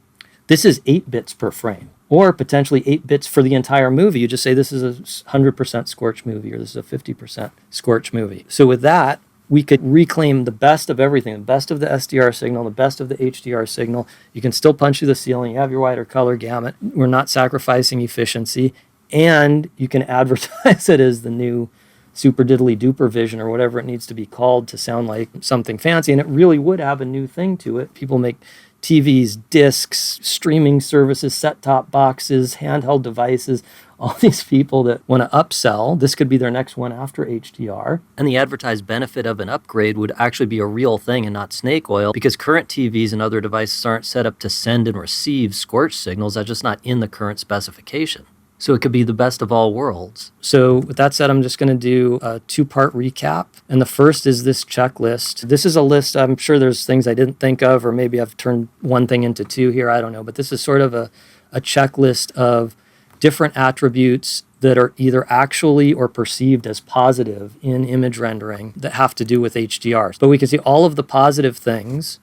This is 8 bits per frame, or potentially 8 bits for the entire movie. You just say this is a 100% Scorch movie, or this is a 50% Scorch movie. So with that, we could reclaim the best of everything, the best of the SDR signal, the best of the HDR signal. You can still punch through the ceiling. You have your wider color gamut. We're not sacrificing efficiency, and you can advertise it as the new super diddly duper vision, or whatever it needs to be called to sound like something fancy. And it really would have a new thing to it. People make TVs, discs, streaming services, set-top boxes, handheld devices, all these people that want to upsell. This could be their next one after HDR. And the advertised benefit of an upgrade would actually be a real thing and not snake oil, because current TVs and other devices aren't set up to send and receive Scorch signals. That's just not in the current specification. So it could be the best of all worlds. So with that said, I'm just going to do a 2-part recap. And the first is this checklist. This is a list. I'm sure there's things I didn't think of, or maybe I've turned one thing into two here. I don't know. But this is sort of a checklist of different attributes that are either actually or perceived as positive in image rendering that have to do with HDR. But we can see all of the positive things.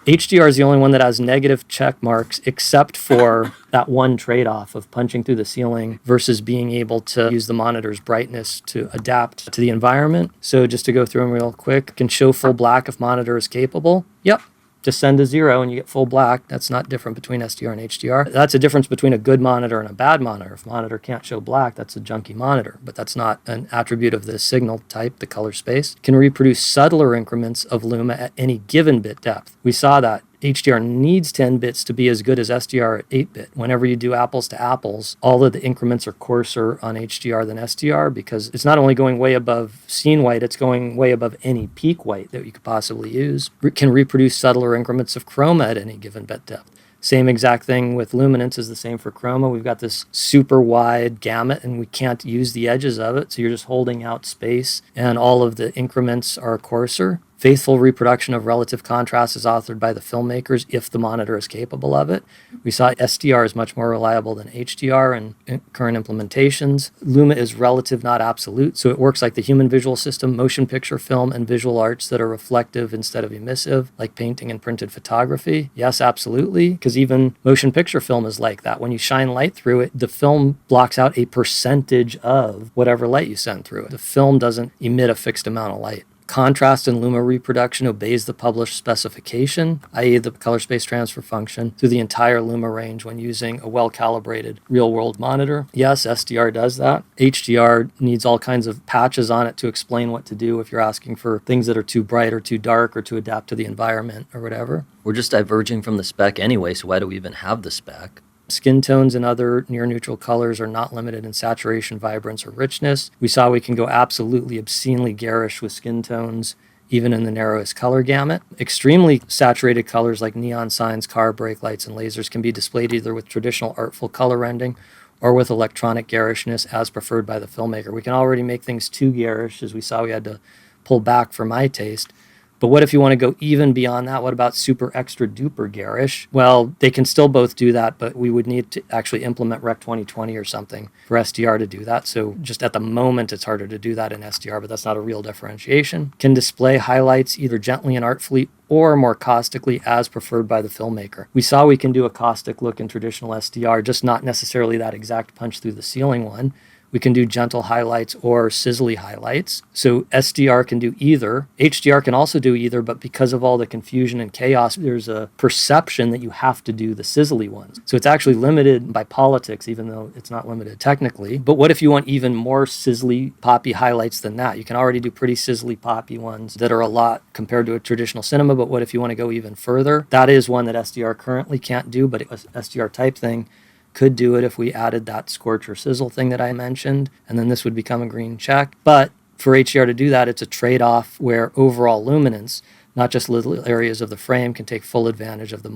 HDR is the only one that has negative check marks, except for that one trade-off of punching through the ceiling versus being able to use the monitor's brightness to adapt to the environment. So just to go through them real quick, can show full black if monitor is capable. Yep, descend to 0 and you get full black. That's not different between SDR and HDR. That's a difference between a good monitor and a bad monitor. If a monitor can't show black, that's a junky monitor, but that's not an attribute of the signal type, the color space. Can reproduce subtler increments of luma at any given bit depth. We saw that HDR needs 10 bits to be as good as SDR at 8-bit. Whenever you do apples to apples, all of the increments are coarser on HDR than SDR because it's not only going way above scene white, it's going way above any peak white that you could possibly use. It can reproduce subtler increments of chroma at any given bit depth. Same exact thing with luminance is the same for chroma. We've got this super wide gamut and we can't use the edges of it. So you're just holding out space and all of the increments are coarser. Faithful reproduction of relative contrast is authored by the filmmakers if the monitor is capable of it. We saw SDR is much more reliable than HDR in current implementations. Luma is relative, not absolute, so it works like the human visual system, motion picture film, and visual arts that are reflective instead of emissive, like painting and printed photography. Yes, absolutely, because even motion picture film is like that. When you shine light through it, the film blocks out a percentage of whatever light you send through it. The film doesn't emit a fixed amount of light. Contrast and luma reproduction obeys the published specification, i.e. the color space transfer function, through the entire luma range when using a well-calibrated real-world monitor. Yes, SDR does that. HDR needs all kinds of patches on it to explain what to do if you're asking for things that are too bright or too dark or to adapt to the environment or whatever. We're just diverging from the spec anyway, so why do we even have the spec? Skin tones and other near-neutral colors are not limited in saturation, vibrance, or richness. We saw we can go absolutely obscenely garish with skin tones, even in the narrowest color gamut. Extremely saturated colors like neon signs, car brake lights, and lasers can be displayed either with traditional artful color rendering or with electronic garishness as preferred by the filmmaker. We can already make things too garish, as we saw we had to pull back for my taste. But what if you want to go even beyond that? What about super extra duper garish? Well, they can still both do that, but we would need to actually implement Rec 2020 or something for SDR to do that. So just at the moment, it's harder to do that in SDR, but that's not a real differentiation. Can display highlights either gently and artfully or more caustically as preferred by the filmmaker. We saw we can do a caustic look in traditional SDR, just not necessarily that exact punch through the ceiling one. We can do gentle highlights or sizzly highlights. So SDR can do either. HDR can also do either, but because of all the confusion and chaos, there's a perception that you have to do the sizzly ones. So it's actually limited by politics, even though it's not limited technically. But what if you want even more sizzly, poppy highlights than that? You can already do pretty sizzly, poppy ones that are a lot compared to a traditional cinema, but what if you want to go even further? That is one that SDR currently can't do, but a SDR type thing could do it if we added that scorch or sizzle thing that I mentioned, and then this would become a green check. But for HDR to do that, it's a trade-off where overall luminance, not just little areas of the frame, can take full advantage of the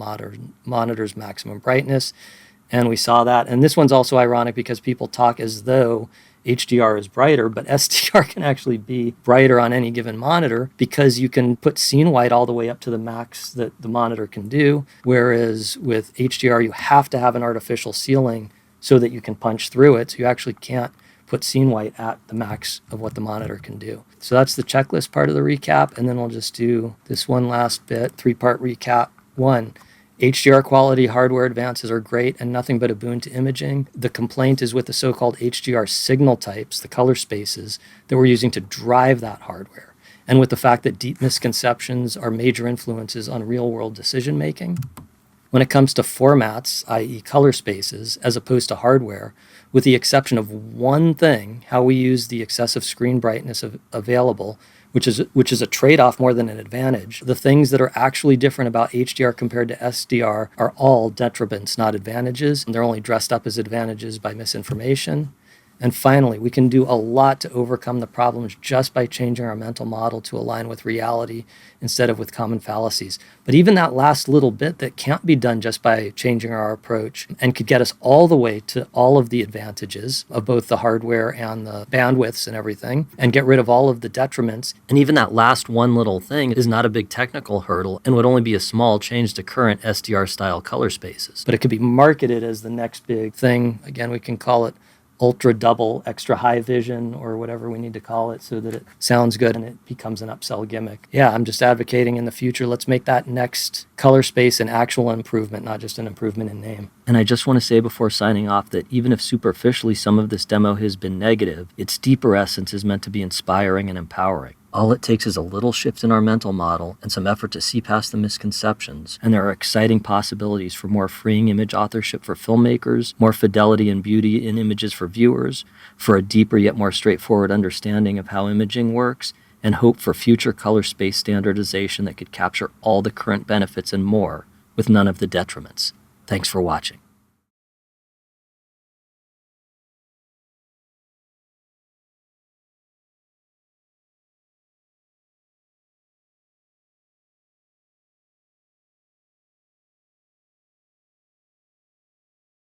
monitor's maximum brightness. And we saw that. And this one's also ironic because people talk as though HDR is brighter, but SDR can actually be brighter on any given monitor because you can put scene white all the way up to the max that the monitor can do, whereas with HDR you have to have an artificial ceiling so that you can punch through it. So you actually can't put scene white at the max of what the monitor can do. So that's the checklist part of the recap, and then we'll just do this one last bit, three-part recap. 1. HDR quality hardware advances are great and nothing but a boon to imaging. The complaint is with the so-called HDR signal types, the color spaces, that we're using to drive that hardware, and with the fact that deep misconceptions are major influences on real-world decision-making. When it comes to formats, i.e. color spaces, as opposed to hardware, with the exception of one thing, how we use the excessive screen brightness available, which is a trade-off more than an advantage. The things that are actually different about HDR compared to SDR are all detriments, not advantages, and they're only dressed up as advantages by misinformation. And finally, we can do a lot to overcome the problems just by changing our mental model to align with reality instead of with common fallacies. But even that last little bit that can't be done just by changing our approach and could get us all the way to all of the advantages of both the hardware and the bandwidths and everything, and get rid of all of the detriments. And even that last one little thing is not a big technical hurdle and would only be a small change to current SDR-style color spaces. But it could be marketed as the next big thing. Again, we can call it ultra double extra high vision or whatever we need to call it so that it sounds good and it becomes an upsell gimmick. Yeah, I'm just advocating in the future, let's make that next color space an actual improvement, not just an improvement in name. And I just want to say before signing off that even if superficially some of this demo has been negative, its deeper essence is meant to be inspiring and empowering. All it takes is a little shift in our mental model and some effort to see past the misconceptions, and there are exciting possibilities for more freeing image authorship for filmmakers, more fidelity and beauty in images for viewers, for a deeper yet more straightforward understanding of how imaging works, and hope for future color space standardization that could capture all the current benefits and more, with none of the detriments. Thanks for watching.